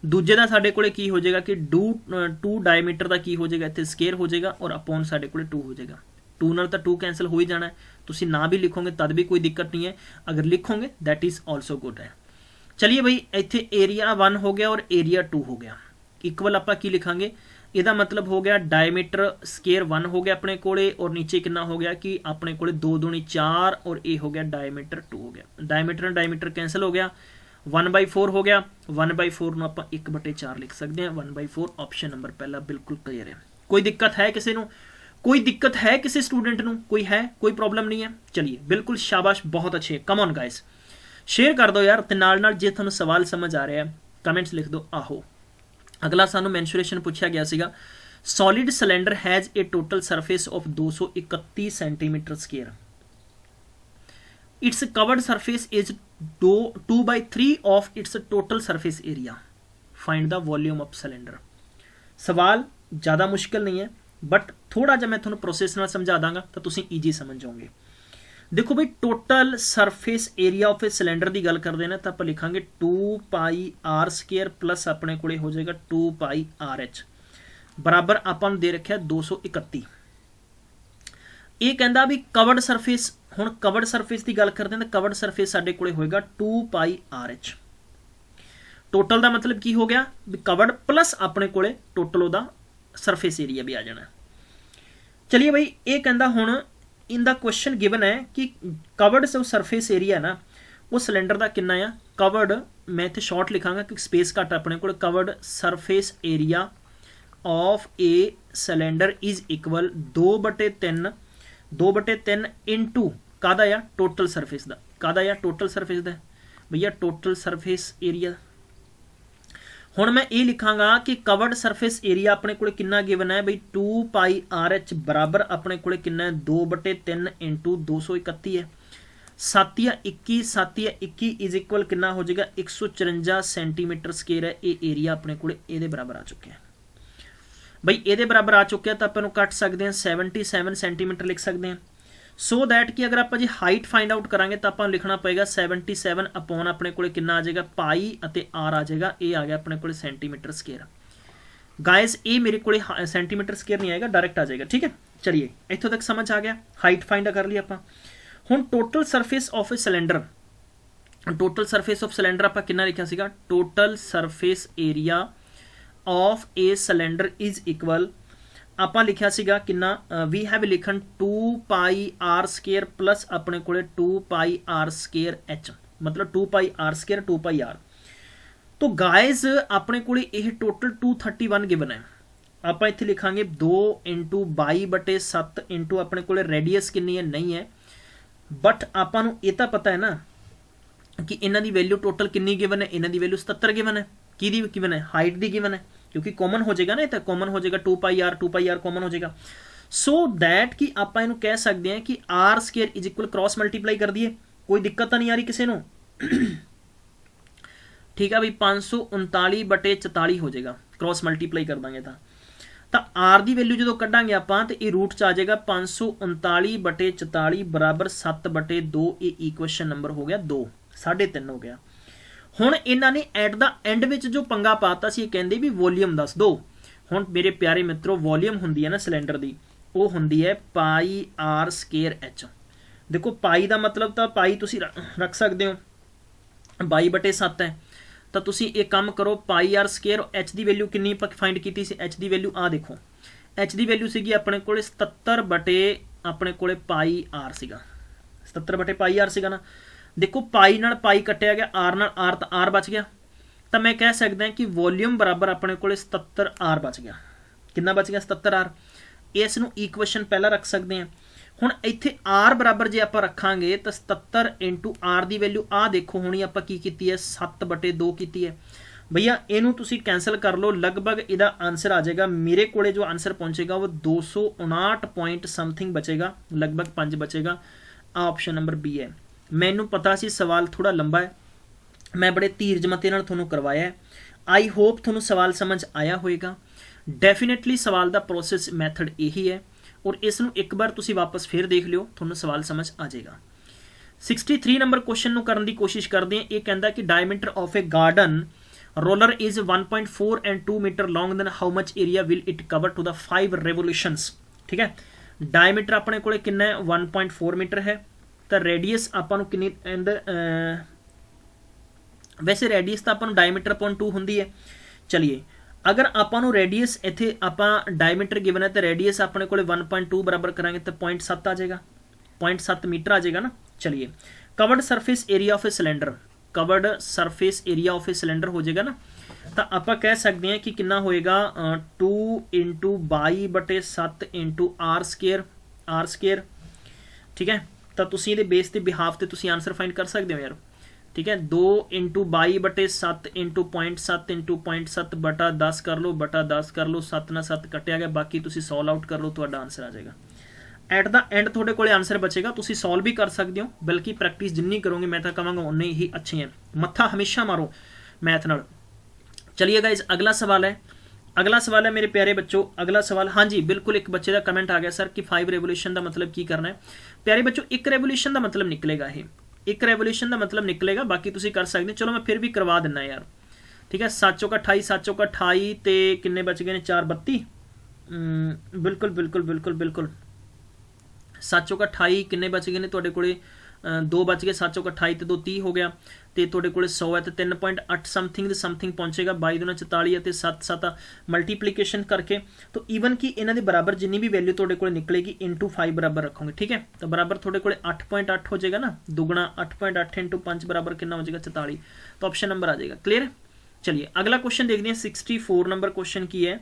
ਦੂਜੇ ਦਾ ਸਾਡੇ ਕੋਲੇ ਕੀ ਹੋ ਜਾਏਗਾ ਕਿ 2 ਡਾਇਮੀਟਰ ਦਾ ਕੀ ਹੋ ਜਾਏਗਾ ਇੱਥੇ ਸਕੁਅਰ ਹੋ ਜਾਏਗਾ, ਔਰ ਅਪੋਨ ਸਾਡੇ ਕੋਲੇ 2 ਹੋ ਜਾਏਗਾ। 2 ਨਾਲ ਤਾਂ 2 ਕੈਂਸਲ ਹੋ ਹੀ ਜਾਣਾ ਹੈ, ਤੁਸੀਂ ਨਾ ਵੀ ਲਿਖੋਗੇ ਤਦ ਵੀ ਕੋਈ ਦਿੱਕਤ ਨਹੀਂ ਹੈ, ਅਗਰ ਲਿਖੋਗੇ ਦੈਟ ਇਜ਼ ਆਲਸੋ ਗੁੱਡ ਹੈ। ਚਲਿਏ ਬਈ ਇੱਥੇ ਏਰੀਆ 1 ਹੋ ਗਿਆ ਔਰ ਏਰੀਆ 2 ਹੋ ਗਿਆ, ਇਕਵਲ ਆਪਾਂ ਕੀ ਲਿਖਾਂਗੇ, ਇਹਦਾ ਮਤਲਬ ਹੋ ਗਿਆ ਡਾਇਮੀਟਰ ਸਕੁਅਰ 1 ਹੋ ਗਿਆ ਆਪਣੇ ਕੋਲੇ, ਔਰ ਨੀਚੇ ਕਿੰਨਾ ਹੋ ਗਿਆ ਕਿ ਆਪਣੇ ਕੋਲੇ 2 ਦੂਣੀ 4, ਔਰ ਇਹ ਹੋ ਗਿਆ ਡਾਇਮੀਟਰ 2 ਹੋ ਗਿਆ। ਡਾਇਮੀਟਰ ਨਾਲ ਡਾਇਮੀਟਰ ਕੈਂਸਲ ਹੋ ਗਿਆ, 1/4 ਹੋ ਗਿਆ। 1/4 ਨੂੰ ਆਪਾਂ 1/4 ਲਿਖ ਸਕਦੇ ਹਾਂ, 1/4 ਆਪਸ਼ਨ ਨੰਬਰ ਪਹਿਲਾ ਬਿਲਕੁਲ ਕਲੀਅਰ ਹੈ, कोई दिक्कत है किसी को? कोई दिक्कत है किसी स्टूडेंट को? कोई है? कोई प्रॉब्लम नहीं है? चलिए बिल्कुल शाबाश, बहुत अच्छे, कम ऑन गाइस, शेयर कर दो यार ते नाल जे तुहानू सवाल समझ आ रहा है कमेंट्स लिख दो आहो। अगला सानू मैंसुरेशन पूछा गया सीगा, solid cylinder has a total surface of 231 centimetre square, it's curved surface is 2/3 of its total surface area, find the volume of cylinder. सवाल ज़्यादा मुश्किल नहीं है, बट थोड़ा जा मैं थोड़ा प्रोसेस नाल समझा दांगा तो तुसीं ईजी समझ जाओगे। देखो भाई, total surface area of a cylinder की गल करते हैं तो आप लिखांगे 2πr² प्लस अपने को हो जाएगा 2πrh बराबर आपां दे रखा 231। ये कहता भी कवर्ड सरफेस, हुण कवर्ड सरफेस की गल करते हैं तो कवर्ड सरफेस साडे कोले होएगा 2πrh। टोटल का मतलब की हो गया भी कवर्ड प्लस अपने कोले टोटल ओदा सरफेस एरिया भी आ जाना। चलिए भाई, ये कहता हुण इनका क्वेश्चन गिवन है कि कवर्ड जो सरफेस एरिया है ना वो सिलेंडर का कितना आ। कवर्ड मैं इतने शॉर्ट लिखांगा क्योंकि स्पेस घट अपने को। Covered surface area of a cylinder is equal 2/3 into कादा या टोटल सरफेस का, कादा या टोटल सरफेस का भैया टोटल सरफेस एरिया। हुण मैं ये लिखांगा कि कवर्ड सरफेस एरिया अपने को कितना गिवन है बई 2πrh बराबर अपने को कितना है 2/3 इंटू 231 है। 7 या 21 इज इक्वल कितना हो जाएगा 154 सेंटीमीटर स्क्वेयर है। ये एरिया अपने को ये बराबर आ चुके हैं बई, ये बराबर आ चुके हैं तो अपन कट सकते हैं 77 सेंटीमीटर लिख सकते हैं। सो दैट कि अगर आप जी हाइट फाइंड आउट करांगे तो आपको लिखना पएगा 77 अपॉन अपने को कितना आ जाएगा पाई अते आर आ जाएगा। ये आ गया अपने को सेंटीमीटर स्क्वेयर। गाइस ये मेरे को सेंटीमीटर स्क्वेयर नहीं आएगा, डायरेक्ट आ जाएगा। ठीक है, चलिए इतों तक समझ आ गया। हाइट फाइंड कर ली आप। हुण total surface of a cylinder, total surface of cylinder आप कितना लिखा सीगा, total surface area of a cylinder is equal आप लिखा सीगा कितना, वी हैव लिखन 2πr² प्लस अपने को 2πr²h मतलब 2πr², 2πr। तो गाइज अपने को टोटल 231 गिवन है। आप इतने लिखांगे 2 इंटू 22/7 इंटू अपने को रेडियस कितनी है नहीं है, बट आपू ये तो पता है ना कि इन्हों की वैल्यू टोटल कितनी गिवन है, इन्हों की वैल्यू 77 गिवन है। की गिवन है, हाइट की गिवन है, क्योंकि कॉमन हो जाएगा ना, तो कॉमन हो जाएगा 2πr कॉमन हो जाएगा। सो दैट कि आप इन्हू कह सकते हैं कि r² is equal cross multiply कर दिए, कोई दिक्कत तो नहीं आ रही किसी को। ठीक है भाई, 539/44 हो जाएगा, क्रॉस मल्टीप्लाई कर देंगे तो आर की वैल्यू जो कढ़ांगे आप तो ये रूट च आ जाएगा 539/44 बराबर 7/2। ये इक्वेशन नंबर हो गया 2, 3.5 हो गया। हुण इन्होंने एट द एंड में जो पंगा पाता सी कहते भी वॉल्यूम दस दो। हुण मेरे प्यारे मित्रों, वॉल्यूम होंदी है ना सिलेंडर की, वो होंदी है πr²h। देखो पाई का मतलब तो पाई तुसी रख सकते हो 22/7 है, तो तुसी एक काम करो πr²। एच की वैल्यू कितनी फाइंड की थी, एच की वैल्यू आ देखो, एच की वैल्यू सी अपने को 77 अपने को πr सीगा, 77/πr सीगा ना। देखो पाई नाल पाई कटिया गया, आर नाल आर तो आर बच गया, तो मैं कह सकता कि वॉल्यूम बराबर अपने को 77 बच गया। कितना बच गया 77 इसनू इक्वेशन पहला रख सकते हैं। हुण इत्थे आर बराबर जे आप रखांगे तो 77 इंटू आर की वैल्यू आ देखो होनी आप की है 7/2 की है। भैया इनू तुसी कैंसल कर लो, लगभग इहदा आंसर आ जाएगा मेरे को जो आंसर पहुंचेगा वो 259 पॉइंट समथिंग बचेगा, लगभग 5 बचेगा। ऑप्शन नंबर बी है। मैनू पता सी सवाल थोड़ा लंबा है, मैं बड़े धीरज मते नाल तुहानू करवाया है। आई होप तुहानू सवाल समझ आया होएगा। डेफिनेटली सवाल का प्रोसैस मैथड यही है और इसनू एक बार तुसी वापस फिर देख लियो, तुहानू सवाल समझ आ जाएगा। 63 नंबर क्वेश्चन नू करने की कोशिश करते हैं। ये कहता कि diameter of a garden roller is 1.4 and 2 metre long, then how much area will it cover to the 5 revolutions. ठीक है, डायमीटर अपने को कितना है 1.4 मीटर है, तो रेडियस आपको कितनी एंड वैसे रेडियस तो अपन डायमीटर अपॉन 2 होंगी है। चलिए अगर आपको रेडियस इत्थे आप डायमीटर गिवन है तो रेडियस अपने को 1.2 बराबर करांगे तो 0.7 आ जाएगा, 0.7 मीटर आ जाएगा ना। चलिए covered surface area of a cylinder, covered surface area of A cylinder ਹੋ ਜਾਏਗਾ ਨਾ, ਤਾਂ ਆਪਾਂ ਕਹਿ ਸਕਦੇ ਹਾਂ ਕਿ ਕਿੰਨਾ ਹੋਏਗਾ 2 × 22/7 × r ਸਕੇਅਰ। ਠੀਕ ਹੈ, ਤਾਂ ਤੁਸੀਂ ਇਹਦੇ ਬੇਸ ਤੇ ਬਿਹਾਫ ਤੇ ਤੁਸੀਂ ਆਨਸਰ ਫਾਈਂਡ ਕਰ ਸਕਦੇ ਹੋ ਯਾਰ। ठीक है, 2 × 22/7 × 0.7 × 0.7 बटा 10 कर लो, बटा 10 कर लो, 7 ਨਾਲ 7 ਕੱਟਿਆ ਗਿਆ, ਬਾਕੀ ਤੁਸੀਂ ਸੋਲਵ ਆਊਟ ਕਰ ਲਓ, ਤੁਹਾਡਾ ਆਨਸਰ ਆ ਜਾਏਗਾ। ਐਟ ਦਾ ਐਂਡ ਤੁਹਾਡੇ ਕੋਲੇ ਆਨਸਰ ਬਚੇਗਾ, ਤੁਸੀਂ ਸੋਲਵ ਵੀ ਕਰ ਸਕਦੇ ਹੋ, ਬਲਕਿ ਪ੍ਰੈਕਟਿਸ ਜਿੰਨੀ ਕਰੋਗੇ ਮੈਂ ਤਾਂ ਕਹਾਂਗਾ ਉਨੇ ਹੀ ਅੱਛੇ ਹੈ। ਮੱਥਾ ਹਮੇਸ਼ਾ ਮਾਰੋ मैथ ਨਾਲ। चलिए गाइज, अगला सवाल है, अगला सवाल है मेरे प्यारे बच्चों, अगला सवाल। हाँ जी बिल्कुल, एक बच्चे का कमेंट आ गया सर कि 5 रेवोल्यूशन का मतलब की करना है। प्यारे बच्चों, एक रेवोल्यूशन का मतलब निकलेगा ये, एक रेवोल्यूशन का मतलब निकलेगा, बाकी तुसी कर सकते। चलो मैं फिर भी करवा दिना यार। ठीक है, 7 चौका 28, 7 चौका 28 ते किन्ने बच गए ने 4 32। बिल्कुल बिल्कुल बिल्कुल बिल्कुल, 7 चौका 28 किन्ने बच गए ने तुहाडे कोले 2 बच गए, 7 चौका 28 ते 2 30 हो गया, तो तुहाडे कोले 100 है, तो 3.8 समथिंग पहुंचेगा। 22 दूना 44 है, 7 7 मल्टीप्लीकेशन करके तो ईवन कि इन्हां दे बराबर जिन्नी भी वैल्यू तुहाडे कोले निकलेगी इंटू 5 बराबर रखोगे। ठीक है, तो बराबर तुहाडे कोले 8.8 हो जाएगा ना, दुगना 8.8 × 5 बराबर कितना हो जाएगा 44, तो ऑप्शन नंबर आ जाएगा। क्लियर है। चलिए अगला क्वेश्चन देखते हैं, 64 नंबर क्वेश्चन की है।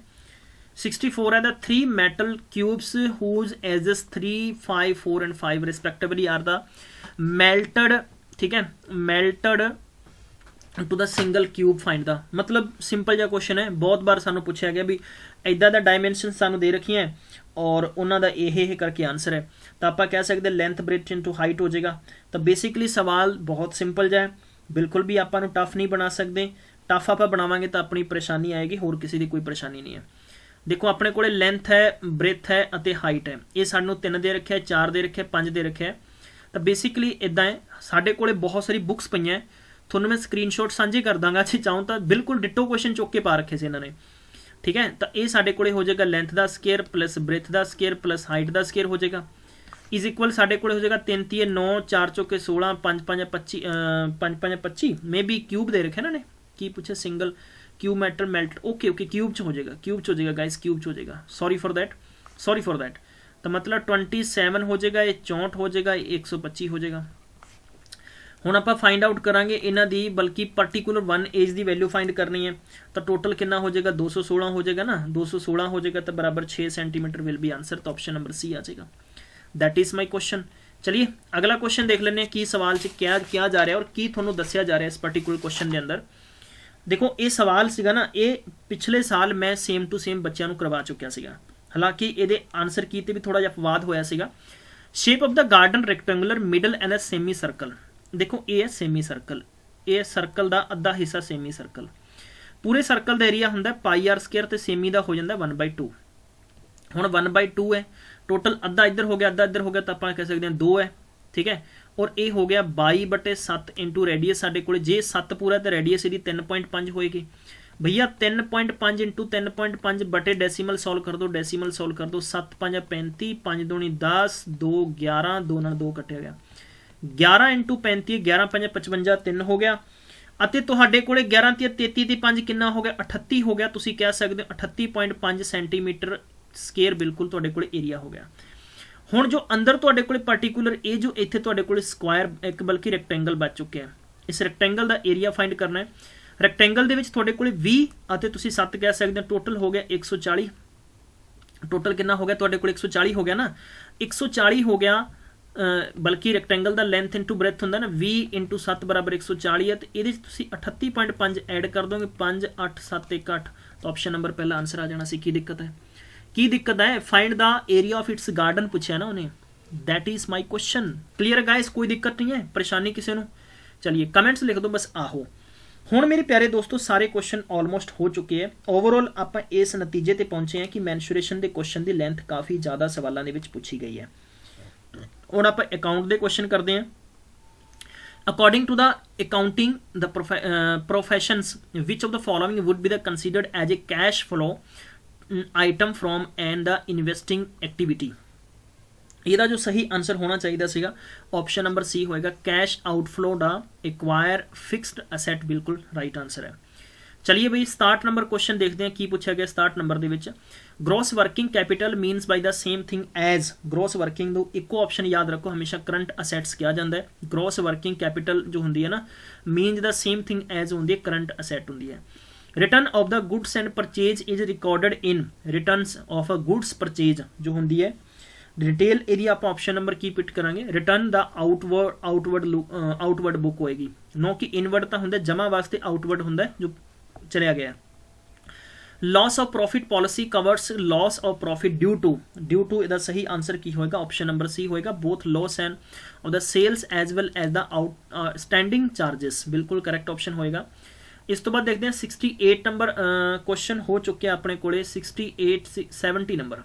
64 है, the 3 metal cubes whose edges 3, 5, 4 and 5 respectively are the melted, ठीक है, melted to the single cube find the। मतलब सिंपल जिहा क्वेश्चन है, बहुत बार सानू पूछा गया भी इदा दा डायमेंशन सानू दे रखी है और उन्हों का यह करके आंसर है, तो आप कह सकते लेंथ ब्रेथ इंटू हाइट हो जाएगा। तो बेसिकली सवाल बहुत सिंपल जिहा है, बिल्कुल भी आपको टफ नहीं बना सकते। टफ आप बनावांगे तो अपनी परेशानी आएगी, होर किसी की कोई परेशानी नहीं है। देखो अपने कोले लेंथ है, ब्रेथ है अते हाइट है, ये सानू 3 दे रखे, 4 दे रखे, 5 दे रखे। तो बेसिकली इदा है, साडे कोले बहुत सारी बुक्स पईयां, थोनू मैं स्क्रीनशॉट साझे कर दांगा जे चाहूँ तो, बिल्कुल डिटो क्वेश्चन चुक के पा रखे से इन्होंने। ठीक है, तो ये साडे कोले हो जाएगा लेंथ का स्केयर प्लस ब्रेथ का स्केयर प्लस हाइट का स्केयर हो जाएगा, इज इक्वल साडे कोले हो जाएगा 3 3 9, 4 चौके 16, 5 5 25, 5 5 25 मे बी क्यूब दे रखे ना ने, की पूछे single cube metal melt, okay okay cube च हो जाएगा, क्यूब च हो जाएगा गाइस, क्यूब च हो जाएगा, सॉरी फॉर दैट। तो मतलब 27 हो जाएगा, ये 64 हो जाएगा, 125 हो जाएगा। हुण आपां फाइंड आउट करांगे इन्हां दी, बल्कि पर्टिकुलर 1 एज की वैल्यू फाइंड करनी है, तो टोटल कितना हो जाएगा 216 हो जाएगा ना, 216 हो जाएगा तो बराबर 6 सेंटीमीटर विल बी आंसर, तो ऑप्शन नंबर सी आ जाएगा। That is my question. चलिए अगला क्वेश्चन देख लेने की सवाल च क्या किया जा रहा है और की थोनों दस्या जा रहा है इस पर्टिकुलर क्वेश्चन के अंदर। देखो ये सवाल सीगा ना, ये पिछले साल मैं सेम टू सेम बच्चों को करवा चुकिया सीगा, हालांकि ये आंसर की भी थोड़ा जिहा विवाद होया सीगा। Shape of the garden rectangular middle and a semi circle. देखो ये है सेमी सर्कल, ये सर्कल का अद्धा हिस्सा सेमी सर्कल, पूरे सर्कल का एरिया होंदा πr² ते सेमी का हो जाता 1/2। हुण 1/2 है, टोटल अद्धा इधर हो गया, अद्धा इधर हो गया, तो आप कह सकते हैं 2 है। ठीक है, और ये हो गया 22/7 इंटू रेडियस, साडे कोले जे 7 पूरा तो रेडियस इसकी 3.5 होएगी भैया, 3.5 इंटू 3.5 बटे डेसीमल सॉल्व कर दो, डेसीमल सॉल्व कर दो, 7 5 35, 5 दूनी 10, 2 11, 2 नाल 2 कटिया गया, 11 इंटू 35, 11 5 55, 3 हो गया, अते तुहाडे कोले 11 ते 33 ते 5 कितना हो गया 38 हो गया। तुसीं कह सकते हो 38.5 सेंटीमीटर स्केयर बिल्कुल तुहाडे कोले एरिया हो गया। हुण जो अंदर तुहाडे कोले पर्टिकुलर ये जो इत्थे तुहाडे कोले स्क्वायर एक बल्कि रैक्टेंगल बच चुके हैं, इस रैक्टेंगल का एरिया फाइंड करना है। रैक्टेंगल दे विच तुहाडे कोले 20 अते तुसीं 7 कह सकते हो, टोटल हो गया 140। टोटल कितना हो गया तुहाडे कोले 140 हो गया ना, 140 हो गया, बल्कि रैक्टेंगल का लेंथ इंटू ब्रेथ होंदा ना 20 इंटू 7 बराबर 140 है, तो ये 38.5 ऐड कर दोगे, 5 8 7 1 8, तो ऑप्शन नंबर पहला आंसर आ जाना सी। की दिक्कत है, की दिक्कत है, find the area of its garden पूछा ना उन्हें, that is my question. Clear guys, कोई दिक्कत नहीं है, परेशानी किसी को। चलिए कमेंट्स लिख दो बस आहो। हुण मेरे प्यारे दोस्तों सारे क्वेश्चन ऑलमोस्ट हो चुके हैं। ओवरऑल आप इस नतीजे ते पहुंचे हैं कि मैंसुरेशन के क्वेश्चन की लेंथ काफ़ी ज़्यादा सवालों के पूछी गई है। हुण आप अकाउंट के क्वेश्चन करते हैं। According to the accounting the professions which of the following would be the considered as a cash flow item from and the investing activity. ਇਹਦਾ जो सही आंसर होना चाहिए सीगा ऑप्शन नंबर सी होएगा, कैश आउटफ्लो दा एक्वायर फिक्सड असैट, बिल्कुल right answer है। चलिए बई 67 नंबर क्वेश्चन देखते हैं की पूछा गया 67 नंबर ਦੇ ਵਿੱਚ gross working capital minus by the same thing as gross working ਨੂੰ ਇੱਕੋ ਆਪਸ਼ਨ याद रखो हमेशा करंट असैट्स ਕਿਹਾ ਜਾਂਦਾ ਹੈ ग्रॉस वर्किंग कैपिटल जो ਹੁੰਦੀ ਹੈ ਨਾ minus the same thing as ਹੁੰਦੀ ਹੈ करंट असैट ਹੁੰਦੀ ਹੈ return of the goods and purchase is recorded in returns of a goods purchase जो ਹੁੰਦੀ ਹੈ डिटेल एरिया आप ऑप्शन नंबर की पिट करांगे रिटर्न द आउटवर्ड बुक होएगी नो कि इनवर्ड तो होंगे जमा वास्ते आउटवर्ड होंगे जो चलिया गया loss of profit policy covers loss of profit due to इसका सही आंसर की होएगा ऑप्शन नंबर सी होएगा both loss and of the sales as well as the outstanding charges बिल्कुल करैक्ट ऑप्शन होएगा इस तो बाद देखते हैं 68 नंबर क्वेश्चन हो चुके हैं अपने कोले 70 नंबर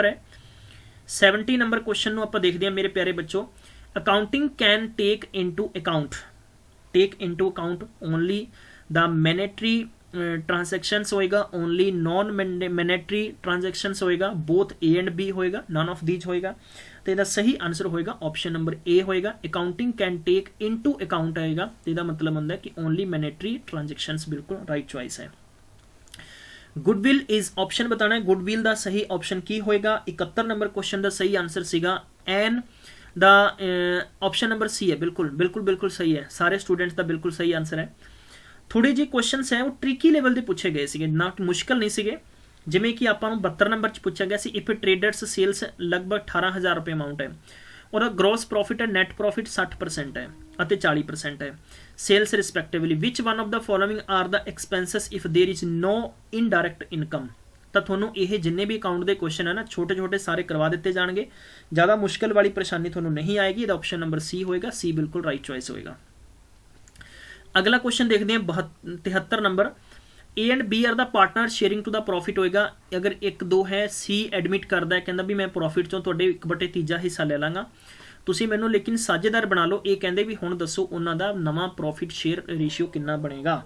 है 70 नंबर क्वेश्चन ਨੂੰ ਆਪਾਂ ਦੇਖਦੇ ਹਾਂ ਮੇਰੇ ਪਿਆਰੇ ਬੱਚੋ accounting can take into account only the monetary transactions होएगा ओनली नॉन मैनेटरी ट्रांजैक्शंस होएगा बोथ ए एंड बी होएगा नन ऑफ दीज होएगा तो इसका सही आंसर होएगा ऑप्शन नंबर ए होएगा accounting can take into account आएगा तो इसका मतलब होता है कि ओनली मैनेटरी ट्रांजैक्शंस बिल्कुल राइट चॉइस है गुडविल इज ऑप्शन बताना है गुडविल का सही ऑप्शन की होएगा 71 नंबर क्वेश्चन का सही आंसर सीगा एन द ऑप्शन नंबर सी है बिल्कुल बिल्कुल बिल्कुल सही है सारे स्टूडेंट्स का बिल्कुल सही आंसर है थोड़े जे क्वेश्चन है वो ट्रिकी लेवल के पूछे गए थे ना मुश्किल नहीं थे जिमें कि आपको 72 नंबर च पूछा गया इफ ट्रेडर्स सेल्स लगभग 18,000 रुपये अमाउंट है और ग्रॉस प्रॉफिट है नैट प्रॉफिट 60% है 40% है sales respectively which one of the following are the expenses if there is no indirect income तो थोनों ये जिन्ने भी अकाउंट के क्वेश्चन है ना छोटे छोटे सारे करवा दिते जाएंगे ज़्यादा मुश्किल वाली परेशानी थोनों नहीं आएगी ऑप्शन नंबर सी होएगा सी बिल्कुल राइट चॉइस होएगा अगला क्वेश्चन देखते हैं 73 number A and B are the partner sharing to the profit होएगा अगर 1-2 है सी एडमिट करता है कहता भी मैं प्रॉफिट चों तुहाडे 1/3 हिस्सा ले लांगा तुसीं मैनूं लेकिन साझेदार बना लो ये कहते भी हुण दसो उन्हां दा नवां प्रॉफिट शेयर रेशियो कितना बनेगा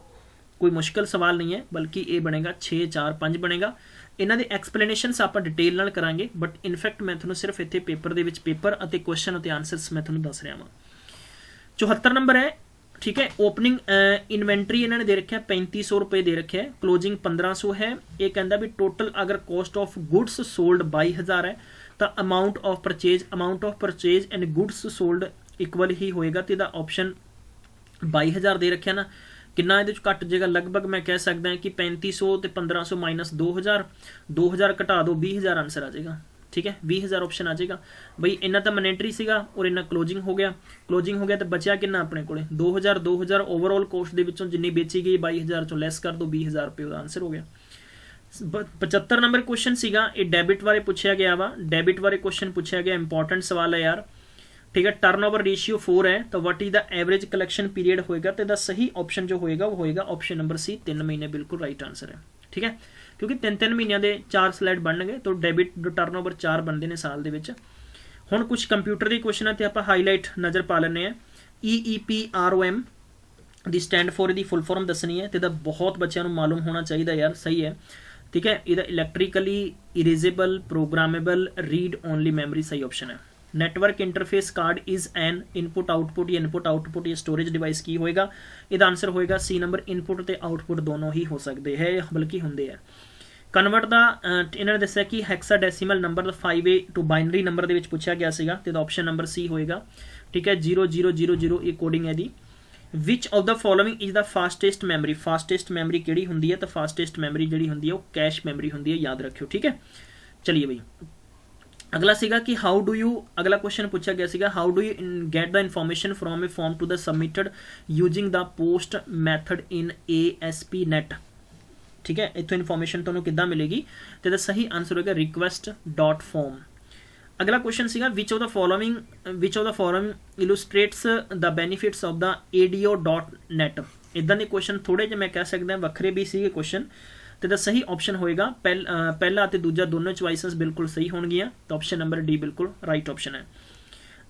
कोई मुश्किल सवाल नहीं है बल्कि ये बनेगा 6-4-5 बनेगा इन्हां दे एक्सप्लेनेशनस आपां डिटेल नाल करांगे बट इनफैक्ट मैं तुहानूं सिर्फ इत्थे पेपर दे विच पेपर अते क्वेश्चन अते आंसरस मैं तुहानूं दस रहा वां 74 नंबर है ठीक है ओपनिंग इन्वेंटरी इन्होंने दे रखा है 3500 रुपये दे रखे है क्लोजिंग 1500 है ये कहता भी टोटल अगर कॉस्ट ऑफ गुड्स सोल्ड 22,000 है तो amount of purchase and goods sold equal ही होएगा तो ऑप्शन 22,000 दे रखे ना कितना ये घट जाएगा लगभग मैं कह सकता है कि 3500 तो 1500 माइनस 2000 घटा दो 20,000 आंसर आ जाएगा ठीक है 20,000 ऑप्शन आ जाएगा बई इन्ना तो मोनेटरी सीगा और इन्ना क्लोजिंग हो गया तो बचा कि अपने को 2000 ओवरऑल कॉस्ट के विचों जिन्नी बेची गई 22,000 चों लैस कर दो 20,000 रुपये का आंसर हो गया 75 नंबर क्वेश्चन सीगा ये डेबिट बारे पूछा गया वा डेबिट बारे क्वेश्चन पूछा गया इंपॉर्टेंट सवाल है यार ठीक है टर्नओवर रेशियो 4 है तो what is the average collection period होएगा तो सही ऑप्शन जो होएगा वो होएगा ऑप्शन नंबर सी 3 महीने बिल्कुल राइट आंसर है ठीक है क्योंकि 3 महीनों के 4 स्लाइड बन गए तो डेबिट टर्नओवर 4 बनते हैं साल के हुण कुछ कंप्यूटर के क्वेश्चन है तो आप हाईलाइट नज़र पा लें EEPROM दी स्टैंड फॉर दी फुल फॉर्म दसनी है तो बहुत बच्चों को मालूम होना चाहिए यार सही है ठीक है ये electrically erasable programmable read only memory सही ऑप्शन है network interface card is an input output या स्टोरेज डिवाइस की होएगा इसका आंसर होएगा सी नंबर इनपुट ते आउटपुट दोनों ही हो सकते हैं बल्कि होंगे है कन्वर्ट का इन्होंने दस्या कि hexadecimal number 5A to binary number के पूछा गया सीगा तो ऑप्शन नंबर सी होएगा ठीक है 0000 ये कोडिंग है दी which of the following is the fastest memory किहड़ी हुंदी है तो फास्टेस्ट मैमरी जिहड़ी हुंदी है वो कैश मैमरी हुंदी है याद रखियो ठीक है चलिए भाई अगला सीगा कि हाउ डू यू अगला क्वेश्चन पूछा गया सीगा how do you get the information from a form to the submitted using the post method in ASP net ठीक है इतों इन्फॉर्मेशन तुहानूं किद्दां मिलेगी तो सही आंसर होगा request.form अगला क्वेश्चन सीगा which of the following illustrates the benefits of the ADO.net इदां दे क्वेश्चन थोड़े जे मैं कह सकदा वखरे भी सीगे क्वेश्चन तो सही ऑप्शन होएगा पहला ते दूजा दोनों चॉइसेस बिल्कुल सही होणगियां तो ऑप्शन नंबर डी बिल्कुल राइट ऑप्शन है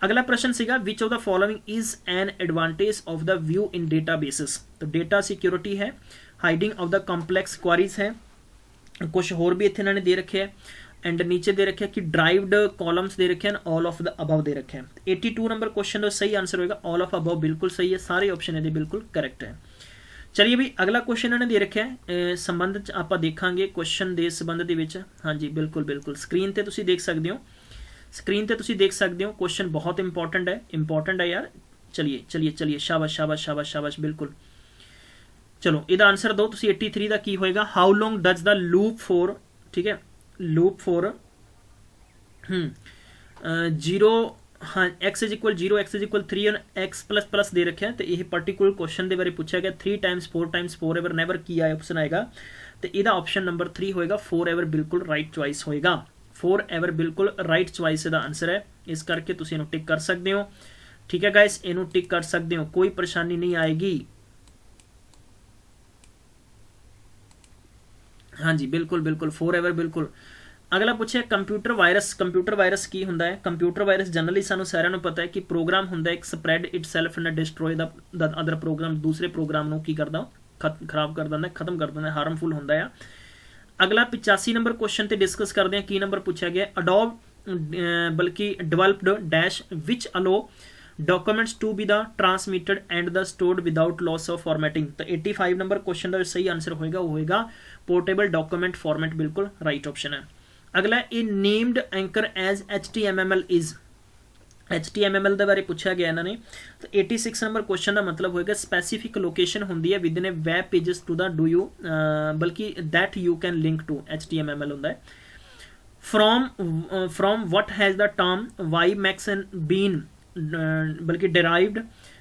अगला प्रश्न सीगा which of the following is an advantage of the view in databases तो डेटा सिक्योरिटी है hiding of the complex queries है कुछ होर भी इत्थे इन्होंने दे रखे हैं एंड नीचे दे रखे कि ड्राइव्ड कॉलम्स दे रखे हैं ऑल ऑफ द अबव दे रखे हैं 82 नंबर क्वेश्चन का सही आंसर होगा ऑल ऑफ अबव बिल्कुल सही है सारे ऑप्शन ये बिल्कुल करेक्ट है चलिए भी अगला क्वेश्चन इन्होंने दे रखा है संबंध च आप देखांगे क्वेश्चन के संबंध के विच। हाँ जी बिल्कुल बिल्कुल स्क्रीन पर तुसीं देख सकते हो, स्क्रीन पर तुसीं देख सकते हो क्वेश्चन बहुत इंपॉर्टेंट है यार। चलिए चलिए चलिए शाबाश शाबाश शाबाश शाबाश बिल्कुल। चलो इसका आंसर दो तुसीं 83 का की होएगा। How long does the loop for, ठीक है लूप फॉर जीरो, हाँ x is equal 0 x is equal 3 और एक्स प्लस प्लस दे रखे हैं। तो यह पर्टिकुलर क्वेश्चन के बारे पूछा गया 3 टाइम्स 4 एवर नेवर की आया ऑप्शन आएगा। तो यदा ऑप्शन नंबर 3 होएगा 4 एवर बिल्कुल राइट चॉइस होएगा। 4 एवर बिल्कुल राइट चॉइस का आंसर है, इस करके तुसीं इहनूं टिक कर सकते हो। ठीक है गाइस इहनूं टिक कर सकते हो, कोई परेशानी नहीं आएगी। हाँ जी बिल्कुल बिल्कुल 4 एवर बिल्कुल। अगला पूछे कंप्यूटर वायरस की हुंदा है। कंप्यूटर वायरस जनरली सानू सारिਆਂ ਨੂੰ पता है कि प्रोग्राम हुंदा है एक spread itself and destroy the other program, दूसरे प्रोग्राम ਨੂੰ ਕੀ ਕਰਦਾ खराब कर ਦਿੰਦਾ, खत्म कर ਦਿੰਦਾ, हार्मफुल ਹੁੰਦਾ है। अगला 85 नंबर क्वेश्चन ਤੇ डिस्कस करते हैं। की नंबर पूछा गया अडोब बल्कि developed dash which allow documents to be the transmitted and the stored without loss of formatting. तो 85 नंबर क्वेश्चन का सही आंसर होएगा वो होएगा पोर्टेबल डॉक्यूमेंट फॉर्मेट, बिल्कुल राइट ऑप्शन है। अगला a named anchor as HTML is, HTML के बारे पूछा गया इन्होंने। तो 86 नंबर क्वेश्चन का मतलब होएगा स्पैसीफिक लोकेशन होंगी है within a web pages to the do you बल्कि that you can link to HTML होंगे। From what has the term WiMAX and been बल्कि डिराइव्ड।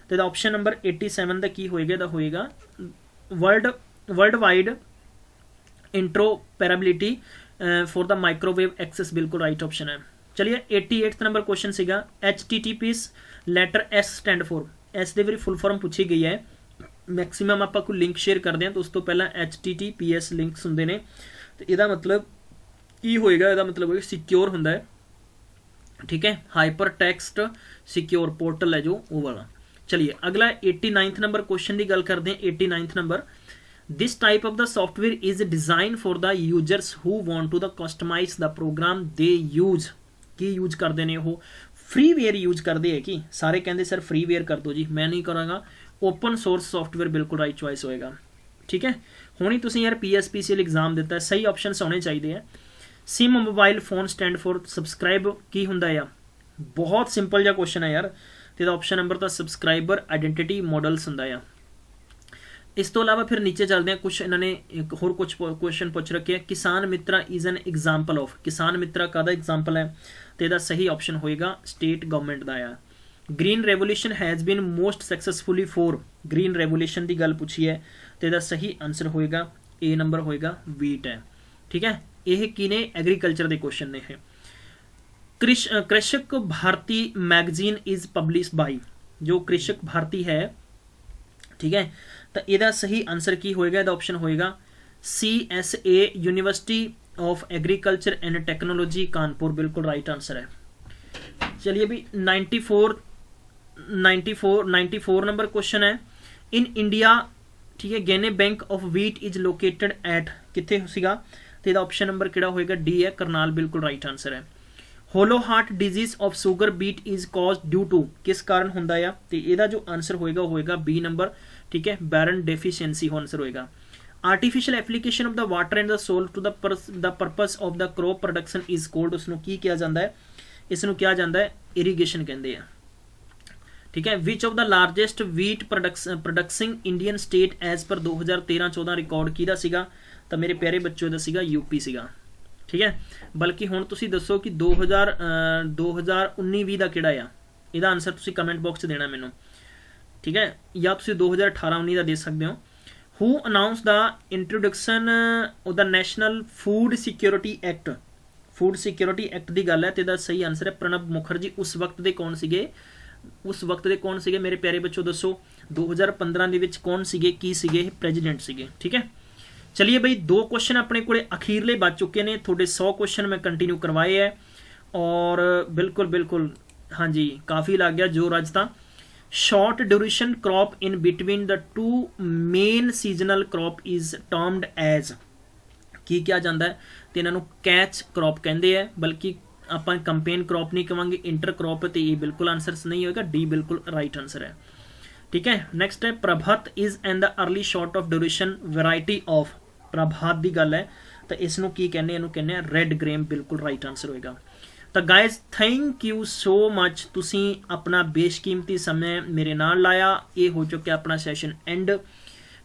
तो ऑप्शन नंबर 87 का की होएगा world wide interoperability for the microwave access, बिल्कुल right option है। चलिए 88 नंबर क्वेश्चन सीगा HTTPS letter S stand for, S दे फुल फॉर्म पूछी गई है। मैक्सीमम आप कोई लिंक शेयर करते हैं तो उस तो पहला HTTPS लिंक्स होंगे ने। तो यदा मतलब की होएगा, यदा मतलब होगा सिक्योर होंदा है, ठीक है हाइपर टैक्सट सिक्योर पोर्टल है जो वो वाला। चलिए अगला 89 नंबर क्वेश्चन की गल करते हैं। 89 number this type of the software is design for the users who want to the customise the program they use. की यूज करते हैं वो फ्रीवेयर यूज करते हैं कि सारे कहते सर फ्रीवेयर कर दो जी, मैं नहीं करांगा ओपन सोर्स सॉफ्टवेयर, बिल्कुल राइट चॉइस होएगा। ठीक है हुणी तुसीं यार PSPCL एग्जाम दिता है, सही ऑप्शन होने चाहिए हैं। SIM mobile phone stand for subscribe की हुंदा है, बहुत सिंपल जा क्वेश्चन है यार। तो ऑप्शन नंबर तो सब्सक्राइबर आइडेंटिटी मॉडल्स हुंदा है। इस तो अलावा फिर नीचे चलते हैं, कुछ इन्होंने एक होर कुछ क्वेश्चन पूछ रखे हैं। किसान मित्रा इज एन एग्जाम्पल ऑफ, किसान मित्रा का एग्जाम्पल है तो यदा सही ऑप्शन होएगा स्टेट गवर्नमेंट का आ। Green revolution has been most successfully for, green revolution की गल पूछी है तो यदा सही आंसर होएगा ए नंबर होएगा वीट है। ठीक है यह किने एग्रीकल्चर के क्वेश्चन ने। Krishak Bharati magazine is publish by, जो कृषक भारती है, ठीक है तो यदा सही आंसर की होएगा, यदा ऑप्शन होएगा CSA university of agriculture and technology Kanpur, बिल्कुल राइट आंसर है। चलिए भी 94 नंबर क्वेश्चन है। इन इंडिया, ठीक है गेने bank of wheat is located at, कितने सीगा तो यदा ऑप्शन नंबर किहड़ा होएगा डी है करनाल, बिल्कुल राइट आंसर है। Hollow heart disease of sugar beet is cause due to, किस कारण होंदा है तो यदा जो आंसर होएगा बी नंबर, ठीक है बैरन डेफिशिएंसी हो आंसर होएगा। Artificial application of the water and the soil to the purpose of the crop production is called, उसनू की किया जाता है, इसनू किया जाता है इरीगेशन कहते हैं। ठीक है which of the largest wheat producing Indian state as per 2013-14 record किहदा सीगा तो मेरे प्यारे बच्चों का सीगा यूपी सीगा। ठीक है बल्कि हुण तुसीं दसो कि 2019-20 का किहड़ा आ, इहदा आंसर तुसीं कमेंट बॉक्स देना मैनूं, ठीक है या तुसीं 2018-19 का दे सकते हो। Who announce the introduction of the national food security act, food security act की गल है तो सही आंसर है प्रणब मुखर्जी। उस वक्त के कौन सीगे, उस वक्त के कौन सीगे मेरे प्यारे बच्चों दसो 2015 के कौन सीगे, की सीगे प्रेजिडेंट सीगे। ठीक है चलिए भाई 2 क्वेश्चन अपने को अखीरले बच चुके हैं, थोड़े 100 क्वेश्चन मैं कंटिन्यू करवाए है और बिल्कुल बिल्कुल हाँ जी काफ़ी लग गया जोर अज तक। Short duration crop in between the two main seasonal crop is termed as, की क्या जाता है तो इन्हों कैच क्रॉप कहते हैं, बल्कि आप कंपेन क्रॉप नहीं कहेंगे, इंटर क्रॉप तो ये बिल्कुल आंसर नहीं होगा, डी बिल्कुल राइट आंसर है। ठीक है। नैक्सट है Prabhat is and the early short of duration variety of, Prabhat की गल है तो इसनों की कहने, इनू कहने रेड ग्रेम, बिल्कुल राइट आंसर होएगा। तो guys thank you so much, तुसी अपना बेशकीमती समय मेरे नाल लाया। ये हो चुका अपना सैशन एंड।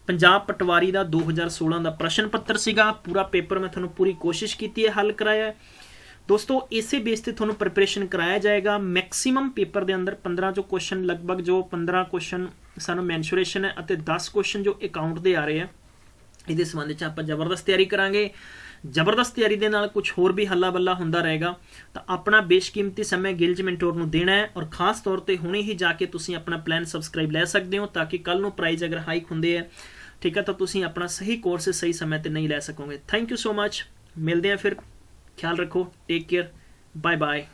पंजाब पटवारी का 2016 का प्रश्न पत्र सीगा, पूरा पेपर मैं थोड़ा पूरी कोशिश की है हल कराया है दोस्तों। इसे बेस से थोड़ा प्रिपरेशन कराया जाएगा। मैक्सीमम पेपर के अंदर 15 जो क्वेश्चन, लगभग जो 15 क्वेश्चन सानू मैंशुरेशन है और 10 क्वेश्चन जो अकाउंट के आ रहे हैं, ये संबंध आप जबरदस्त तैयारी करांगे। जबरदस्त तैयारी के नाल कुछ होर भी हल्ला बल्ला होंदा रहेगा। तो अपना बेशकीमती समय गिलज मेंटोर नूं देना है और खास तौर पर हुणे ही जाके तुसीं अपना प्लान सबसक्राइब लै सकते हो, ताकि कल नूं प्राइज अगर हाइक होंदे है, ठीक है, तो तुसीं अपना सही कोर्स सही समय पर नहीं लै सकोगे। थैंक यू सो मच, मिलते हैं फिर, ख्याल रखो, टेक केयर, बाय बाय।